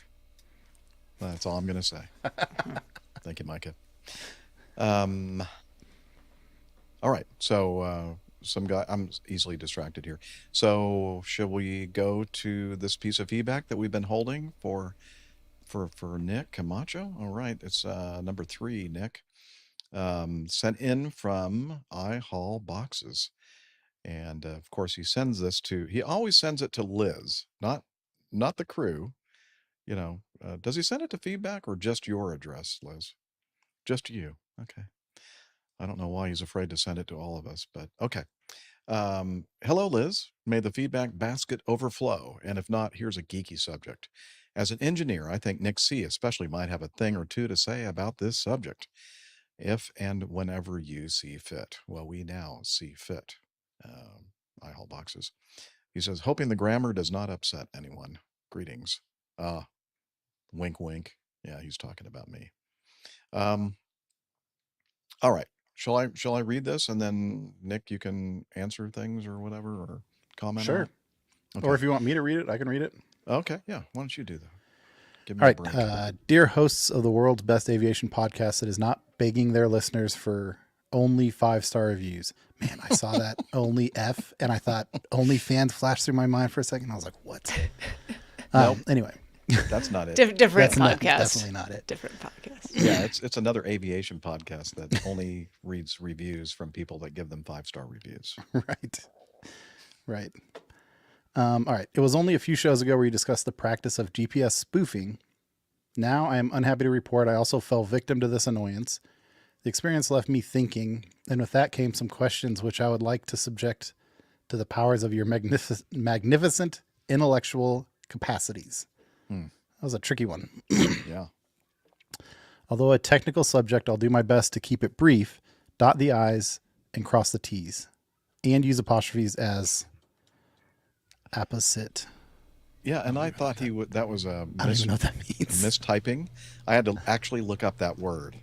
That's all I'm going to say. Thank you, Micah. All right. So some guy, I'm easily distracted here. So shall we go to this piece of feedback that we've been holding for Nick Camacho? All right. It's number 3, Nick. Sent in from I Haul Boxes. And of course he always sends it to Liz, not the crew. Does he send it to feedback or just your address, Liz? Just you. Okay. I don't know why he's afraid to send it to all of us, but okay. Hello, Liz. May the feedback basket overflow. And if not, here's a geeky subject. As an engineer, I think Nick C. especially might have a thing or two to say about this subject. If and whenever you see fit. Well, we now see fit. I Haul Boxes. He says, hoping the grammar does not upset anyone. Greetings. Wink, wink. Yeah, he's talking about me. All right. Shall I read this and then Nick, you can answer things or whatever or comment? Sure. On it? Okay. Or if you want me to read it, I can read it. Okay. Yeah. Why don't you do that? Give me All a break. right. Dear hosts of the world's best aviation podcast that is not begging their listeners for only 5-star reviews. Man, I saw that only F and I thought only fans flashed through my mind for a second. I was like, what? Nope. Anyway. That's not it. Different podcast. Definitely not it. Different podcast. Yeah, it's another aviation podcast that only reads reviews from people that give them 5-star reviews. Right. All right. It was only a few shows ago where you discussed the practice of GPS spoofing. Now I am unhappy to report I also fell victim to this annoyance. The experience left me thinking, and with that came some questions which I would like to subject to the powers of your magnificent intellectual capacities. That was a tricky one. Yeah. Although a technical subject, I'll do my best to keep it brief, dot the I's and cross the T's, and use apostrophes as apposite. Yeah, and I thought that was a I don't even know what that means. mistyping. I had to actually look up that word,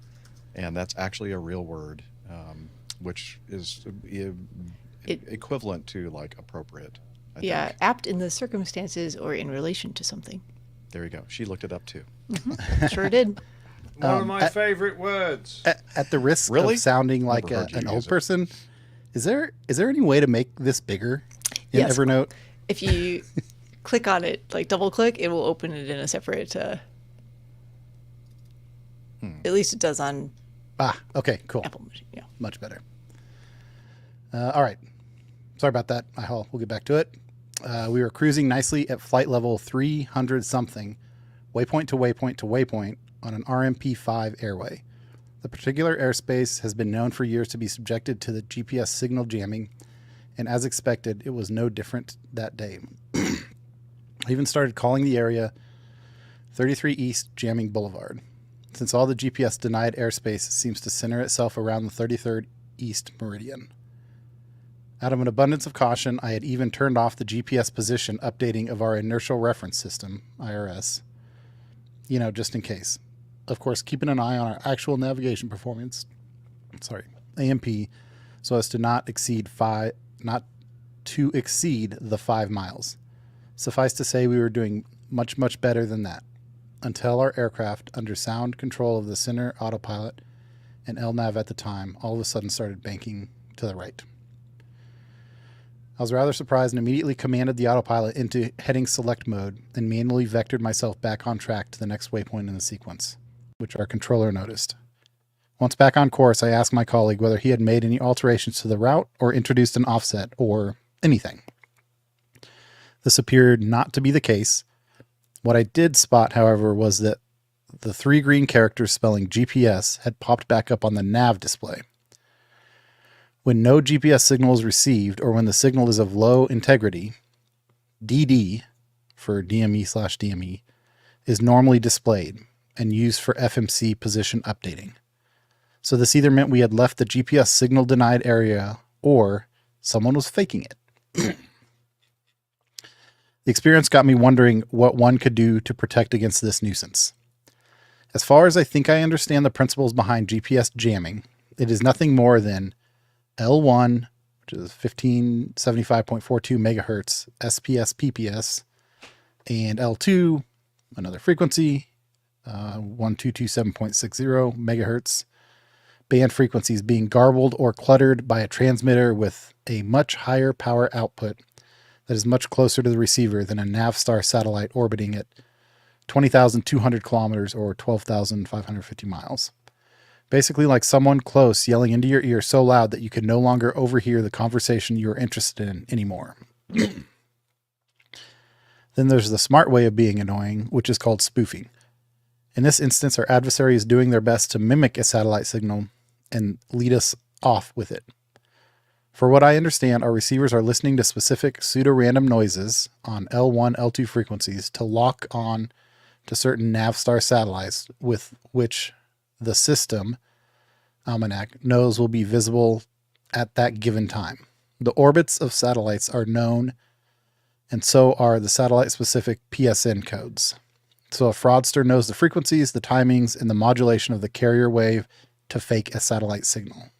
and that's actually a real word, which is equivalent to like appropriate. I think. Apt in the circumstances or in relation to something. There you go. She looked it up too. Sure did. One of my favorite words. At the risk Really? of sounding like Never heard you an use old it. person, is there any way to make this bigger in Yes. Evernote? If you click on it, like double click, it will open it in a separate. At least it does on. Okay, cool. Apple machine. Yeah. Much better. All right. Sorry about that. We'll get back to it. We were cruising nicely at flight level 300 something, waypoint to waypoint to waypoint on an RMP-5 airway. The particular airspace has been known for years to be subjected to the GPS signal jamming, and as expected, it was no different that day. I even started calling the area 33 East Jamming Boulevard, since all the GPS denied airspace seems to center itself around the 33rd East Meridian. Out of an abundance of caution, I had even turned off the GPS position updating of our inertial reference system, IRS, just in case. Of course, keeping an eye on our actual navigation performance, AMP, so as to not to exceed the 5 miles. Suffice to say, we were doing much, much better than that, until our aircraft, under sound control of the center autopilot and LNAV at the time, all of a sudden started banking to the right. I was rather surprised and immediately commanded the autopilot into heading select mode and manually vectored myself back on track to the next waypoint in the sequence, which our controller noticed. Once back on course, I asked my colleague whether he had made any alterations to the route or introduced an offset or anything. This appeared not to be the case. What I did spot, however, was that the 3 green characters spelling GPS had popped back up on the nav display. When no GPS signal is received or when the signal is of low integrity, DD, for DME/DME, is normally displayed and used for FMC position updating. So this either meant we had left the GPS signal denied area or someone was faking it. The experience got me wondering what one could do to protect against this nuisance. As far as I think I understand the principles behind GPS jamming, it is nothing more than L1, which is 1575.42 megahertz SPS PPS, and L2, another frequency, 1227.60 megahertz, band frequencies being garbled or cluttered by a transmitter with a much higher power output that is much closer to the receiver than a Navstar satellite orbiting at 20,200 kilometers or 12,550 miles. Basically like someone close yelling into your ear so loud that you can no longer overhear the conversation you are interested in anymore. Then there's the smart way of being annoying, which is called spoofing. In this instance, our adversary is doing their best to mimic a satellite signal and lead us off with it. For what I understand, our receivers are listening to specific pseudo-random noises on L1, L2 frequencies to lock on to certain Navstar satellites with which the system, Almanac, knows will be visible at that given time. The orbits of satellites are known, and so are the satellite-specific PSN codes. So a fraudster knows the frequencies, the timings, and the modulation of the carrier wave to fake a satellite signal.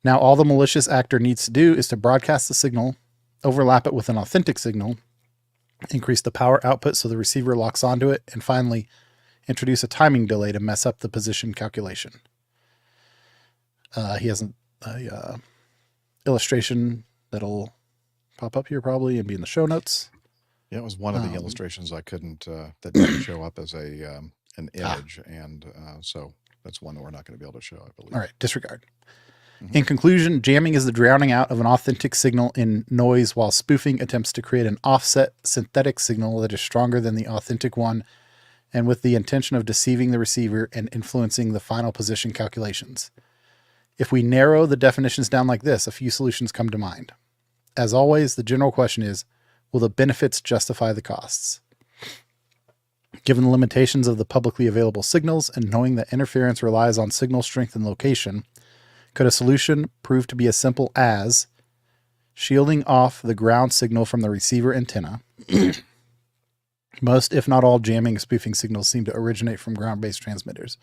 Now all the malicious actor needs to do is to broadcast the signal, overlap it with an authentic signal, increase the power output so the receiver locks onto it, and finally introduce a timing delay to mess up the position calculation. He has an illustration that'll pop up here probably and be in the show notes. Yeah, it was one of the illustrations I couldn't, that didn't show up as an image, and so that's one that we're not going to be able to show, I believe. All right, disregard. In conclusion, jamming is the drowning out of an authentic signal in noise, while spoofing attempts to create an offset synthetic signal that is stronger than the authentic one, and with the intention of deceiving the receiver and influencing the final position calculations. If we narrow the definitions down like this, a few solutions come to mind. As always, the general question is, will the benefits justify the costs? Given the limitations of the publicly available signals and knowing that interference relies on signal strength and location, could a solution prove to be as simple as shielding off the ground signal from the receiver antenna? Most, if not all, jamming and spoofing signals seem to originate from ground-based transmitters.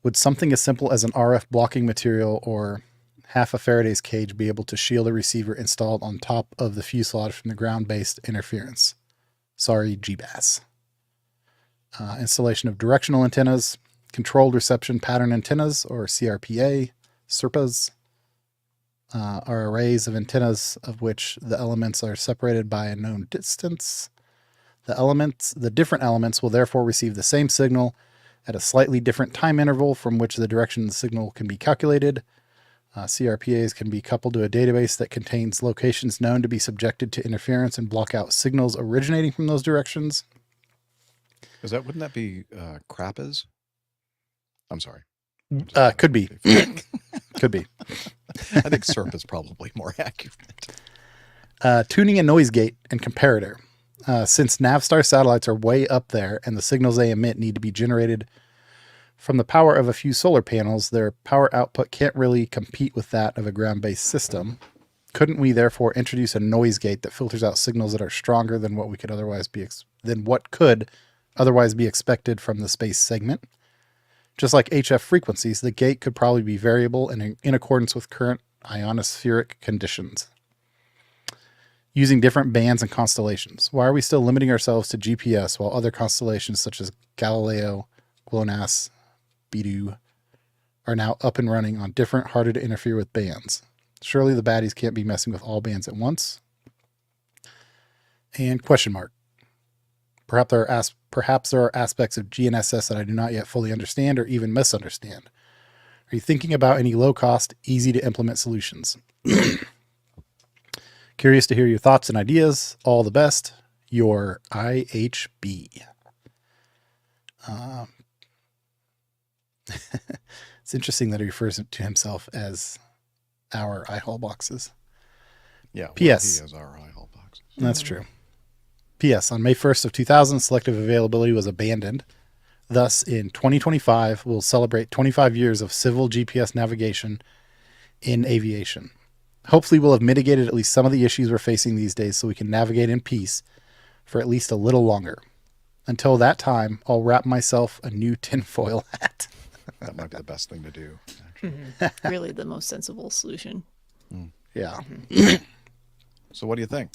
Would something as simple as an RF blocking material or half a Faraday's cage be able to shield a receiver installed on top of the fuselage from the ground-based interference? Sorry, GBAS. Installation of directional antennas, controlled reception pattern antennas, or CRPA, SERPAs, are arrays of antennas of which the elements are separated by a known distance. The different elements will therefore receive the same signal at a slightly different time interval from which the direction of the signal can be calculated. CRPAs can be coupled to a database that contains locations known to be subjected to interference and block out signals originating from those directions. Wouldn't that be CRAPAs? I'm sorry. Could be. Could be. I think SERP is probably more accurate. Tuning a noise gate and comparator. Since Navstar satellites are way up there and the signals they emit need to be generated from the power of a few solar panels, their power output can't really compete with that of a ground-based system. Couldn't we therefore introduce a noise gate that filters out signals that are stronger than what could otherwise be expected from the space segment? Just like HF frequencies, the gate could probably be variable and in accordance with current ionospheric conditions, using different bands and constellations. Why are we still limiting ourselves to GPS while other constellations such as Galileo, GLONASS, Beidou are now up and running on different, harder to interfere with bands? Surely the baddies can't be messing with all bands at once. And question mark. Perhaps there are aspects of GNSS that I do not yet fully understand or even misunderstand. Are you thinking about any low-cost, easy-to-implement solutions? Curious to hear your thoughts and ideas. All the best. Your IHB. It's interesting that he refers to himself as our iHall boxes. Yeah. P.S. He is our iHall boxes. That's true. P.S. On May 1st of 2000, selective availability was abandoned. Thus, in 2025, we'll celebrate 25 years of civil GPS navigation in aviation. Hopefully, we'll have mitigated at least some of the issues we're facing these days so we can navigate in peace for at least a little longer. Until that time, I'll wrap myself a new tinfoil hat. That might be the best thing to do. Really the most sensible solution. Yeah. So what do you think?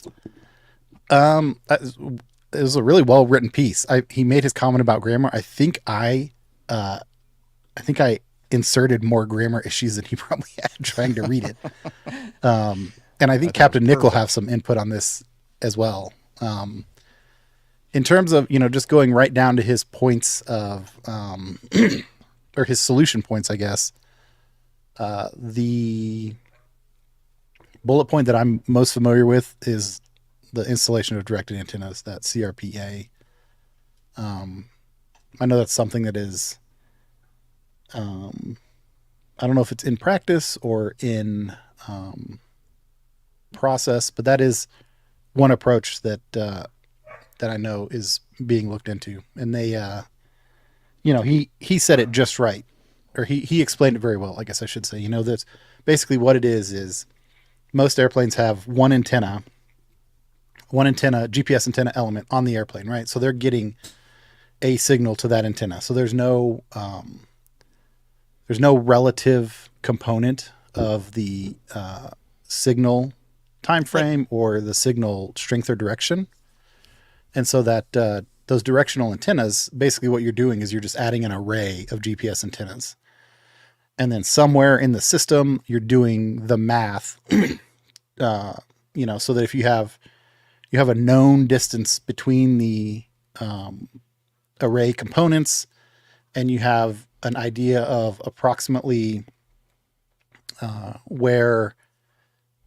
It was a really well written piece. He made his comment about grammar. I think I inserted more grammar issues than he probably had trying to read it. And I think Captain Nick will have some input on this as well. In terms of, just going right down to his points of, or his solution points, I guess, the bullet point that I'm most familiar with is the installation of directed antennas, that CRPA. I know that's something that is, I don't know if it's in practice or in process, but that is one approach that I know is being looked into. And they, he said it just right, or he explained it very well, I guess I should say. That's basically what it is most airplanes have one antenna, GPS antenna element on the airplane, right? So they're getting a signal to that antenna. So there's no relative component of the signal time frame or the signal strength or direction. And so that those directional antennas, basically what you're doing is you're just adding an array of GPS antennas. And then somewhere in the system, you're doing the math, so that if you have a known distance between the array components, and you have an idea of approximately where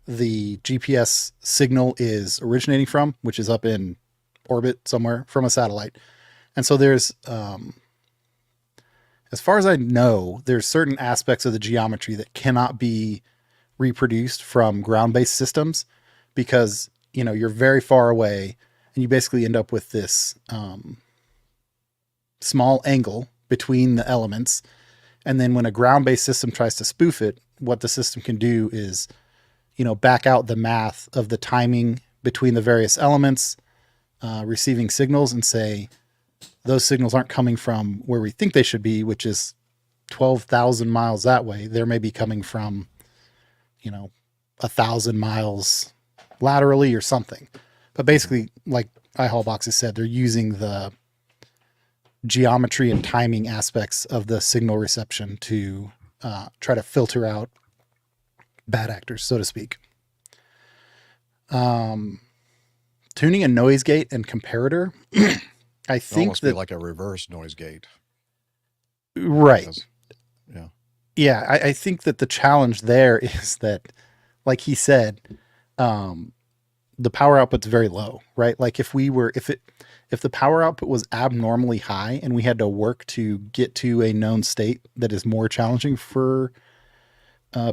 the GPS signal is originating from, which is up in orbit somewhere from a satellite. And so there's, as far as I know, there's certain aspects of the geometry that cannot be reproduced from ground-based systems because, you're very far away and you basically end up with this small angle between the elements. And then when a ground-based system tries to spoof it, what the system can do is, back out the math of the timing between the various elements, receiving signals, and say, those signals aren't coming from where we think they should be, which is 12,000 miles that way. They may be coming from, 1,000 miles laterally or something. But basically, like iHall boxes said, they're using the geometry and timing aspects of the signal reception to try to filter out bad actors, so to speak. Tuning a noise gate and comparator. I think almost that be like a reverse noise gate. Right. Because, yeah. Yeah. I think that the challenge there is that, like he said, the power output's very low, right? Like if the power output was abnormally high and we had to work to get to a known state that is more challenging for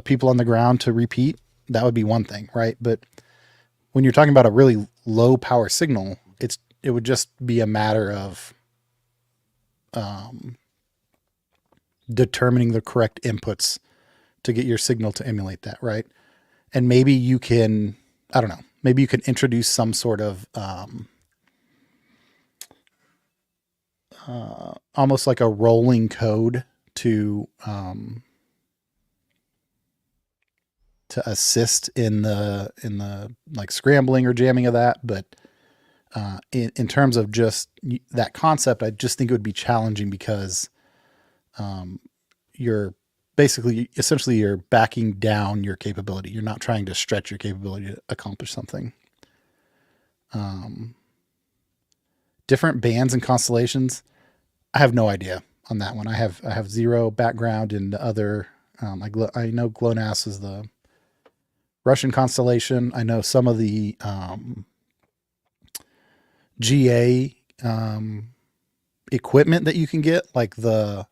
people on the ground to repeat, that would be one thing, right? But when you're talking about a really low power signal, it would just be a matter of determining the correct inputs to get your signal to emulate that, right? And maybe you can, I don't know, maybe you can introduce some sort of almost like a rolling code to assist in the like scrambling or jamming of that. But in terms of just that concept, I just think it would be challenging because you're essentially you're backing down your capability. You're not trying to stretch your capability to accomplish something. Different bands and constellations, I have no idea on that one. I have zero background in the other. I know GLONASS is the Russian constellation. I know some of the GA equipment that you can get, like the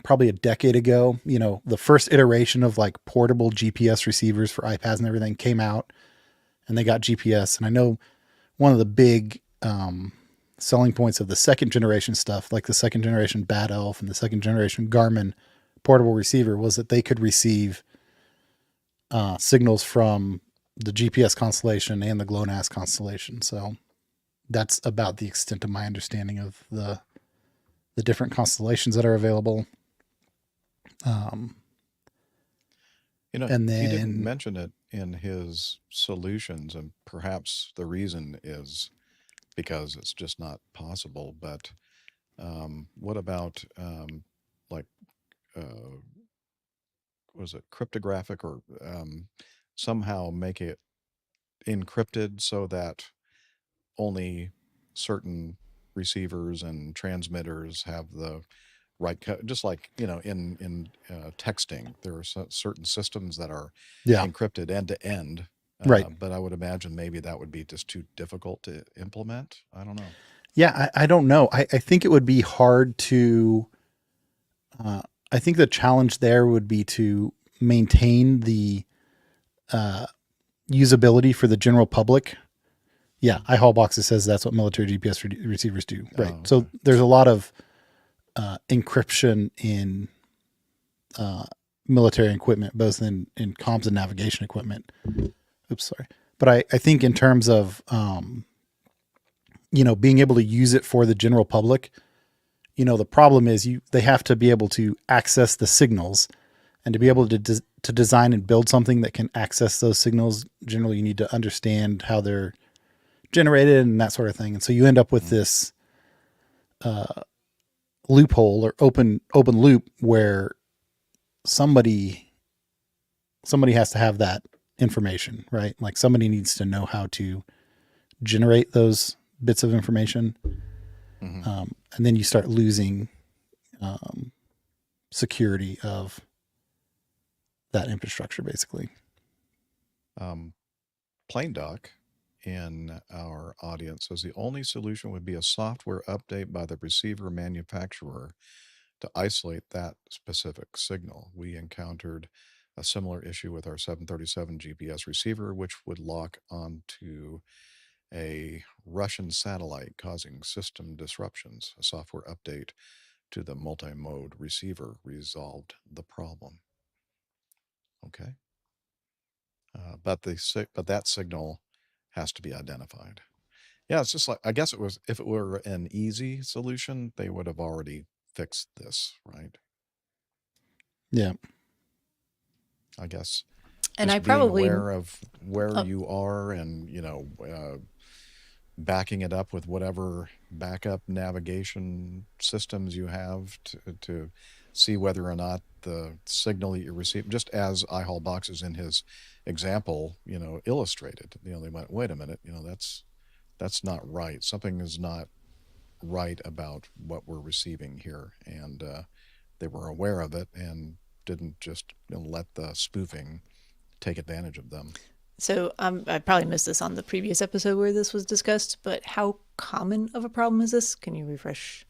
probably a decade ago, the first iteration of like portable GPS receivers for iPads and everything came out, and they got GPS. And I know one of the big selling points of the second generation stuff, like the second generation Bad Elf and the second generation Garmin portable receiver, was that they could receive signals from the GPS constellation and the GLONASS constellation. So that's about the extent of my understanding of the different constellations that are available. And then he didn't mention it in his solutions, and perhaps the reason is because it's just not possible. But what about was it cryptographic, or somehow make it encrypted so that only certain receivers and transmitters have the right just like in texting, there are certain systems that are encrypted end to end, right? But I would imagine maybe that would be just too difficult to implement. I don't know. Yeah, I don't know. I think it would be hard to I think the challenge there would be to maintain the usability for the general public. Yeah, iHaulboxes says that's what military GPS receivers do. Right. Okay. So there's a lot of encryption in military equipment, both in comms and navigation equipment. Oops, sorry. But I think in terms of, being able to use it for the general public, the problem is they have to be able to access the signals, and to be able to design and build something that can access those signals. Generally, you need to understand how they're generated and that sort of thing. And so you end up with this loophole or open loop where somebody has to have that information, right? Like somebody needs to know how to generate those bits of information. Mm-hmm. And then you start losing security of that infrastructure, basically. Plane Doc in our audience says the only solution would be a software update by the receiver manufacturer to isolate that specific signal. We encountered a similar issue with our 737 GPS receiver, which would lock onto a Russian satellite, causing system disruptions. A software update to the multi-mode receiver resolved the problem. Okay. But that signal has to be identified. Yeah, it's just like, I guess if it were an easy solution, they would have already fixed this, right? Yeah. I guess. And I being probably aware of where you are, and backing it up with whatever backup navigation systems you have to see whether or not the signal that you receive, just as iHaulboxes in his example, illustrated. They went, wait a minute, that's not right. Something is not right about what we're receiving here, and they were aware of it and didn't just let the spoofing take advantage of them. So I probably missed this on the previous episode where this was discussed, but how common of a problem is this? Can you refresh?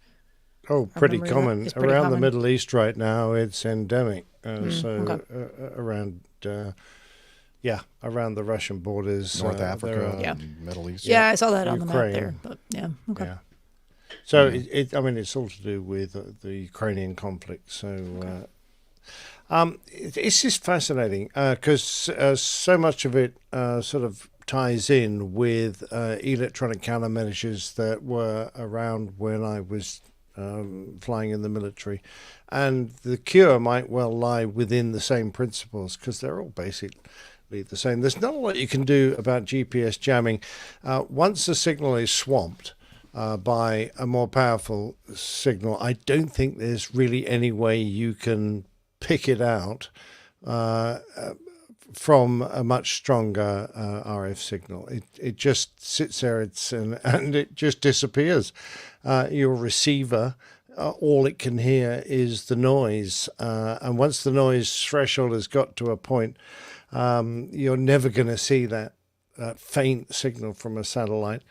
Oh, pretty memory of that? common. It's pretty Around common? the Middle East right now, it's endemic. Okay. Around, around the Russian borders. North there Africa, are- Yeah. Middle East. Yeah, I saw that on the map Ukraine. there, but yeah, okay. Yeah. So it's all to do with the Ukrainian conflict. So it's just fascinating because so much of it sort of ties in with electronic countermeasures that were around when I was flying in the military, and the cure might well lie within the same principles because they're all basically the same. There's not a lot you can do about GPS jamming. Once the signal is swamped by a more powerful signal, I don't think there's really any way you can pick it out from a much stronger RF signal. It just sits there and it just disappears. Your receiver, all it can hear is the noise. And once the noise threshold has got to a point, you're never going to see that faint signal from a satellite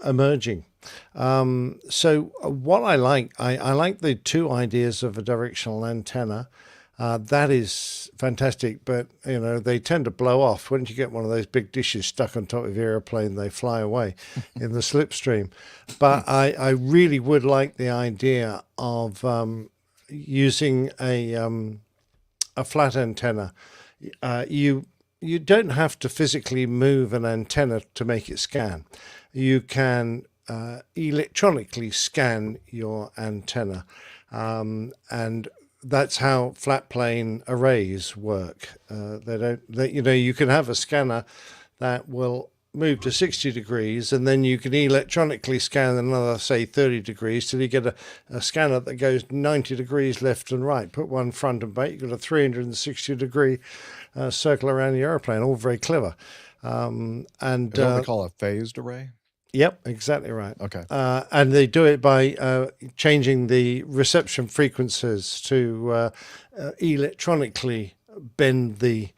emerging. So what I like the two ideas of a directional antenna. That is fantastic, but they tend to blow off. Once you get one of those big dishes stuck on top of your airplane, they fly away in the slipstream. But I really would like the idea of using a flat antenna. You don't have to physically move an antenna to make it scan. You can electronically scan your antenna, and that's how flat plane arrays work. You can have a scanner that will move to 60 degrees, and then you can electronically scan another, say, 30 degrees till you get a scanner that goes 90 degrees left and right. Put one front and back, you've got a 360 degree circle around your airplane. All very clever. And Is that what they call a phased array? Yep, exactly right. Okay. And they do it by changing the reception frequencies to electronically bend the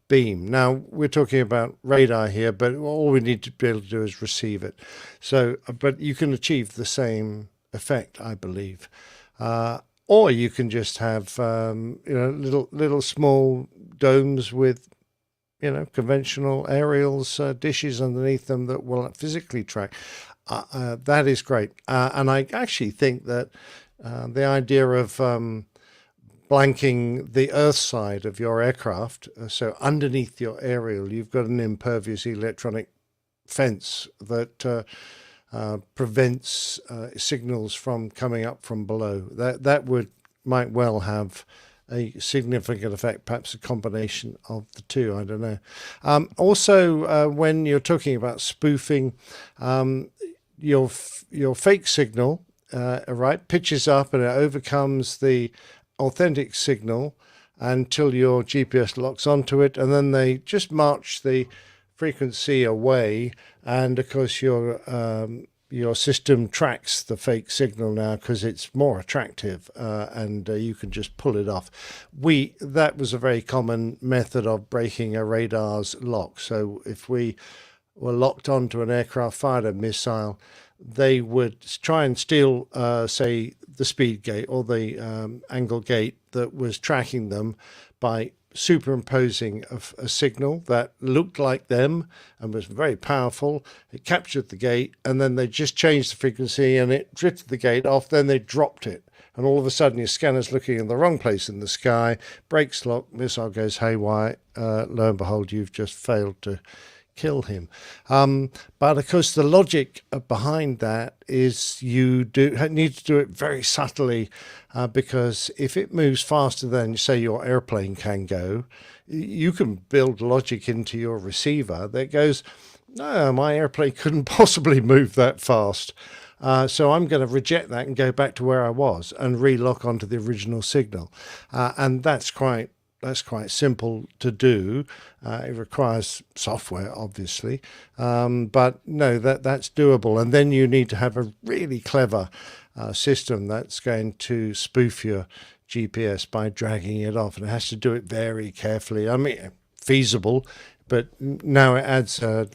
beam. Now, we're talking about radar here, but all we need to be able to do is receive it. So, but you can achieve the same effect, I believe. Or you can just have little small domes with conventional aerials, dishes underneath them that will physically track. That is great. And I actually think that the idea of blanking the earth side of your aircraft, so underneath your aerial, you've got an impervious electronic fence that prevents signals from coming up from below. That might well have a significant effect, perhaps a combination of the two, I don't know. Also, when you're talking about spoofing, your fake signal, pitches up and it overcomes the authentic signal until your GPS locks onto it, and then they just march the frequency away, and of course your system tracks the fake signal now because it's more attractive, and you can just pull it off. That was a very common method of breaking a radar's lock. So if we were locked onto an aircraft fired a missile, they would try and steal, say, the speed gate or the angle gate that was tracking them by superimposing a signal that looked like them and was very powerful. It captured the gate, and then they just changed the frequency and it drifted the gate off. Then they dropped it, and all of a sudden your scanner's looking in the wrong place in the sky, brakes lock, missile goes haywire. Lo and behold, you've just failed to kill him. But of course the logic behind that is you need to do it very subtly, because if it moves faster than, say, your airplane can go, you can build logic into your receiver that goes, no, my airplane couldn't possibly move that fast. So I'm going to reject that and go back to where I was and relock onto the original signal. And that's quite simple to do. It requires software, obviously, but no, that's doable. And then you need to have a really clever system that's going to spoof your GPS by dragging it off, and it has to do it very carefully. I mean, feasible, but now it adds a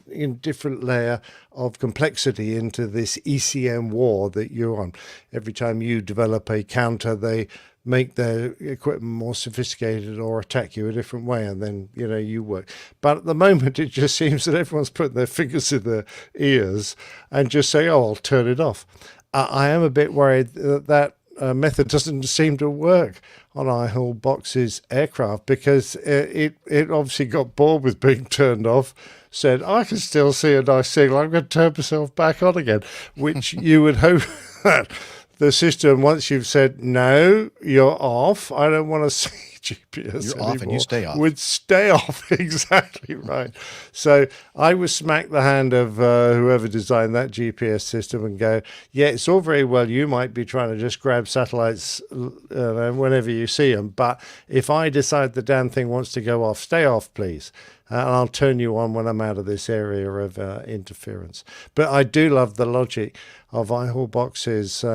different layer of complexity into this ECM war that you're on. Every time you develop a counter, they make their equipment more sophisticated or attack you a different way, and then you work. But at the moment, it just seems that everyone's putting their fingers in their ears and just saying, "Oh, I'll turn it off." I am a bit worried that method doesn't seem to work on iHull-Box's aircraft, because it obviously got bored with being turned off, said, "I can still see a nice signal, I'm going to turn myself back on again," which you would hope that the system, once you've said, "No, you're off, I don't want to see GPS You're anymore," off and you stay off. would stay off. Exactly right. So I would smack the hand of whoever designed that GPS system and go, "Yeah, it's all very well. You might be trying to just grab satellites whenever you see them. But if I decide the damn thing wants to go off, stay off, please. And I'll turn you on when I'm out of this area of interference." But I do love the logic of iHull-Box's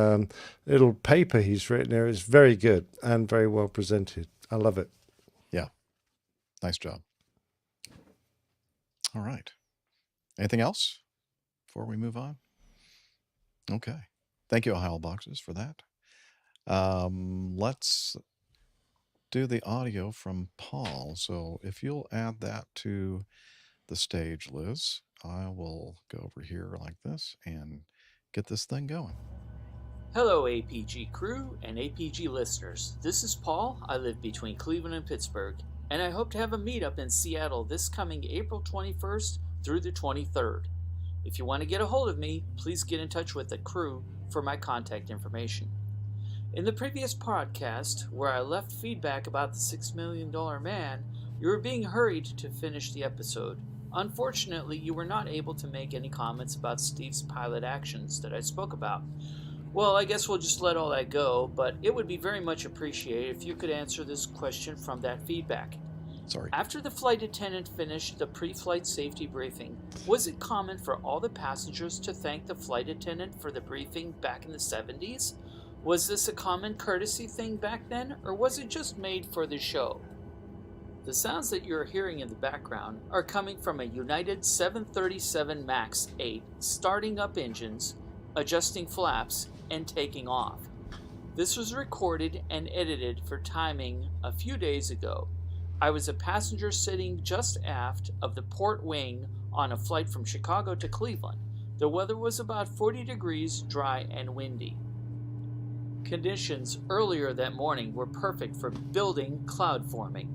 little paper he's written here. It's very good and very well presented. I love it. Yeah. Nice job. All right. Anything else before we move on? Okay. Thank you, iHull-Boxes, for that. Let's do the audio from Paul. So if you'll add that to the stage, Liz, I will go over here like this and get this thing going. Hello, APG crew and APG listeners. This is Paul. I live between Cleveland and Pittsburgh, and I hope to have a meetup in Seattle this coming April 21st through the 23rd. If you want to get a hold of me, please get in touch with the crew for my contact information. In the previous podcast, where I left feedback about the $6 million man, you were being hurried to finish the episode. Unfortunately, you were not able to make any comments about Steve's pilot actions that I spoke about. Well, I guess we'll just let all that go, but it would be very much appreciated if you could answer this question from that feedback. Sorry. After the flight attendant finished the pre-flight safety briefing, was it common for all the passengers to thank the flight attendant for the briefing back in the 70s? Was this a common courtesy thing back then, or was it just made for the show? The sounds that you're hearing in the background are coming from a United 737 MAX 8 starting up engines, adjusting flaps, and taking off. This was recorded and edited for timing a few days ago. I was a passenger sitting just aft of the port wing on a flight from Chicago to Cleveland. The weather was about 40 degrees, dry and windy. Conditions earlier that morning were perfect for building cloud forming.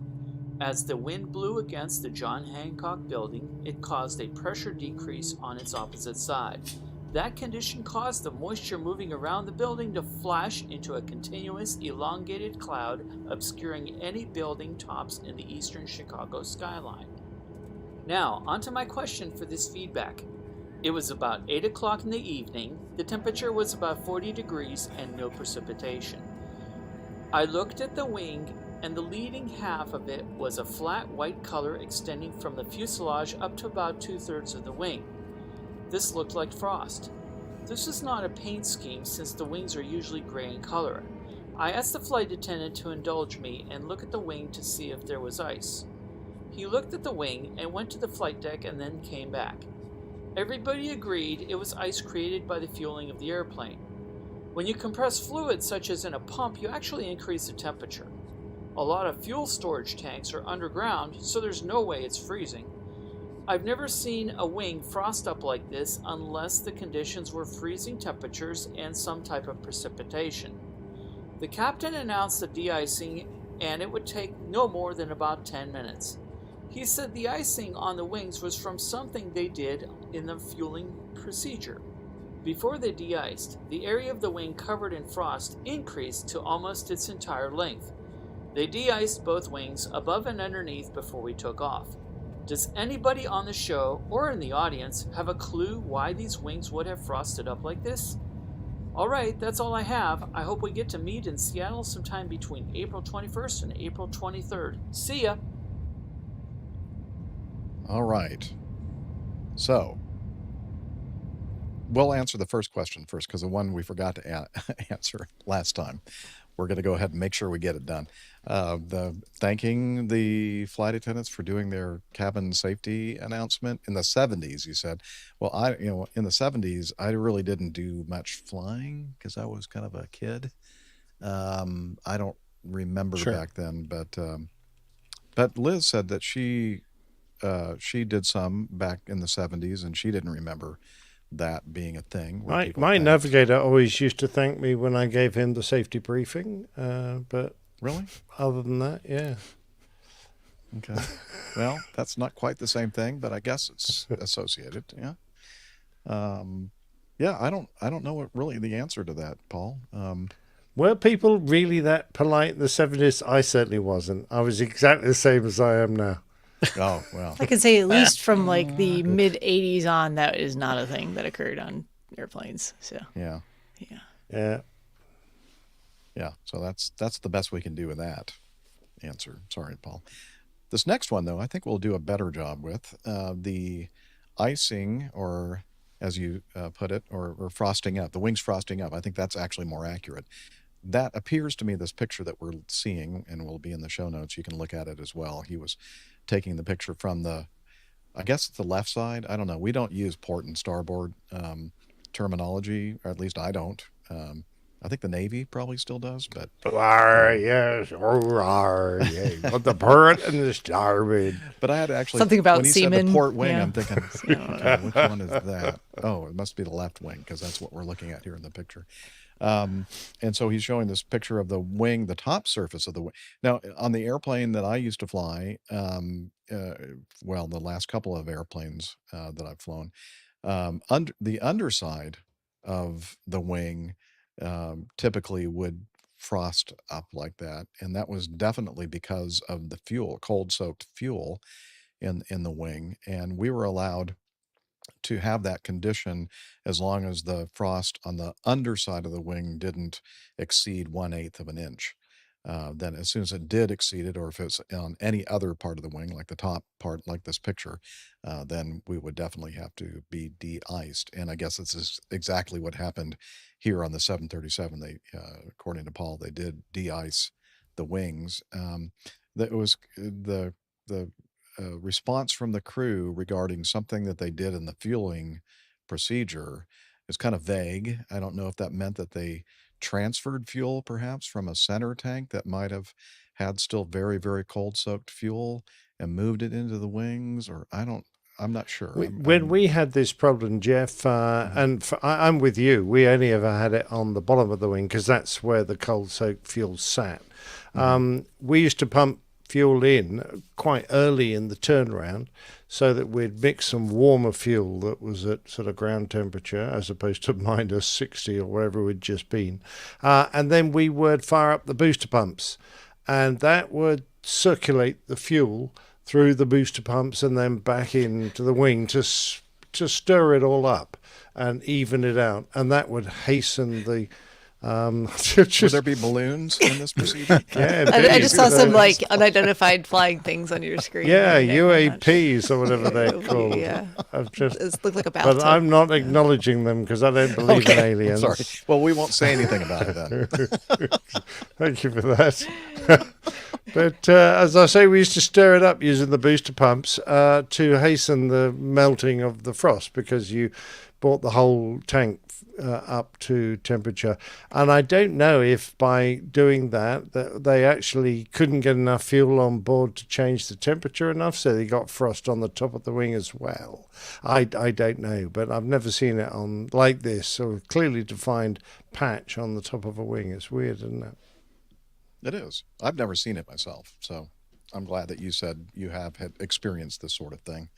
As the wind blew against the John Hancock building, it caused a pressure decrease on its opposite side. That condition caused the moisture moving around the building to flash into a continuous elongated cloud, obscuring any building tops in the eastern Chicago skyline. Now, onto my question for this feedback. It was about 8 o'clock in the evening, the temperature was about 40 degrees and no precipitation. I looked at the wing, and the leading half of it was a flat white color extending from the fuselage up to about 2/3 of the wing. This looked like frost. This is not a paint scheme since the wings are usually gray in color. I asked the flight attendant to indulge me and look at the wing to see if there was ice. He looked at the wing and went to the flight deck and then came back. Everybody agreed it was ice created by the fueling of the airplane. When you compress fluid such as in a pump, you actually increase the temperature. A lot of fuel storage tanks are underground, so there's no way it's freezing. I've never seen a wing frost up like this unless the conditions were freezing temperatures and some type of precipitation. The captain announced the de-icing, and it would take no more than about 10 minutes. He said the icing on the wings was from something they did in the fueling procedure. Before they de-iced, the area of the wing covered in frost increased to almost its entire length. They de-iced both wings above and underneath before we took off. Does anybody on the show or in the audience have a clue why these wings would have frosted up like this? Alright, that's all I have. I hope we get to meet in Seattle sometime between April 21st and April 23rd. See ya! All right. So, we'll answer the first question first, because the one we forgot to answer last time. We're going to go ahead and make sure we get it done. Thanking the flight attendants for doing their cabin safety announcement in the 70s. You said, well, in the 70s, I really didn't do much flying because I was kind of a kid. I don't remember back then, but Liz said that she did some back in the 70s, and she didn't remember that being a thing. My navigator always used to thank me when I gave him the safety briefing, but really, other than that, yeah. Okay. Well, that's not quite the same thing, but I guess it's associated. Yeah. Yeah. I don't know what really the answer to that, Paul. Were people really that polite in the 70s? I certainly wasn't. I was exactly the same as I am now. Oh, well. I can say at least from like the mid 80s on, that is not a thing that occurred on airplanes. So yeah. So that's the best we can do with that answer. Sorry, Paul. This next one, though, I think we'll do a better job with the icing, or as you put it, or frosting up, the wings frosting up. I think that's actually more accurate. That appears to me, this picture that we're seeing, and will be in the show notes, you can look at it as well. He was taking the picture from I guess it's the left side. I don't know. We don't use port and starboard terminology, or at least I don't. I think the Navy probably still does, but yes, yeah. But the port and the starboard. But I had to actually something about when he seamen. said the port wing, Yeah. I'm thinking, okay, which one is that? Oh, it must be the left wing, because that's what we're looking at here in the picture. And so he's showing this picture of the wing, the top surface of the wing. Now, on the airplane that I used to fly, well, the last couple of airplanes that I've flown, the underside of the wing typically would frost up like that, and that was definitely because of the fuel, cold-soaked fuel in the wing, and we were allowed to have that condition as long as the frost on the underside of the wing didn't exceed 1/8 of an inch. Then as soon as it did exceed it, or if it's on any other part of the wing, like the top part, like this picture, then we would definitely have to be de-iced. And I guess this is exactly what happened here on the 737. They, according to Paul, they did de-ice the wings. That was the response from the crew regarding something that they did in the fueling procedure is kind of vague. I don't know if that meant that they transferred fuel perhaps from a center tank that might have had still very, very cold soaked fuel and moved it into the wings, or I'm not sure. When we had this problem, Jeff, and I'm with you, we only ever had it on the bottom of the wing because that's where the cold soaked fuel sat. We used to pump fuel in quite early in the turnaround so that we'd mix some warmer fuel that was at sort of ground temperature as opposed to minus 60 or wherever we'd just been. And then we would fire up the booster pumps, and that would circulate the fuel through the booster pumps and then back into the wing to stir it all up and even it out. And that would hasten the would there be balloons in this procedure? Yeah, I just saw some like unidentified flying things on your screen. Yeah, UAPs or whatever they're called. Yeah, it looked like a bathtub. But I'm not acknowledging them because I don't believe in aliens. Sorry. Well, we won't say anything about it then. Thank you for that. But as I say, we used to stir it up using the booster pumps to hasten the melting of the frost because you brought the whole tank up to temperature. And I don't know if by doing that they actually couldn't get enough fuel on board to change the temperature enough, so they got frost on the top of the wing as well. I don't know, but I've never seen it on like this, so a clearly defined patch on the top of a wing. It's weird, isn't it? It is. I've never seen it myself, so I'm glad that you said you had experienced this sort of thing.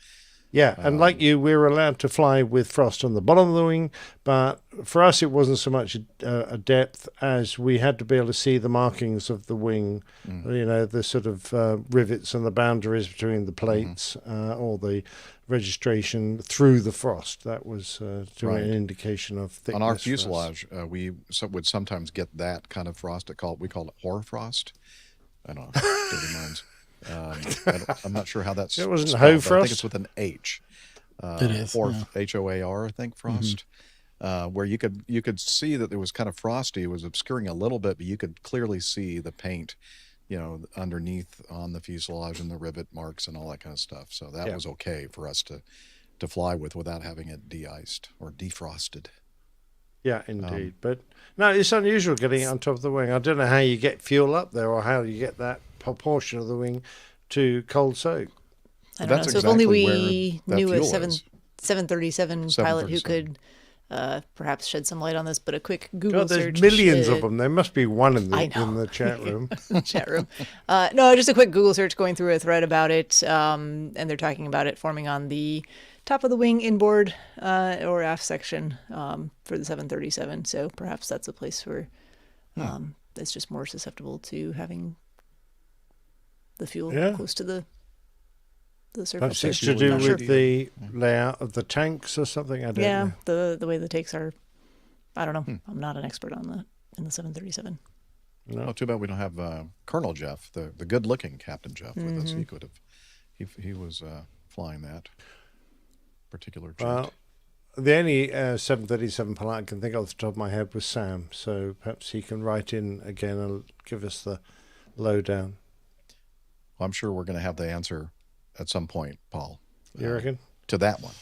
Yeah, and like you, we were allowed to fly with frost on the bottom of the wing, but for us it wasn't so much a depth as we had to be able to see the markings of the wing, you know, the sort of rivets and the boundaries between the plates or the registration through the frost. That was Right. an indication of thickness. On our for us. fuselage, we would sometimes get that kind of frost. We called it hoarfrost. I don't know. Dirty minds. I'm not sure how that's It wasn't spelled, but I Hoarfrost? think it's with an H. It is, Hoar, H-O-A-R, I think, frost. where you could see that it was kind of frosty. It was obscuring a little bit, but you could clearly see the paint, underneath on the fuselage and the rivet marks and all that kind of stuff. So that was okay for us to fly with without having it de-iced or defrosted. Yeah, indeed. But no, it's unusual getting it on top of the wing. I don't know how you get fuel up there or how you get that proportion of the wing to cold soak. I don't know. So if only we knew a 737 pilot who could perhaps shed some light on this, but a quick Google God, there's search. Millions of them. There must be one in the chat room. Chat room. No, just a quick Google search going through a thread about it, and they're talking about it forming on the top of the wing inboard or aft section for the 737. So perhaps that's a place where it's just more susceptible to having the fuel close to the surface. Perhaps it's to do with the layout of the tanks or something. I don't know. The way the tanks are. I don't know. I'm not an expert on that in the 737. No, well, too bad we don't have Colonel Jeff, the good-looking Captain Jeff, with us. He could have. He was flying that particular jet. Well, the only 737 pilot I can think of off the top of my head was Sam. So perhaps he can write in again and give us the lowdown. Well, I'm sure we're going to have the answer at some point, Paul. You reckon? To that one.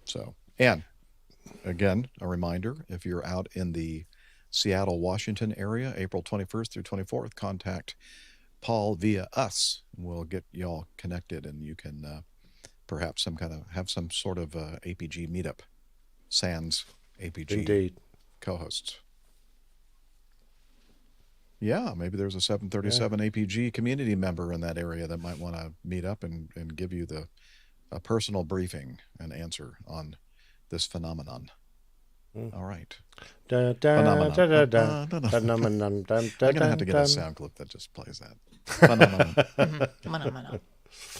So, and again, a reminder, if you're out in the Seattle, Washington area, April 21st through 24th, contact Paul via us. We'll get y'all connected, and you can perhaps have some sort of APG meetup. Sans APG Indeed. Co-hosts. Yeah, maybe there's a 737 APG community member in that area that might want to meet up and give you a personal briefing and answer on this phenomenon. All right. Phenomenon. I'm going to have to get a sound clip that just plays that. Phenomenon.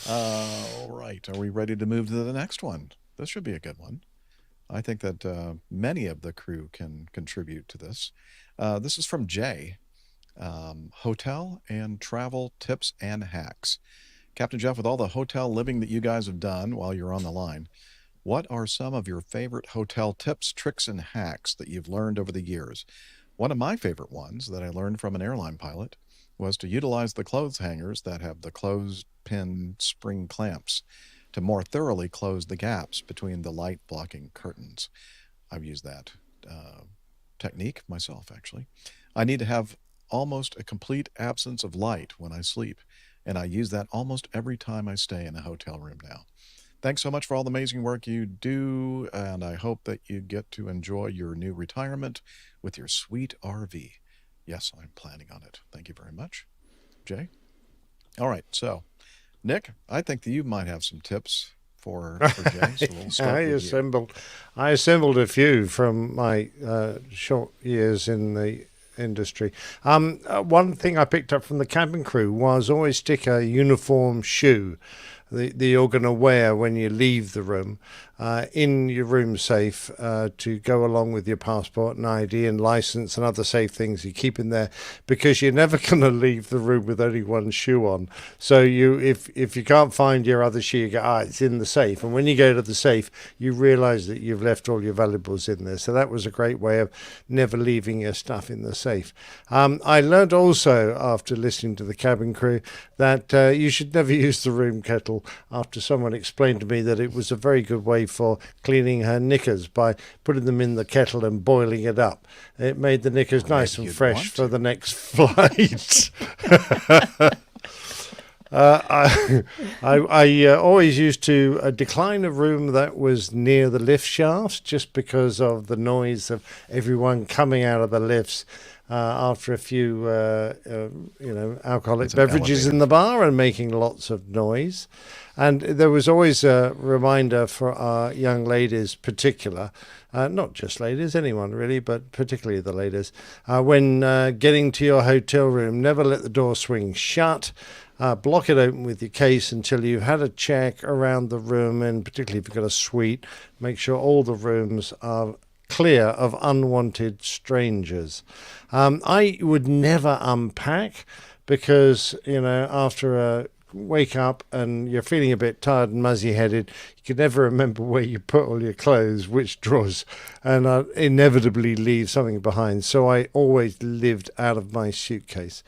All right. Are we ready to move to the next one? This should be a good one. I think that many of the crew can contribute to this. This is from Jay. Hotel and travel tips and hacks. Captain Jeff, with all the hotel living that you guys have done while you're on the line, what are some of your favorite hotel tips, tricks, and hacks that you've learned over the years? One of my favorite ones that I learned from an airline pilot was to utilize the clothes hangers that have the clothespin spring clamps to more thoroughly close the gaps between the light blocking curtains. I've used that technique myself, actually. I need to have almost a complete absence of light when I sleep, and I use that almost every time I stay in a hotel room now. Thanks so much for all the amazing work you do, and I hope that you get to enjoy your new retirement with your sweet RV. Yes, I'm planning on it. Thank you very much. Jay? All right, so, Nick, I think that you might have some tips for Jay, so we'll start with you. I assembled a few from my short years in the industry. One thing I picked up from the cabin crew was always stick a uniform shoe that you're going to wear when you leave the room in your room safe to go along with your passport and ID and license and other safe things you keep in there, because you're never going to leave the room with only one shoe on. So if you can't find your other shoe, you go, it's in the safe. And when you go to the safe, you realize that you've left all your valuables in there. So that was a great way of never leaving your stuff in the safe. I learned also, after listening to the cabin crew, that you should never use the room kettle, after someone explained to me that it was a very good way for cleaning her knickers by putting them in the kettle and boiling it up. It made the knickers nice and fresh for the next flight. I always used to decline a room that was near the lift shafts, just because of the noise of everyone coming out of the lifts after a few alcoholic beverages in the bar and making lots of noise. And there was always a reminder for our young ladies particular, not just ladies, anyone really, but particularly the ladies, when getting to your hotel room, never let the door swing shut. Block it open with your case until you've had a check around the room, and particularly if you've got a suite, make sure all the rooms are clear of unwanted strangers. I would never unpack, because, after a wake up and you're feeling a bit tired and muzzy-headed, you can never remember where you put all your clothes, which drawers, and I inevitably leave something behind. So I always lived out of my suitcase.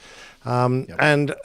And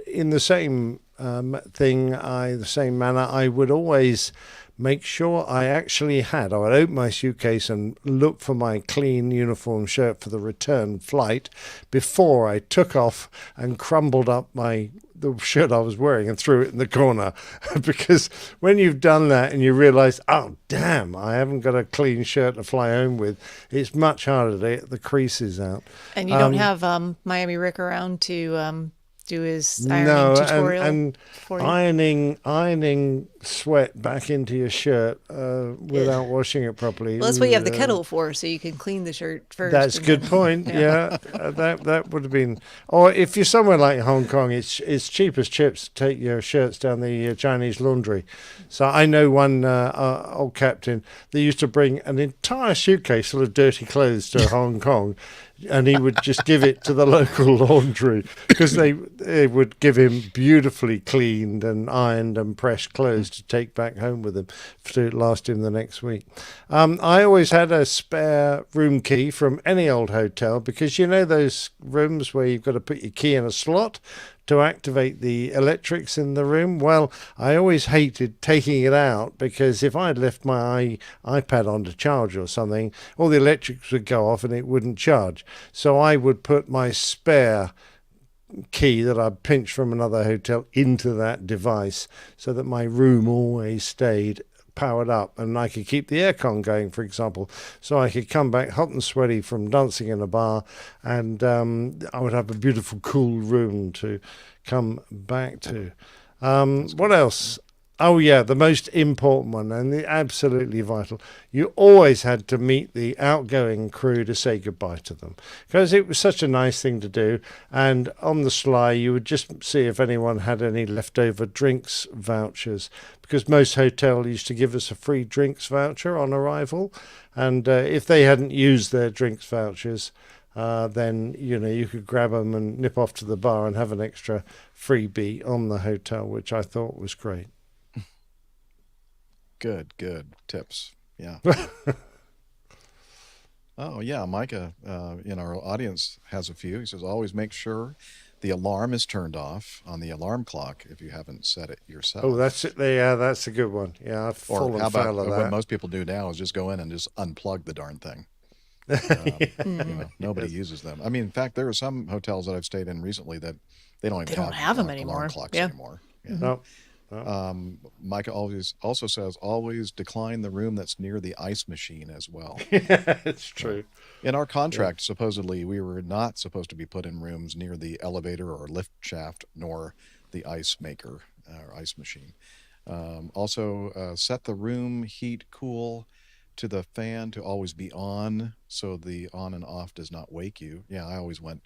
in the same the same manner, I would always make sure I would open my suitcase and look for my clean uniform shirt for the return flight before I took off and crumbled up the shirt I was wearing and threw it in the corner. Because when you've done that and you realize, oh damn, I haven't got a clean shirt to fly home with, it's much harder to get the creases out. And you don't have Miami Rick around to do his ironing tutorial. And ironing sweat back into your shirt without washing it properly. Well, that's what you have the kettle for, so you can clean the shirt first. That's a good point. Yeah, that would have been. Or if you're somewhere like Hong Kong, it's cheap as chips to take your shirts down the Chinese laundry. So I know one old captain that used to bring an entire suitcase full of dirty clothes to Hong Kong. And he would just give it to the local laundry because they would give him beautifully cleaned and ironed and pressed clothes to take back home with him to last him the next week. I always had a spare room key from any old hotel because you know those rooms where you've got to put your key in a slot to activate the electrics in the room. Well, I always hated taking it out because if I'd left my iPad on to charge or something, all the electrics would go off and it wouldn't charge. So I would put my spare key that I'd pinched from another hotel into that device so that my room always stayed powered up and I could keep the aircon going, for example, so I could come back hot and sweaty from dancing in a bar and I would have a beautiful cool room to come back to. What else? Oh yeah, the most important one and the absolutely vital. You always had to meet the outgoing crew to say goodbye to them because it was such a nice thing to do. And on the sly, you would just see if anyone had any leftover drinks vouchers because most hotels used to give us a free drinks voucher on arrival. And if they hadn't used their drinks vouchers, then you could grab them and nip off to the bar and have an extra freebie on the hotel, which I thought was great. Good tips. Yeah. Oh, yeah. Micah in our audience has a few. He says, always make sure the alarm is turned off on the alarm clock if you haven't set it yourself. Oh, that's it. Yeah, that's a good one. Yeah, I've fallen foul of that. What most people do now is just go in and just unplug the darn thing. Nobody uses them. I mean, in fact, there are some hotels that I've stayed in recently that they don't even have them alarm anymore. Clocks anymore. Yeah. No. Micah also says always decline the room that's near the ice machine as well. Yeah, it's true. In our contract, supposedly we were not supposed to be put in rooms near the elevator or lift shaft, nor the ice maker or ice machine. Also, set the room heat cool to the fan to always be on, so the on and off does not wake you. Yeah, I always went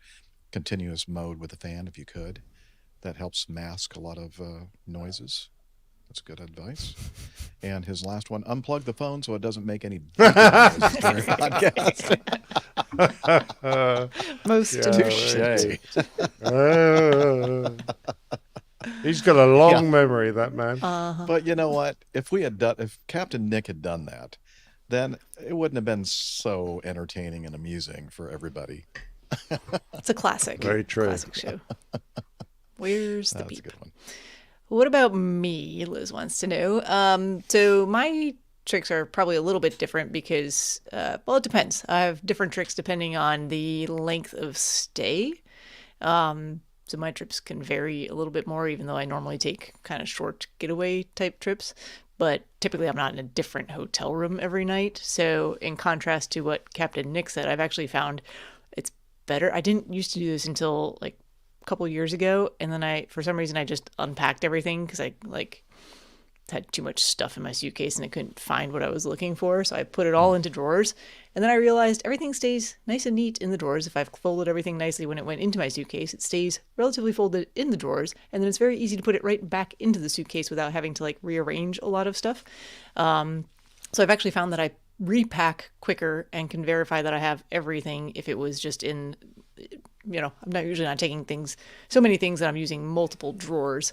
continuous mode with the fan if you could. That helps mask a lot of noises. That's good advice. And his last one, unplug the phone so it doesn't make any noises during podcast. Most he's got a long memory, that man. But you know what? If Captain Nick had done that, then it wouldn't have been so entertaining and amusing for everybody. It's a classic. Very true. Classic show. Where's the That's beep? a good one. What about me? Liz wants to know. So my tricks are probably a little bit different because, it depends. I have different tricks depending on the length of stay. So my trips can vary a little bit more, even though I normally take kind of short getaway type trips. But typically I'm not in a different hotel room every night. So in contrast to what Captain Nick said, I've actually found it's better. I didn't used to do this until like couple years ago, and then for some reason I just unpacked everything because I had too much stuff in my suitcase and I couldn't find what I was looking for, so I put it all into drawers, and then I realized everything stays nice and neat in the drawers. If I've folded everything nicely when it went into my suitcase, it stays relatively folded in the drawers, and then it's very easy to put it right back into the suitcase without having to rearrange a lot of stuff. So I've actually found that I repack quicker and can verify that I have everything if it was just in I'm not usually not taking so many things that I'm using multiple drawers,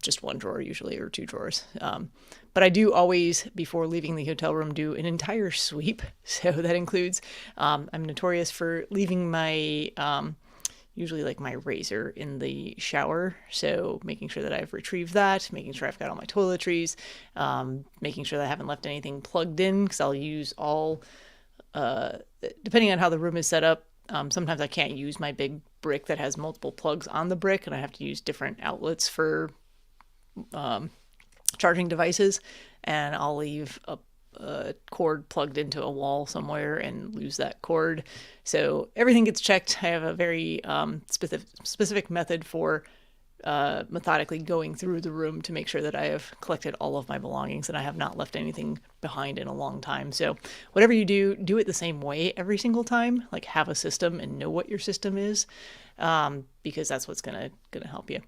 just one drawer usually, or two drawers. But I do always, before leaving the hotel room, do an entire sweep. So that includes, I'm notorious for leaving my, usually like my razor in the shower. So making sure that I've retrieved that, making sure I've got all my toiletries, making sure that I haven't left anything plugged in, because I'll use all, depending on how the room is set up, sometimes I can't use my big brick that has multiple plugs on the brick, and I have to use different outlets for charging devices, and I'll leave a cord plugged into a wall somewhere and lose that cord. So everything gets checked. I have a very specific method for methodically going through the room to make sure that I have collected all of my belongings and I have not left anything behind in a long time. So whatever you do, do it the same way every single time. Like, have a system and know what your system is, because that's what's gonna help you.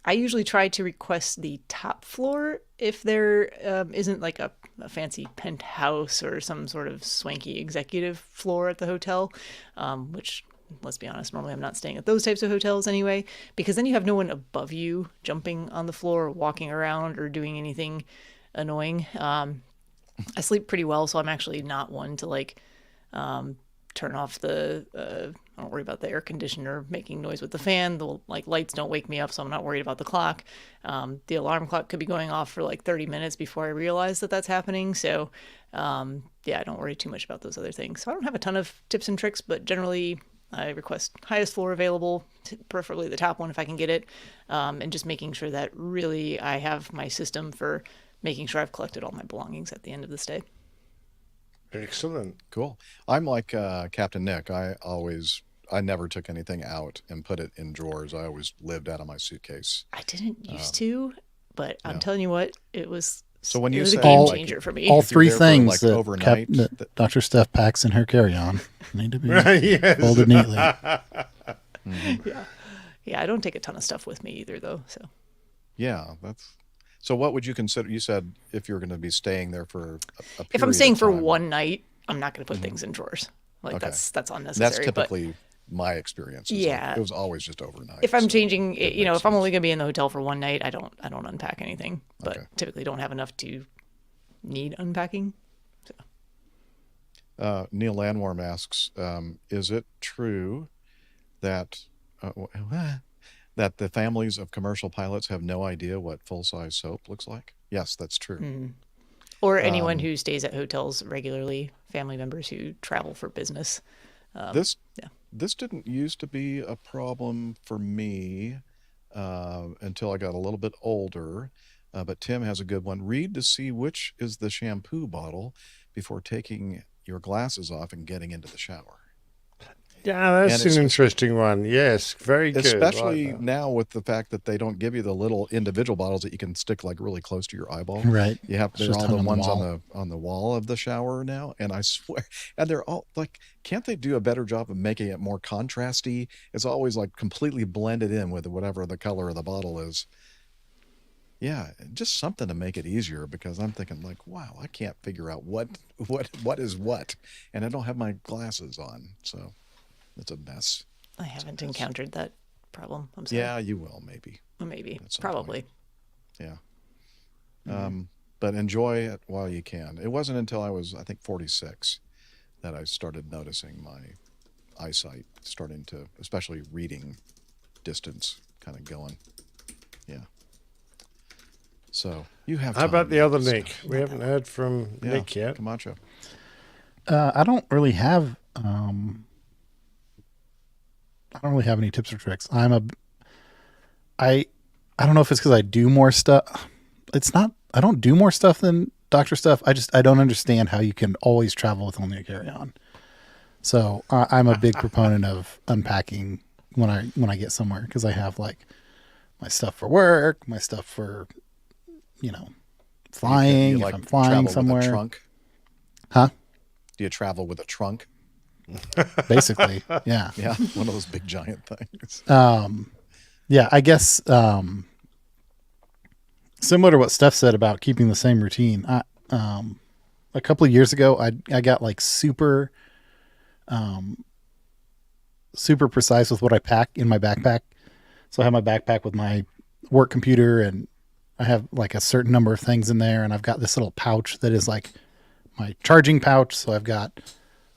I usually try to request the top floor if there isn't like a fancy penthouse or some sort of swanky executive floor at the hotel, which, let's be honest, normally I'm not staying at those types of hotels anyway, because then you have no one above you jumping on the floor or walking around or doing anything annoying. I sleep pretty well, so I'm actually not one to like turn off the I don't worry about the air conditioner making noise with the fan. The lights don't wake me up, so I'm not worried about the clock. The alarm clock could be going off for like 30 minutes before I realize that that's happening. So I don't worry too much about those other things. So I don't have a ton of tips and tricks, but generally I request highest floor available, preferably the top one if I can get it, and just making sure that really I have my system for making sure I've collected all my belongings at the end of the stay. Excellent. Cool. I'm like Captain Nick. I never took anything out and put it in drawers. I always lived out of my suitcase. I didn't used to, but I'm telling you what, it was. So when you was say a game like, changer for me. All three things that, overnight, that Dr. Steph packs in her carry-on need to be Yes. folded neatly. Yeah, I don't take a ton of stuff with me either, though. So. Yeah, So what would you consider? You said if you're going to be staying there for a period if I'm staying of for time. one night, I'm not going to put things in drawers. Like Okay. that's unnecessary. That's typically my experience. Yeah, it was always just overnight. If I'm changing, if I'm only going to be in the hotel for one night, I don't unpack anything. But typically don't have enough to need unpacking. So. Neil Landwarm asks, is it true that that the families of commercial pilots have no idea what full-size soap looks like? Yes, that's true. Or anyone who stays at hotels regularly, family members who travel for business. This didn't used to be a problem for me until I got a little bit older. But Tim has a good one. Read to see which is the shampoo bottle before taking your glasses off and getting into the shower. Yeah, that's an interesting one. Yes, very good. Especially now with the fact that they don't give you the little individual bottles that you can stick like really close to your eyeball. Right. You have It's they're just all the hung on the ones wall. on the wall of the shower now, and I swear, and they're all like, can't they do a better job of making it more contrasty? It's always like completely blended in with whatever the color of the bottle is. Yeah, just something to make it easier, because I'm thinking like, wow, I can't figure out what is what, and I don't have my glasses on, so it's a mess. I haven't encountered that problem. I'm sorry. Yeah, you will maybe. Maybe. Probably. Point. Yeah. But enjoy it while you can. It wasn't until I was, I think, 46 that I started noticing my eyesight starting to, especially reading distance, kind of going. Yeah. So you have. How about the other so. Nick? We haven't heard from Nick yet. Camacho. I don't really have. I don't really have any tips or tricks. I don't know if it's because I do more stuff. It's not. I don't do more stuff than Dr. Stuff. I don't understand how you can always travel with only a carry-on. So I'm a big proponent of unpacking when I get somewhere, because I have like my stuff for work, my stuff for flying. You if I'm flying somewhere. With a trunk? Huh? Do you travel with a trunk? Basically, yeah. Yeah, one of those big giant things. Yeah, I guess similar to what Steph said about keeping the same routine. A couple of years ago, I got like super super precise with what I pack in my backpack. So I have my backpack with my work computer, and I have like a certain number of things in there. And I've got this little pouch that is like my charging pouch. So I've got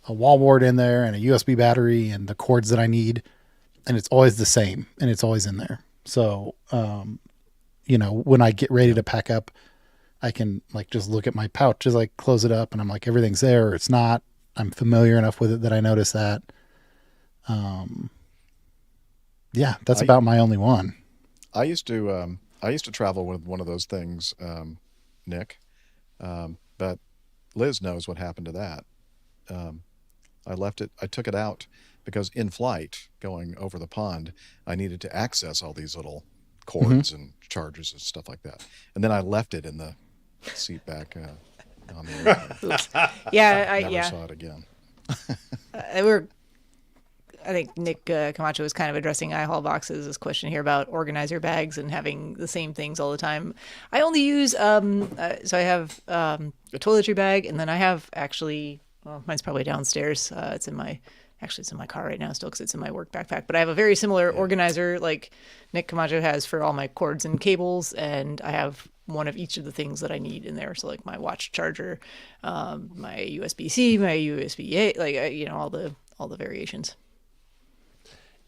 a wall wart in there and a USB battery and the cords that I need. And it's always the same, and it's always in there. So, when I get ready to pack up, I can like just look at my pouch as I close it up, and I'm like, everything's there or it's not. I'm familiar enough with it that I notice that. That's about my only one. I used to travel with one of those things, Nick, but Liz knows what happened to that. I took it out because in flight going over the pond, I needed to access all these little cords and chargers and stuff like that. And then I left it in the seat back on the airplane. Oops. Yeah, Never saw it again. I think Nick Camacho was kind of addressing iHaul Boxes, this question here about organizer bags and having the same things all the time. I only use, so I have a toiletry bag, and then I have mine's probably downstairs. It's in my car right now still because it's in my work backpack. But I have a very similar organizer like Nick Camacho has for all my cords and cables, and I have one of each of the things that I need in there. So like my watch charger, my USB-C, my USB-A, all the variations.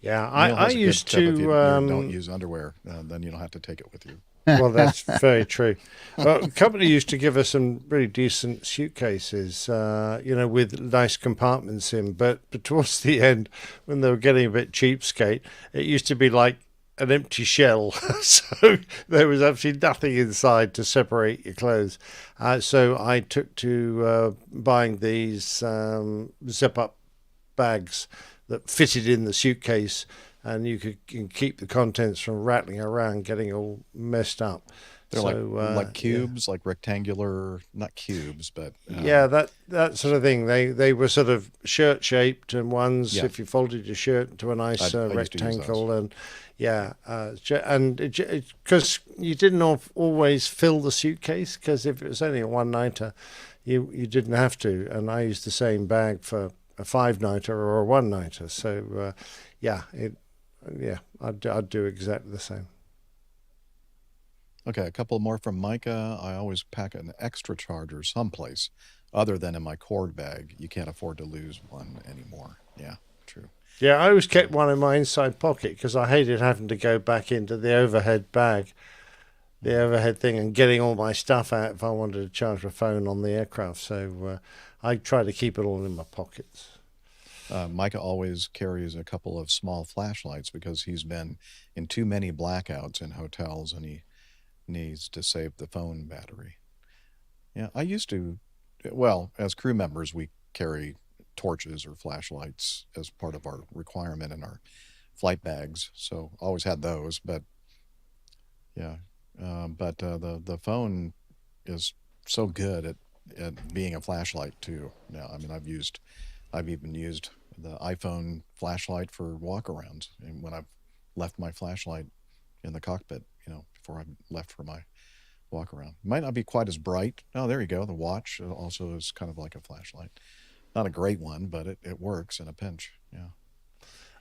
Yeah, I used to. If you don't use underwear, then you don't have to take it with you. Well, that's very true. Well, the company used to give us some really decent suitcases, with nice compartments in. But towards the end, when they were getting a bit cheapskate, it used to be like an empty shell. So there was absolutely nothing inside to separate your clothes. So I took to buying these zip-up bags that fitted in the suitcase, and you can keep the contents from rattling around, getting all messed up. They're like cubes, like rectangular, not cubes, but that sort of thing. They were sort of shirt shaped, and ones if you folded your shirt into a nice rectangle, and because you didn't always fill the suitcase, because if it was only a one nighter, you didn't have to. And I used the same bag for a 5-nighter or a 1-nighter. So I'd do exactly the same. Okay, a couple more from Micah. I always pack an extra charger someplace other than in my cord bag. You can't afford to lose one anymore. Yeah, true. Yeah, I always kept one in my inside pocket because I hated having to go back into the overhead bag, the overhead thing, and getting all my stuff out if I wanted to charge my phone on the aircraft. So I try to keep it all in my pockets. Micah always carries a couple of small flashlights because he's been in too many blackouts in hotels, and he needs to save the phone battery. Yeah, I used to. Well, as crew members, we carry torches or flashlights as part of our requirement in our flight bags, so always had those. But the phone is so good at being a flashlight too. Now, I mean, I've even used the iPhone flashlight for walkarounds, and when I've left my flashlight in the cockpit, before I left for my walk around. It might not be quite as bright. Oh, there you go. The watch also is kind of like a flashlight. Not a great one, but it works in a pinch. Yeah.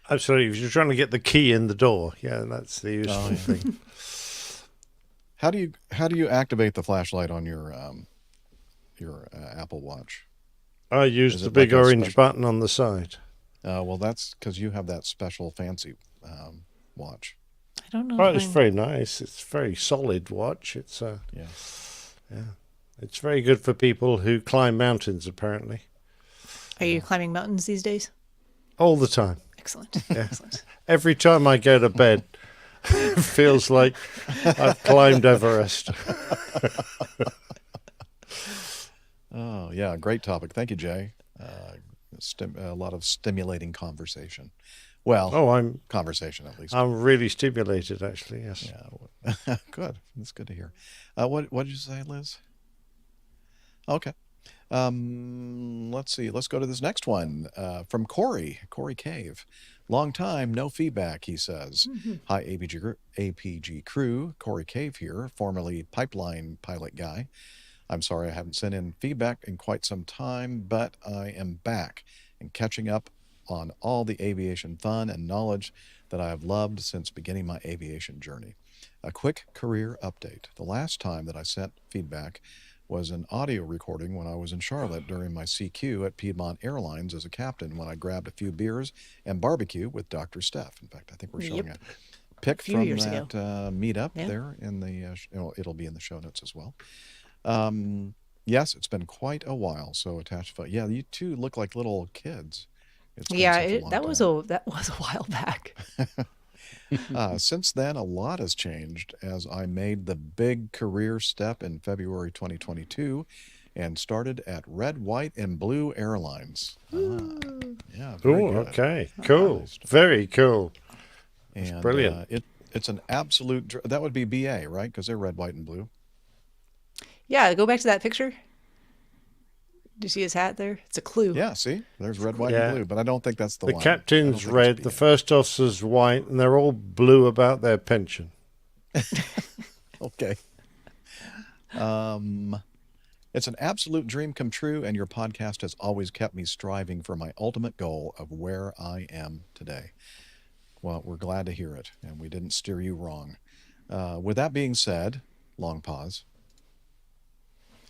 Absolutely. If you're trying to get the key in the door, that's the useful thing. How do you activate the flashlight on your Apple Watch? I use the big orange button on the side. Well, that's because you have that special fancy watch. I don't know. Well, it's very nice. It's a very solid watch. It's it's very good for people who climb mountains. Apparently. Are you climbing mountains these days? All the time. Excellent. Yeah. Excellent. Every time I go to bed, it feels like I've climbed Everest. Oh yeah, great topic. Thank you, Jay. A lot of stimulating conversation. Well, conversation at least. I'm really stimulated, actually. Yes. Yeah. Good. That's good to hear. What did you say, Liz? Okay. Let's see. Let's go to this next one from Corey Cave. Long time, no feedback, he says. Mm-hmm. Hi, APG crew. Corey Cave here, formerly pipeline pilot guy. I'm sorry I haven't sent in feedback in quite some time, but I am back and catching up on all the aviation fun and knowledge that I have loved since beginning my aviation journey. A quick career update. The last time that I sent feedback was an audio recording when I was in Charlotte during my CQ at Piedmont Airlines as a captain, when I grabbed a few beers and barbecue with Dr. Steph. In fact, I think we're showing a pic few from years that ago. meetup Yeah. there in the, it'll be in the show notes as well. Yes, it's been quite a while. So attached photo. Yeah, you two look like little kids. It's been Yeah, such a long that time. was a while back. Since then, a lot has changed as I made the big career step in February 2022 and started at Red, White, and Blue Airlines. Yeah, very Oh, good. okay. Cool. Very cool. That's And brilliant. it's an absolute, that would be BA, right? Because they're red, white, and blue. Yeah, go back to that picture. Do you see his hat there? It's a clue. Yeah, see? There's red, white, Yeah. and blue, but I don't think that's the The one. captain's red, the first officer's white, and they're all blue about their pension. Okay. It's an absolute dream come true, and your podcast has always kept me striving for my ultimate goal of where I am today. Well, we're glad to hear it, and we didn't steer you wrong. With that being said, long pause,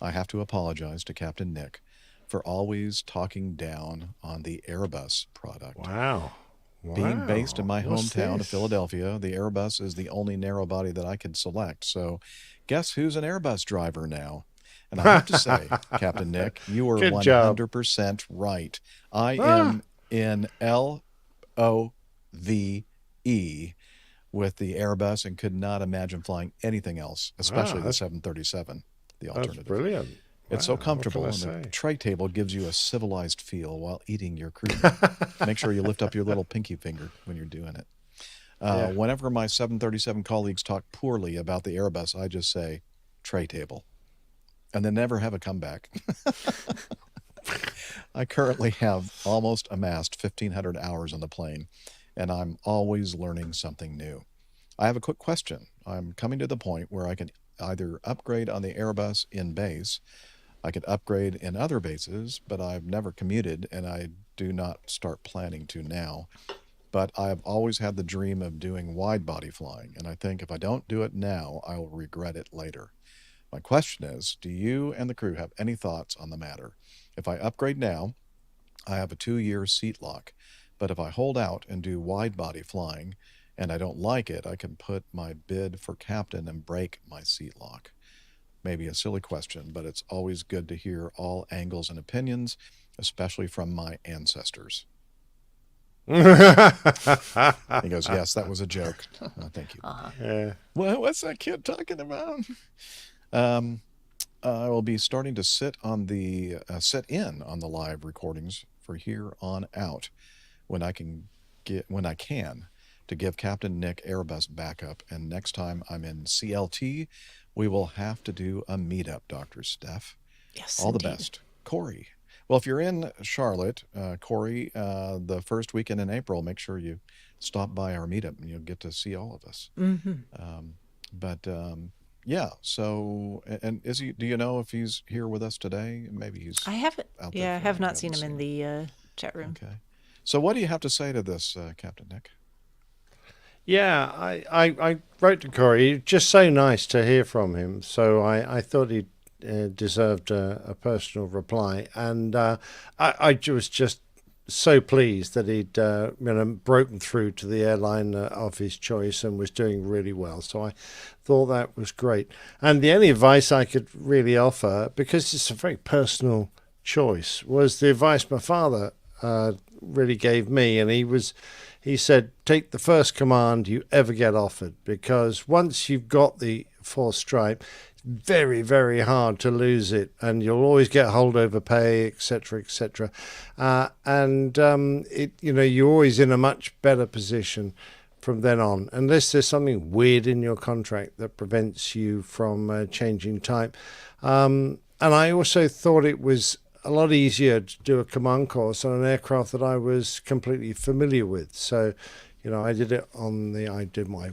I have to apologize to Captain Nick for always talking down on the Airbus product. Wow. Being based in my What's hometown of this? Philadelphia, the Airbus is the only narrow body that I could select. So guess who's an Airbus driver now? And I have to say, Captain Nick, you were Good job. 100% right. I am in LOVE with the Airbus and could not imagine flying anything else, especially the that's- 737, the That's alternative. brilliant. It's Wow, so comfortable, what and can I the say? tray table gives you a civilized feel while eating your crew. Make sure you lift up your little pinky finger when you're doing it. Yeah. Whenever my 737 colleagues talk poorly about the Airbus, I just say tray table, and then never have a comeback. I currently have almost amassed 1,500 hours on the plane, and I'm always learning something new. I have a quick question. I'm coming to the point where I can either upgrade on the Airbus in base. I could upgrade in other bases, but I've never commuted, and I do not start planning to now. But I've always had the dream of doing wide body flying, and I think if I don't do it now, I will regret it later. My question is, do you and the crew have any thoughts on the matter? If I upgrade now, I have a 2-year seat lock, but if I hold out and do wide body flying and I don't like it, I can put my bid for captain and break my seat lock. Maybe a silly question, but it's always good to hear all angles and opinions, especially from my ancestors. He goes, yes, that was a joke. Thank you. Yeah. Well, what's that kid talking about? I will be starting to sit in on the live recordings for here on out when I can to give Captain Nick Airbus backup. And next time I'm in CLT, we will have to do a meetup, Dr. Steph. Yes, all indeed. the best, Corey. Well, if you're in Charlotte, Corey, the first weekend in April, make sure you stop by our meetup and you'll get to see all of us. Mm-hmm. Yeah. So, and is he? Do you know if he's here with us today? Maybe he's. I haven't. out there Yeah, I for have now. not seen him in the chat room. Okay. So, what do you have to say to this, Captain Nick? Yeah, I wrote to Corey. It's just so nice to hear from him. So I thought he deserved a personal reply. And I was just so pleased that he'd broken through to the airline of his choice and was doing really well. So I thought that was great. And the only advice I could really offer, because it's a very personal choice, was the advice my father really gave me. And he said, take the first command you ever get offered, because once you've got the fourth stripe, very, very hard to lose it, and you'll always get holdover pay, etc., etc. You're always in a much better position from then on, unless there's something weird in your contract that prevents you from changing type. And I also thought it was a lot easier to do a command course on an aircraft that I was completely familiar with. So, I did my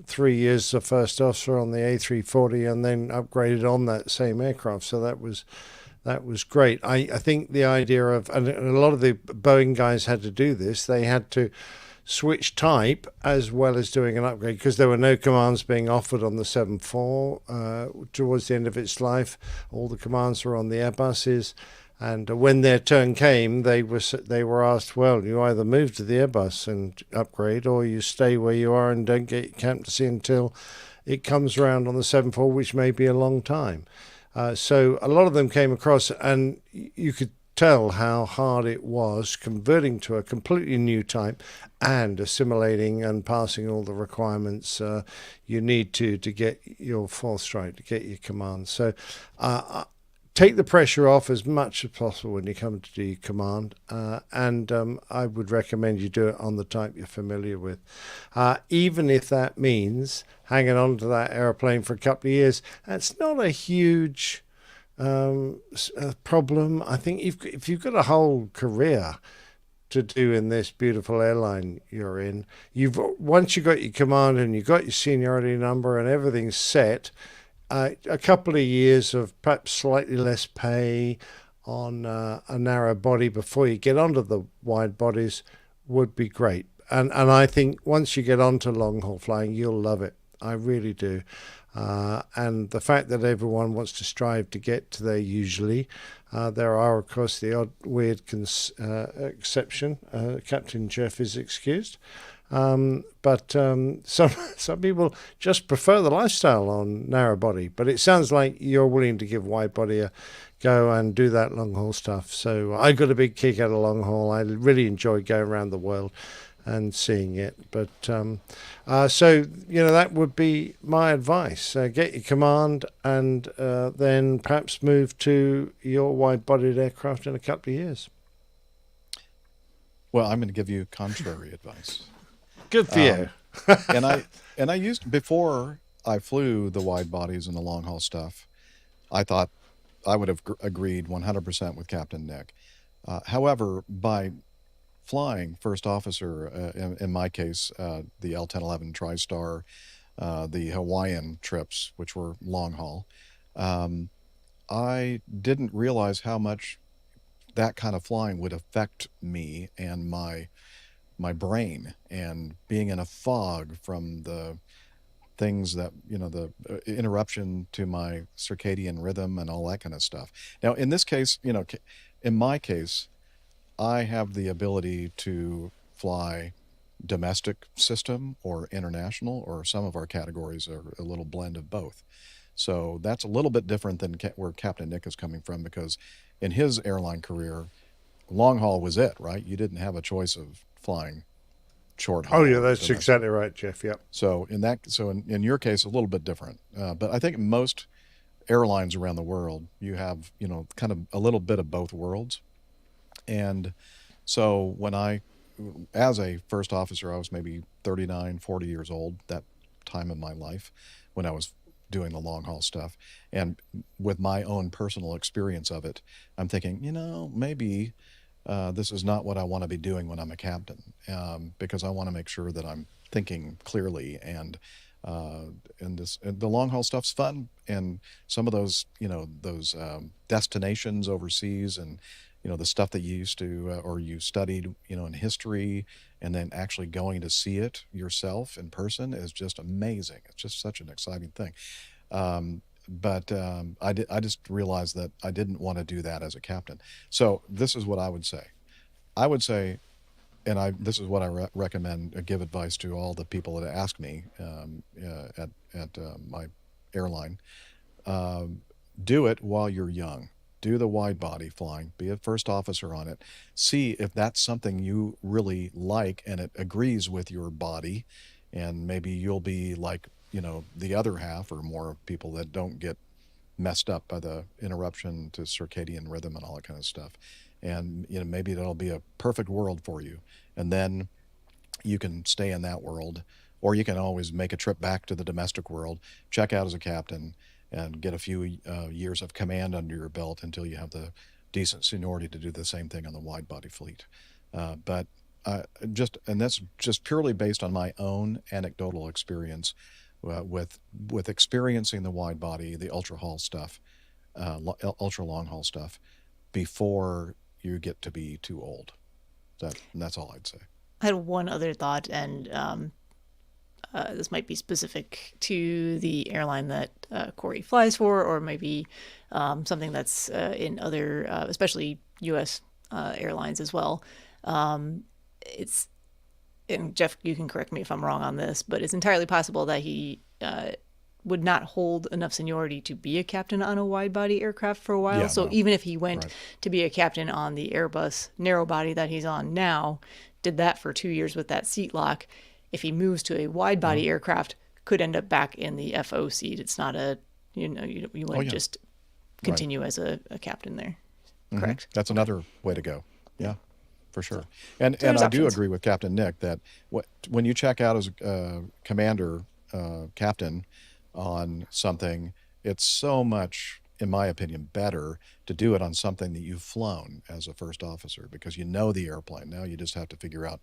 3 years of first officer on the A340 and then upgraded on that same aircraft. So that was that was great. I think the idea of, and a lot of the Boeing guys had to do this, they had to switch type as well as doing an upgrade because there were no commands being offered on the 7.4 towards the end of its life. All the commands were on the Airbuses, and when their turn came, they were asked, well, you either move to the Airbus and upgrade, or you stay where you are and don't get your captaincy until it comes around on the 7.4, which may be a long time. So a lot of them came across, and you could tell how hard it was converting to a completely new type and assimilating and passing all the requirements you need to get your fourth strike, to get your command. So take the pressure off as much as possible when you come to do your command, and I would recommend you do it on the type you're familiar with, even if that means hanging on to that airplane for a couple of years. That's not a huge problem. I think if you've got a whole career to do in this beautiful airline you're in, once you've got your command and you've got your seniority number and everything's set, a couple of years of perhaps slightly less pay on a narrow body before you get onto the wide bodies would be great. And I think once you get onto long haul flying, you'll love it. I really do. And the fact that everyone wants to strive to get to there usually. There are, of course, the odd weird exception. Captain Jeff is excused. But some people just prefer the lifestyle on narrow body. But it sounds like you're willing to give wide body a go and do that long haul stuff. So I got a big kick out of long haul. I really enjoy going around the world and seeing it. But so that would be my advice. Get your command and then perhaps move to your wide-bodied aircraft in a couple of years. Well, I'm going to give you contrary advice. Good for you. and I used, before I flew the wide bodies and the long haul stuff, I thought I would have agreed 100% with Captain Nick. However, by flying first officer, in my case, the L-1011 TriStar, the Hawaiian trips, which were long haul, I didn't realize how much that kind of flying would affect me and my brain, and being in a fog from the things that, the interruption to my circadian rhythm and all that kind of stuff. Now, in this case, in my case, I have the ability to fly domestic system or international, or some of our categories are a little blend of both. So that's a little bit different than where Captain Nick is coming from, because in his airline career, long haul was it, right? You didn't have a choice of flying short haul. Oh yeah, that's exactly right, Jeff. Yep. So in your case, a little bit different. But I think most airlines around the world, you have, kind of a little bit of both worlds. And so when as a first officer, I was maybe 39, 40 years old, that time in my life when I was doing the long haul stuff. And with my own personal experience of it, I'm thinking, maybe this is not what I want to be doing when I'm a captain, because I want to make sure that I'm thinking clearly, and the long haul stuff's fun. And some of those, those destinations overseas, and the stuff that you used to, or you studied, in history, and then actually going to see it yourself in person is just amazing. It's just such an exciting thing. But I just realized that I didn't want to do that as a captain. So this is what I would say. I would say, and this is what I recommend, give advice to all the people that ask me at my airline. Do it while you're young. Do the wide body flying, be a first officer on it, see if that's something you really like and it agrees with your body, and maybe you'll be like, the other half or more people that don't get messed up by the interruption to circadian rhythm and all that kind of stuff. And, maybe that'll be a perfect world for you. And then you can stay in that world, or you can always make a trip back to the domestic world, check out as a captain, and get a few years of command under your belt until you have the decent seniority to do the same thing on the wide body fleet. But that's just purely based on my own anecdotal experience with experiencing the wide body, the ultra haul stuff, ultra long haul stuff before you get to be too old. That's all I'd say. I had one other thought, and this might be specific to the airline that Corey flies for, or maybe something that's in other, especially U.S. Airlines as well. It's, and Jeff, you can correct me if I'm wrong on this, but it's entirely possible that he would not hold enough seniority to be a captain on a wide-body aircraft for a while. Yeah, so no. even if he went Right. to be a captain on the Airbus narrow-body that he's on now, did that for 2 years with that seat lock, if he moves to a wide-body aircraft, could end up back in the FO seat. It's not a, you wouldn't yeah. just continue as a captain there. Mhm. Correct? That's another way to go. Yeah, for sure. And there's I do options. agree with Captain Nick that when you check out as commander, captain on something, it's so much, in my opinion, better to do it on something that you've flown as a first officer, because you know the airplane. Now you just have to figure out,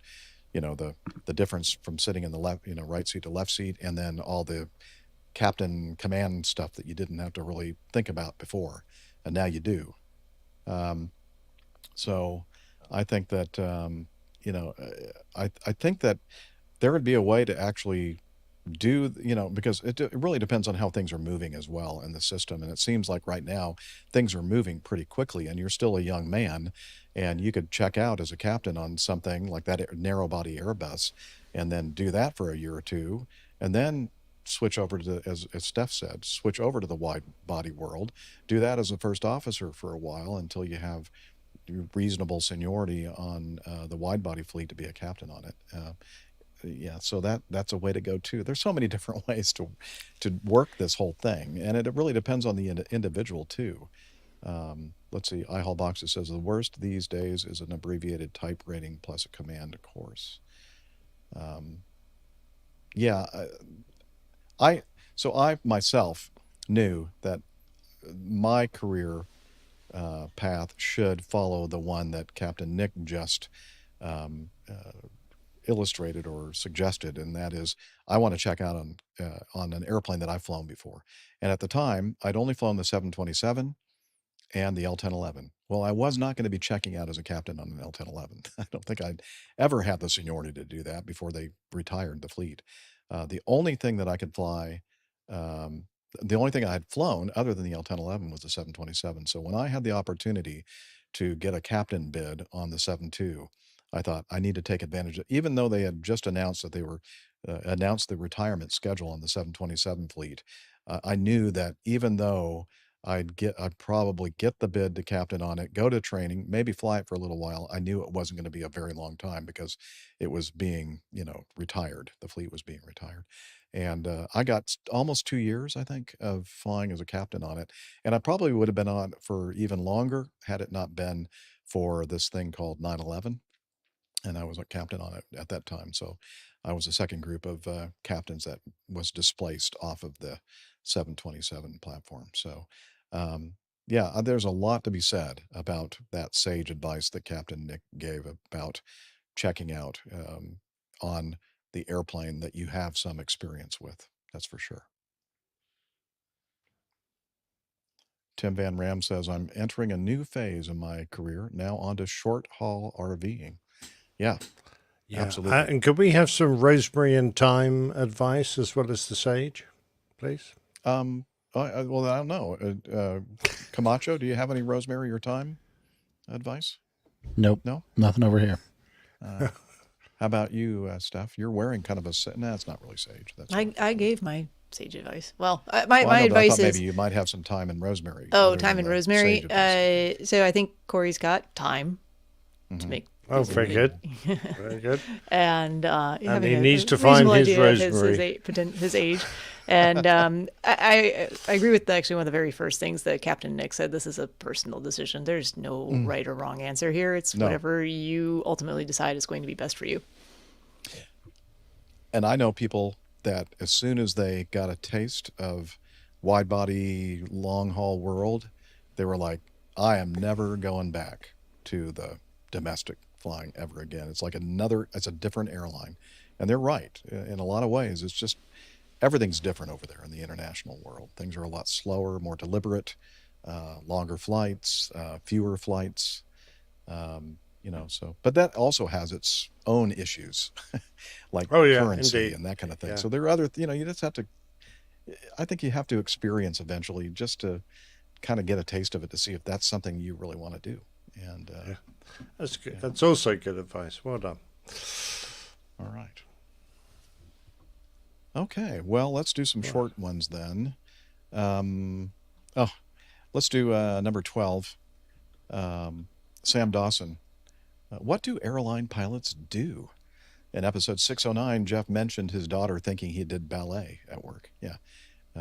the difference from sitting in the left, right seat to left seat, and then all the captain command stuff that you didn't have to really think about before, and now you do. So I think that, I think that there would be a way to actually do, because it really depends on how things are moving as well in the system. And it seems like right now things are moving pretty quickly, and you're still a young man, and you could check out as a captain on something like that narrow body Airbus, and then do that for a year or two, and then switch over to, as Steph said, switch over to the wide body world, do that as a first officer for a while until you have reasonable seniority on the wide body fleet to be a captain on it. Yeah, so that's a way to go too. There's so many different ways to work this whole thing, and it really depends on the individual too. Let's see, iHall Boxes says the worst these days is an abbreviated type rating plus a command course. Yeah, I myself knew that my career path should follow the one that Captain Nick just illustrated or suggested, and that is I want to check out on an airplane that I've flown before. And at the time, I'd only flown the 727 and the L-1011. Well, I was not going to be checking out as a captain on an L-1011. I don't think I'd ever had the seniority to do that before they retired the fleet. The only thing that I could fly, the only thing I had flown other than the L-1011 was the 727. So when I had the opportunity to get a captain bid on the 72, I thought I need to take advantage of, even though they had just announced that they were announced the retirement schedule on the 727 fleet. I knew that even though I'd probably get the bid to captain on it, go to training, maybe fly it for a little while, I knew it wasn't going to be a very long time because it was being, retired. The fleet was being retired. And I got almost 2 years, I think, of flying as a captain on it. And I probably would have been on for even longer had it not been for this thing called 9/11. And I was a captain on it at that time. So I was the second group of captains that was displaced off of the 727 platform. So, yeah, there's a lot to be said about that sage advice that Captain Nick gave about checking out on the airplane that you have some experience with. That's for sure. Tim Van Ram says, I'm entering a new phase in my career, now onto short haul RVing. Yeah, absolutely. And could we have some rosemary and thyme advice as well as the sage, please? Well, I don't know. Camacho, do you have any rosemary or thyme advice? Nope. No? Nothing over here. How about you, Steph? You're wearing kind of a... No, it's not really sage. That's I gave my sage advice. Well, Well, my I know, but I advice thought is... maybe you might have some thyme and rosemary. Oh, other thyme than and the rosemary. sage advice. So I think Corey's got thyme to make. Oh, very good. Very good. And he needs to find his rosemary. His age. And I agree with actually one of the very first things that Captain Nick said. This is a personal decision. There's no right or wrong answer here. It's whatever you ultimately decide is going to be best for you. And I know people that as soon as they got a taste of wide body, long haul world, they were like, I am never going back to the domestic flying ever again. It's like it's a different airline. And they're right. In a lot of ways, it's just, everything's different over there in the international world. Things are a lot slower, more deliberate. longer flights, fewer flights. So, but that also has its own issues, like currency indeed. and that kind of thing. Yeah. So there are other, you just have to. I think you have to experience eventually just to kind of get a taste of it to see if that's something you really want to do. And that's good. That's also good advice. Well done. All right. Okay. Well, let's do some short ones then. Let's do number 12. Sam Dawson. What do airline pilots do? In episode 609, Jeff mentioned his daughter thinking he did ballet at work. Yeah.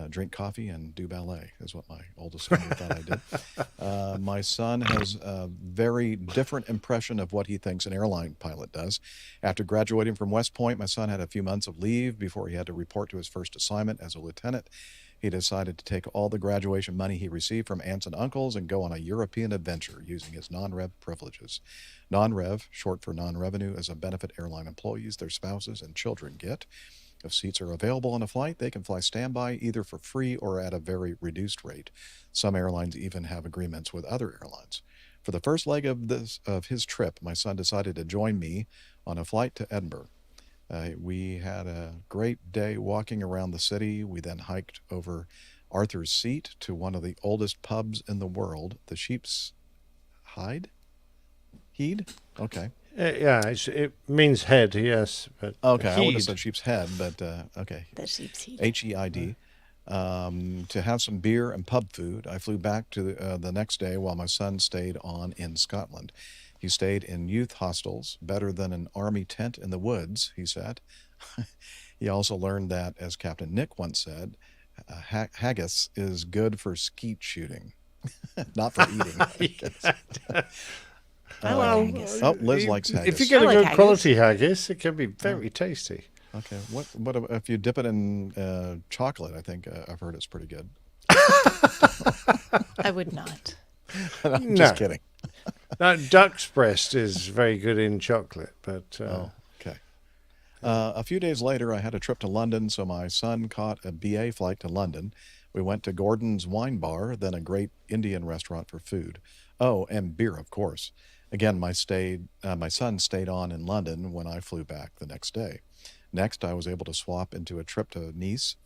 Drink coffee and do ballet is what my oldest son thought I did. My son has a very different impression of what he thinks an airline pilot does. After graduating from West Point, my son had a few months of leave before he had to report to his first assignment as a lieutenant. He decided to take all the graduation money he received from aunts and uncles and go on a European adventure using his non-rev privileges. Non-rev, short for non-revenue, is a benefit airline employees, their spouses, and children get. If seats are available on a flight, they can fly standby either for free or at a very reduced rate. Some airlines even have agreements with other airlines. For the first leg of his trip, my son decided to join me on a flight to Edinburgh. We had a great day walking around the city. We then hiked over Arthur's Seat to one of the oldest pubs in the world, the Sheep's Hide? Heed? Okay. It means head, yes. But okay, I would have said sheep's head, but okay. The sheep's head. H-E-I-D. To have some beer and pub food. I flew back to the next day while my son stayed on in Scotland. He stayed in youth hostels, better than an army tent in the woods, he said. He also learned that, as Captain Nick once said, haggis is good for skeet shooting, not for eating. I like haggis. Liz likes haggis. If you get a good quality haggis, it can be very tasty. Okay. What if you dip it in chocolate? I think I've heard it's pretty good. I would not. I'm just kidding. Now, duck's breast is very good in chocolate, but... okay. A few days later, I had a trip to London, so my son caught a BA flight to London. We went to Gordon's Wine Bar, then a great Indian restaurant for food. Oh, and beer, of course. Again, my son stayed on in London when I flew back the next day. Next, I was able to swap into a trip to Nice,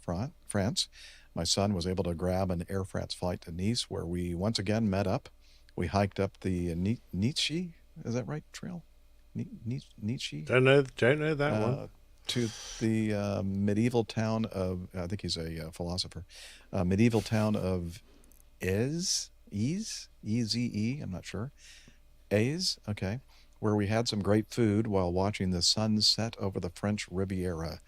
France. My son was able to grab an Air France flight to Nice, where we once again met up. We hiked up the Nietzsche, is that right, trail? Nietzsche? Don't know that one. To the medieval town of, I think he's a philosopher, medieval town of E-Z-E, I'm not sure. Aze, okay, where we had some great food while watching the sun set over the French Riviera.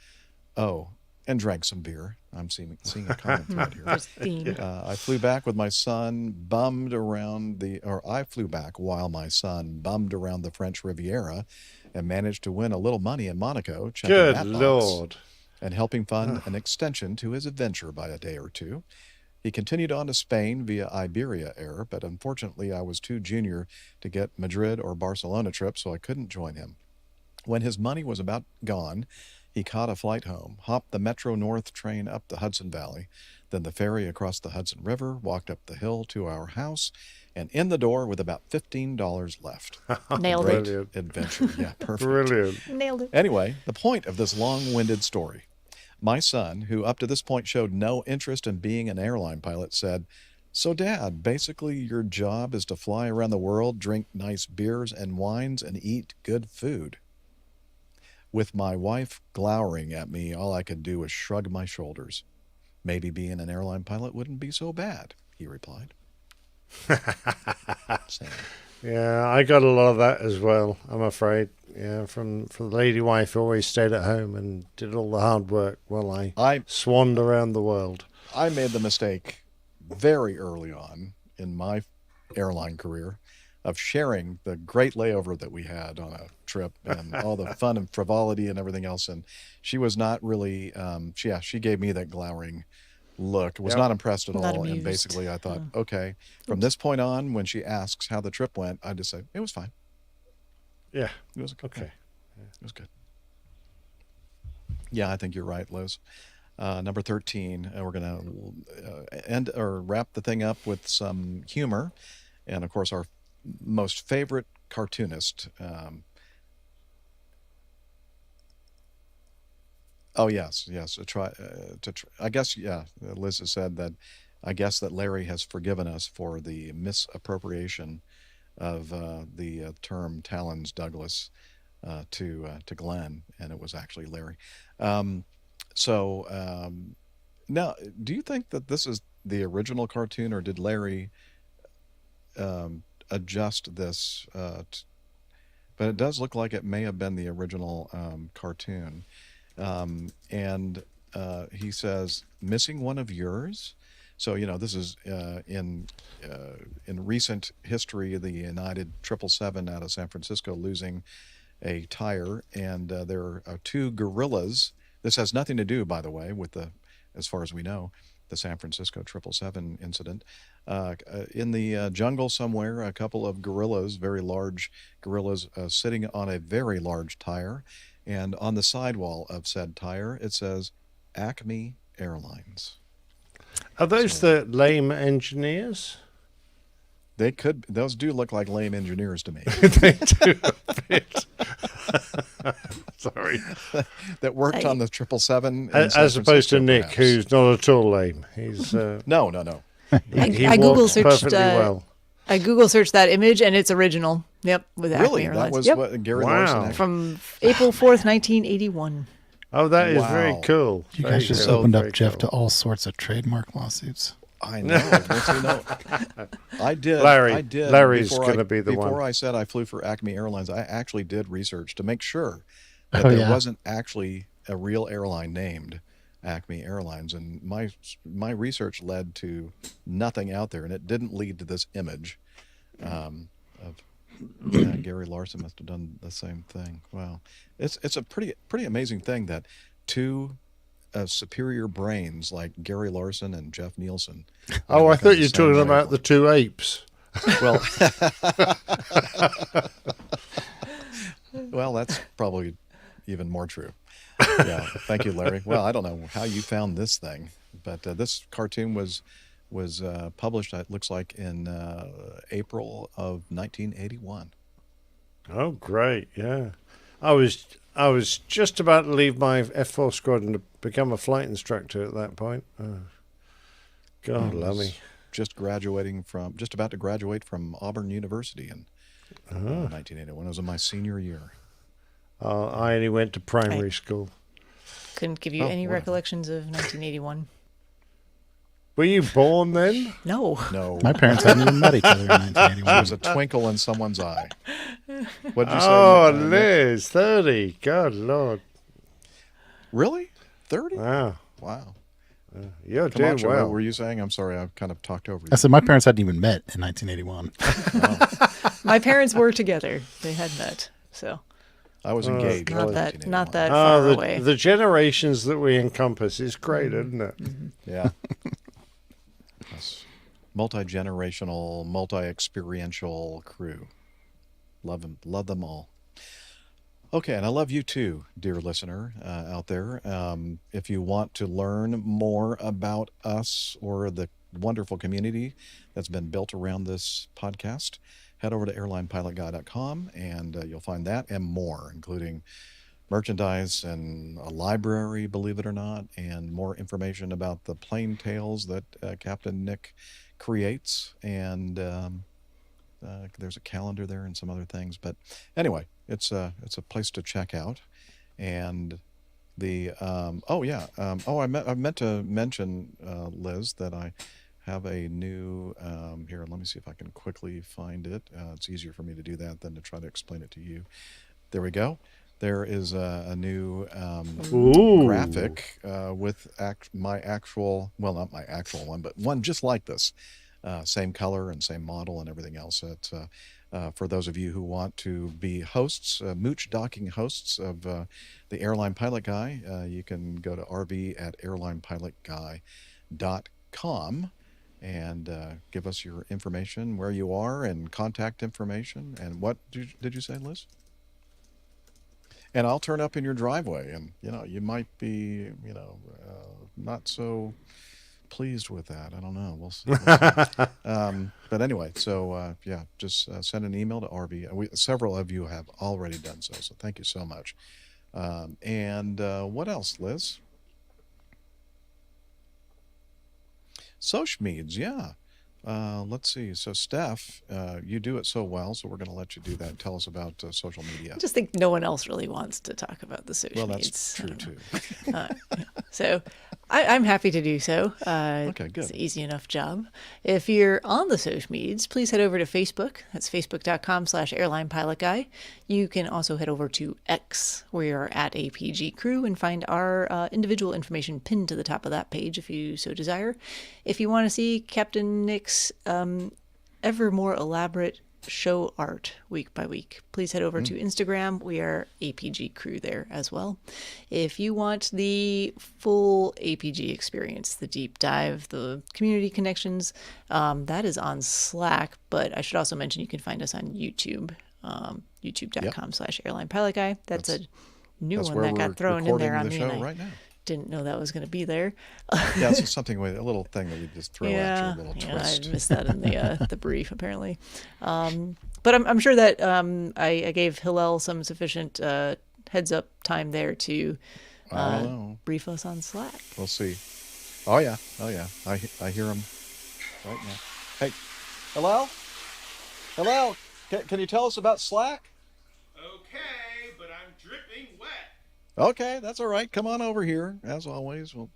Oh, and drank some beer. I'm seeing a common thread here. I flew back with my son, I flew back while my son bummed around the French Riviera and managed to win a little money in Monaco. Good Lord. And helping fund an extension to his adventure by a day or two. He continued on to Spain via Iberia Air, but unfortunately I was too junior to get Madrid or Barcelona trips, so I couldn't join him. When his money was about gone, he caught a flight home, hopped the Metro North train up the Hudson Valley, then the ferry across the Hudson River, walked up the hill to our house, and in the door with about $15 left. Nailed Great it. adventure. Yeah, perfect. Brilliant. Nailed it. Anyway, the point of this long-winded story. My son, who up to this point showed no interest in being an airline pilot, said, "So, Dad, basically your job is to fly around the world, drink nice beers and wines, and eat good food." With my wife glowering at me, all I could do was shrug my shoulders. "Maybe being an airline pilot wouldn't be so bad," he replied. Yeah, I got a lot of that as well, I'm afraid. Yeah, from the lady wife who always stayed at home and did all the hard work while I swanned around the world. I made the mistake very early on in my airline career of sharing the great layover that we had on a trip and all the fun and frivolity and everything else. And she was not really, she gave me that glowering look, was not impressed at Not all. And amused. basically I thought, okay, from this point on, when she asks how the trip went, I just say, it was fine. Yeah. It was okay. It was good. Yeah, I think you're right, Liz. Number 13, we're going to end or wrap the thing up with some humor. And of course, our most favorite cartoonist. Oh, yes. I guess, yeah, Liz has said that I guess that Larry has forgiven us for the misappropriation of the term Talons Douglas to Glenn, and it was actually Larry. Now, do you think that this is the original cartoon, or did Larry adjust this? But it does look like it may have been the original cartoon. And he says, "Missing one of yours." So this is in recent history, the United 777 out of San Francisco losing a tire, and there are two gorillas. This has nothing to do, by the way, with as far as we know, the San Francisco 777 incident. In the jungle somewhere, a couple of gorillas, very large gorillas, sitting on a very large tire, and on the sidewall of said tire, it says Acme Airlines. Are those the lame engineers? Those do look like lame engineers to me. They do a bit. Sorry. That worked on the 777. As opposed to Nick, who's not at all lame. He's no. He I Google walks searched. perfectly well. I Google searched that image, and it's original. Yep, with Acme Really, Airlines. that was Yep. what Gary Larson actually. From April 4th, 1981. Oh, that is very cool. You Very guys just cool. opened up Very Jeff cool. to all sorts of trademark lawsuits. I know. I did. Larry's going to be the one. Before I said I flew for Acme Airlines, I actually did research to make sure that Oh, there yeah. wasn't actually a real airline named Acme Airlines, and my research led to nothing out there, and it didn't lead to this image of Gary Larson must have done the same thing. Wow, it's a pretty amazing thing that two superior brains like Gary Larson and Jeff Nielsen. Oh, I thought you were talking same about the two apes. Well, well, that's probably even more true. Yeah, thank you, Larry. Well, I don't know how you found this thing, but this cartoon was published, it looks like, in April of 1981. Oh, great! Yeah, I was just about to leave my F4 squadron to become a flight instructor at that point. Oh, God, love me. Just about to graduate from Auburn University in 1981. It was in my senior year. I only went to primary school. Couldn't give you any recollections of 1981. Were you born then? No. My parents hadn't even met each other in 1981. There was a twinkle in someone's eye. What'd you say? Oh, Liz, 30. God, Lord. Really? 30? Wow. You're doing Camacho, well. what were you saying? I'm sorry, I've kind of talked over you. I said my parents hadn't even met in 1981. My parents were together. They had met. So I was engaged. Not that far away. The generations that we encompass is great, isn't it? Yeah. Yes. Multi-generational, multi-experiential crew. Love them all. Okay, and I love you too, dear listener out there. If you want to learn more about us or the wonderful community that's been built around this podcast, head over to airlinepilotguy.com and you'll find that and more, including merchandise and a library, believe it or not, and more information about the plane tales that Captain Nick creates. And there's a calendar there and some other things. But anyway, it's a place to check out. And the I meant to mention, Liz, that I have a new here. Let me see if I can quickly find it. It's easier for me to do that than to try to explain it to you. There we go. There is a new graphic with my actual, well, not my actual one, but one just like this. Same color and same model and everything else. It's for those of you who want to be hosts, mooch docking hosts of the Airline Pilot Guy, you can go to rv@airlinepilotguy.com and give us your information, where you are, and contact information. And what did you say, Liz? And I'll turn up in your driveway, and you might be not so pleased with that. I don't know. We'll see. But anyway, so just send an email to RV. Several of you have already done so thank you so much. And what else, Liz? Social medias, yeah. Let's see. So, Steph, you do it so well, so we're going to let you do that. Tell us about social media. I just think no one else really wants to talk about the social Well, medias. that's true, too. So I'm happy to do so. Okay, good. It's an easy enough job. If you're on the social medias, please head over to Facebook. That's facebook.com/airlinepilotguy. You can also head over to X, where you're at APG Crew, and find our individual information pinned to the top of that page if you so desire. If you want to see Captain Nick's ever more elaborate show art week by week, please head over to Instagram. We are APG Crew there as well. If you want the full APG experience, the deep dive, the community connections, that is on Slack, but I should also mention you can find us on YouTube, youtube.com/airlinepilotguy. That's a new one that got thrown in there on me. Right now. Didn't know that was going to be there. Yeah, it's something with a little thing that we just throw at you, a little twist. I missed that in the brief apparently. But I'm sure that I gave Hillel some sufficient heads up time there to brief us on Slack. We'll see. Oh yeah. I hear him right now. Hey, Hillel, can you tell us about Slack? Okay, but I'm dripping wet. Okay, that's all right. Come on over here, as always. Well,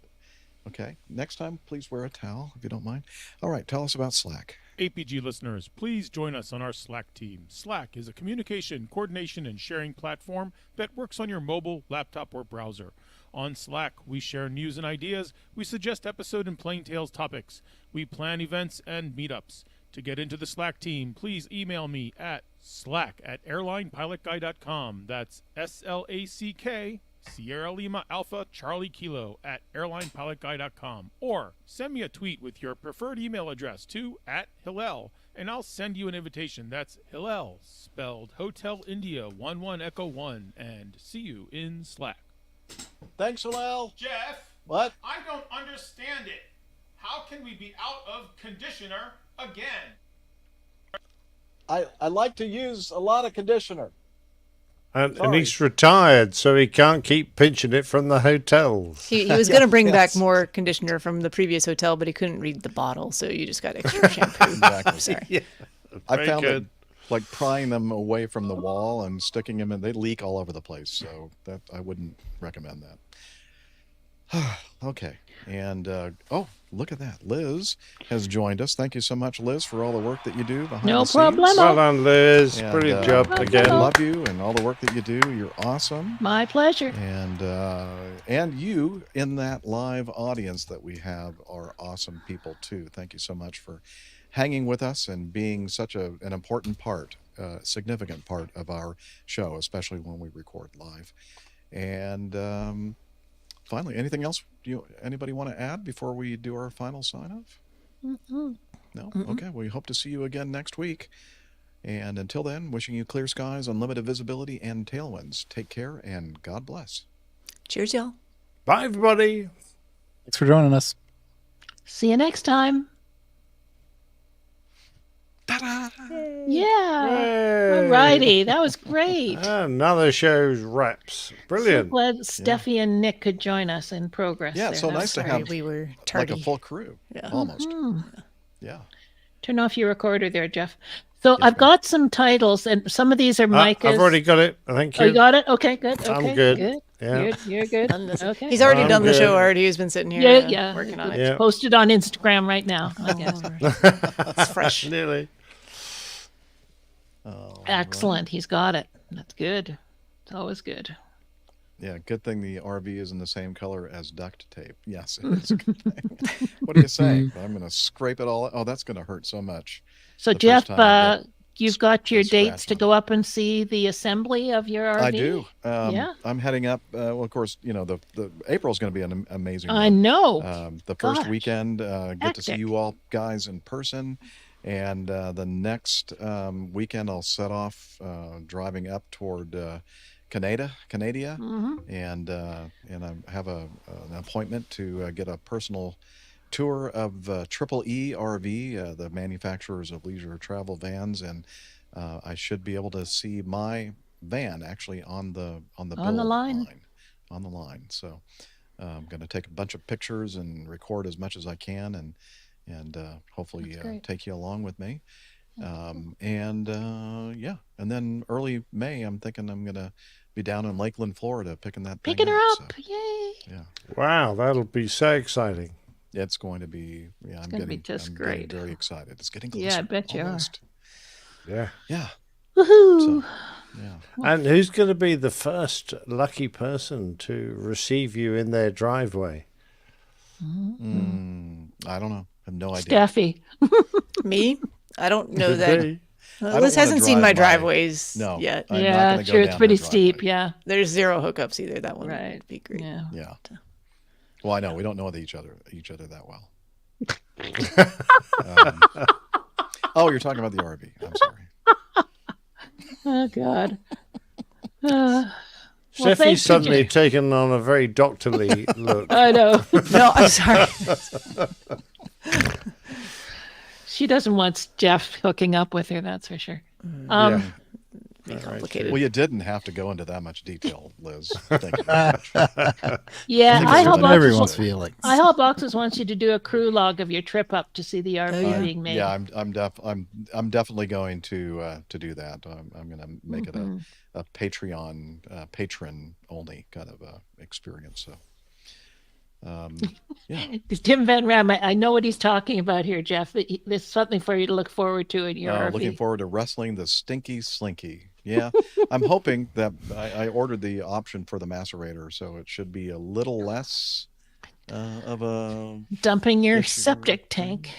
okay. Next time, please wear a towel, if you don't mind. All right, tell us about Slack. APG listeners, please join us on our Slack team. Slack is a communication, coordination, and sharing platform that works on your mobile, laptop, or browser. On Slack, we share news and ideas. We suggest episode and Plain Tales topics. We plan events and meetups. To get into the Slack team, please email me at slack@airlinepilotguy.com. That's SLACK, Sierra Lima Alpha Charlie Kilo @airlinepilotguy.com. Or send me a tweet with your preferred email address to @Hillel, and I'll send you an invitation. That's Hillel, spelled Hotel India 11 Echo 1, and see you in Slack. Thanks, Hillel. Jeff. What? I don't understand it. How can we be out of conditioner again? I like to use a lot of conditioner. And he's retired, so he can't keep pinching it from the hotels. He was going to bring back more conditioner from the previous hotel, but he couldn't read the bottle, so you just got extra shampoo. Exactly. Sorry. Yeah, I found that, like, prying them away from the wall and sticking them in, they leak all over the place. So that I wouldn't recommend that. Okay. And, look at that. Liz has joined us. Thank you so much, Liz, for all the work that you do behind the scenes. problem. Well done, Liz. And, Brilliant job again. I love you and all the work that you do. You're awesome. My pleasure. And you in that live audience that we have are awesome people too. Thank you so much for hanging with us and being such an important part, significant part of our show, especially when we record live. And finally, anything else anybody want to add before we do our final sign-off? Mm-mm. No? Mm-mm. Okay, we hope to see you again next week. And until then, wishing you clear skies, unlimited visibility, and tailwinds. Take care, and God bless. Cheers, y'all. Bye, everybody. Thanks for joining us. See you next time. Ta-da! Yeah. Yay. Alrighty. That was great. Another show's wraps. Brilliant. So glad Steffi and Nick could join us in progress. Yeah, there. it's so nice to have we were like tardy. a full crew, Yeah. almost. Mhm. Yeah. Turn off your recorder there, Jeff. So I've got some titles, and some of these are Micah's. I've already got it. Thank you. Oh, you got it? Okay, good. Okay, I'm good. Yeah. You're good. Okay. He's already I'm done the good. show already. He's been sitting here Yeah. working on it. Yeah. Posted on Instagram right now, I guess. It's fresh. Nearly. Oh, Excellent. He's got it. That's good. It's always good. Yeah, good thing the RV is in the same color as duct tape. Yes, it is a good thing. What do you say? I'm going to scrape it all. Oh, that's going to hurt so much. So, the first Jeff, time I get you've got your a dates scratch to go up and see the assembly of your RV? I do. Yeah. I'm heading up. Well, of course, you know, the April is going to be an amazing I month. know. The first Gosh. weekend, get to see Hectic. you all guys in person. And the next weekend, I'll set off driving up toward Canada, Mhm. and I have an appointment to get a personal tour of Triple E RV, the manufacturers of leisure travel vans, and I should be able to see my van actually on the build line. on the line. So I'm going to take a bunch of pictures and record as much as I can, and hopefully take you along with me. And then early May, I'm thinking I'm going to be down in Lakeland, Florida, picking that Picking thing her up. up. Yay. Yeah. Wow, that'll be so exciting. It's going to be, It's going to be just I'm great. getting very excited. It's getting closer. Yeah, I bet you almost. Yeah. Yeah. Woohoo. Yeah. And who's going to be the first lucky person to receive you in their driveway? I don't know. I have no idea. Staffy. Me? I don't know Could that. be. Liz hasn't seen my driveways yet. I'm not Yeah, gonna go sure. It's down pretty her driveway. steep. Yeah. There's zero hookups either. That one Right. would be great. Yeah. Yeah. Well, I know we don't know each other that well. Oh, you're talking about the RV. I'm sorry. Oh God. Steffi's thanks, suddenly PJ. taken on a very doctorly look. I know. No, I'm sorry. She doesn't want Jeff hooking up with her, that's for sure. Yeah. Complicated. Well, you didn't have to go into that much detail, Liz. Thank you very much. Yeah, think I it's hope what everyone's Boxes, feelings. I hope Boxes wants you to do a crew log of your trip up to see the RV being made. Yeah, I'm definitely going to do that. I'm going to make it a Patreon patron only kind of experience. So, yeah. Tim Van Ram, I know what he's talking about here, Jeff. There's something for you to look forward to in your RV. Looking forward to wrestling the Stinky Slinky. Yeah, I'm hoping that I ordered the option for the macerator, so it should be a little less of a Dumping your issue. septic tank.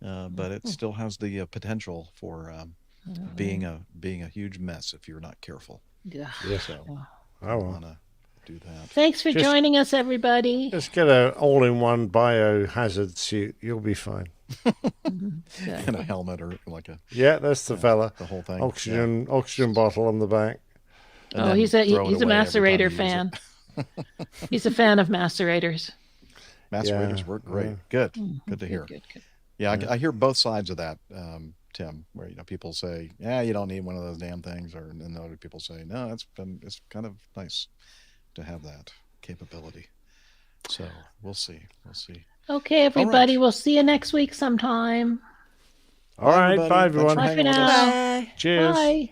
But it still has the potential for being a huge mess if you're not careful. Yeah. So I I will. want to do that. Thanks for joining us, everybody. Just get an all-in-one biohazard suit. You'll be fine. And a helmet or like a That's the fella. the whole thing. Oxygen bottle on the back. And Oh, then he's a throw it away every time macerator you use fan. it. He's a fan of macerators. Macerators Yeah, work great. yeah. Good to Good, hear. good. Yeah, I hear both sides of that, Tim. Where people say, "Yeah, you don't need one of those damn things," and then other people say, "No, it's kind of nice to have that capability." So we'll see. Okay, everybody. We'll see you next week sometime. All right. everybody. Bye, Thanks for everyone. Bye for hanging with us. now. Bye. Cheers. Bye.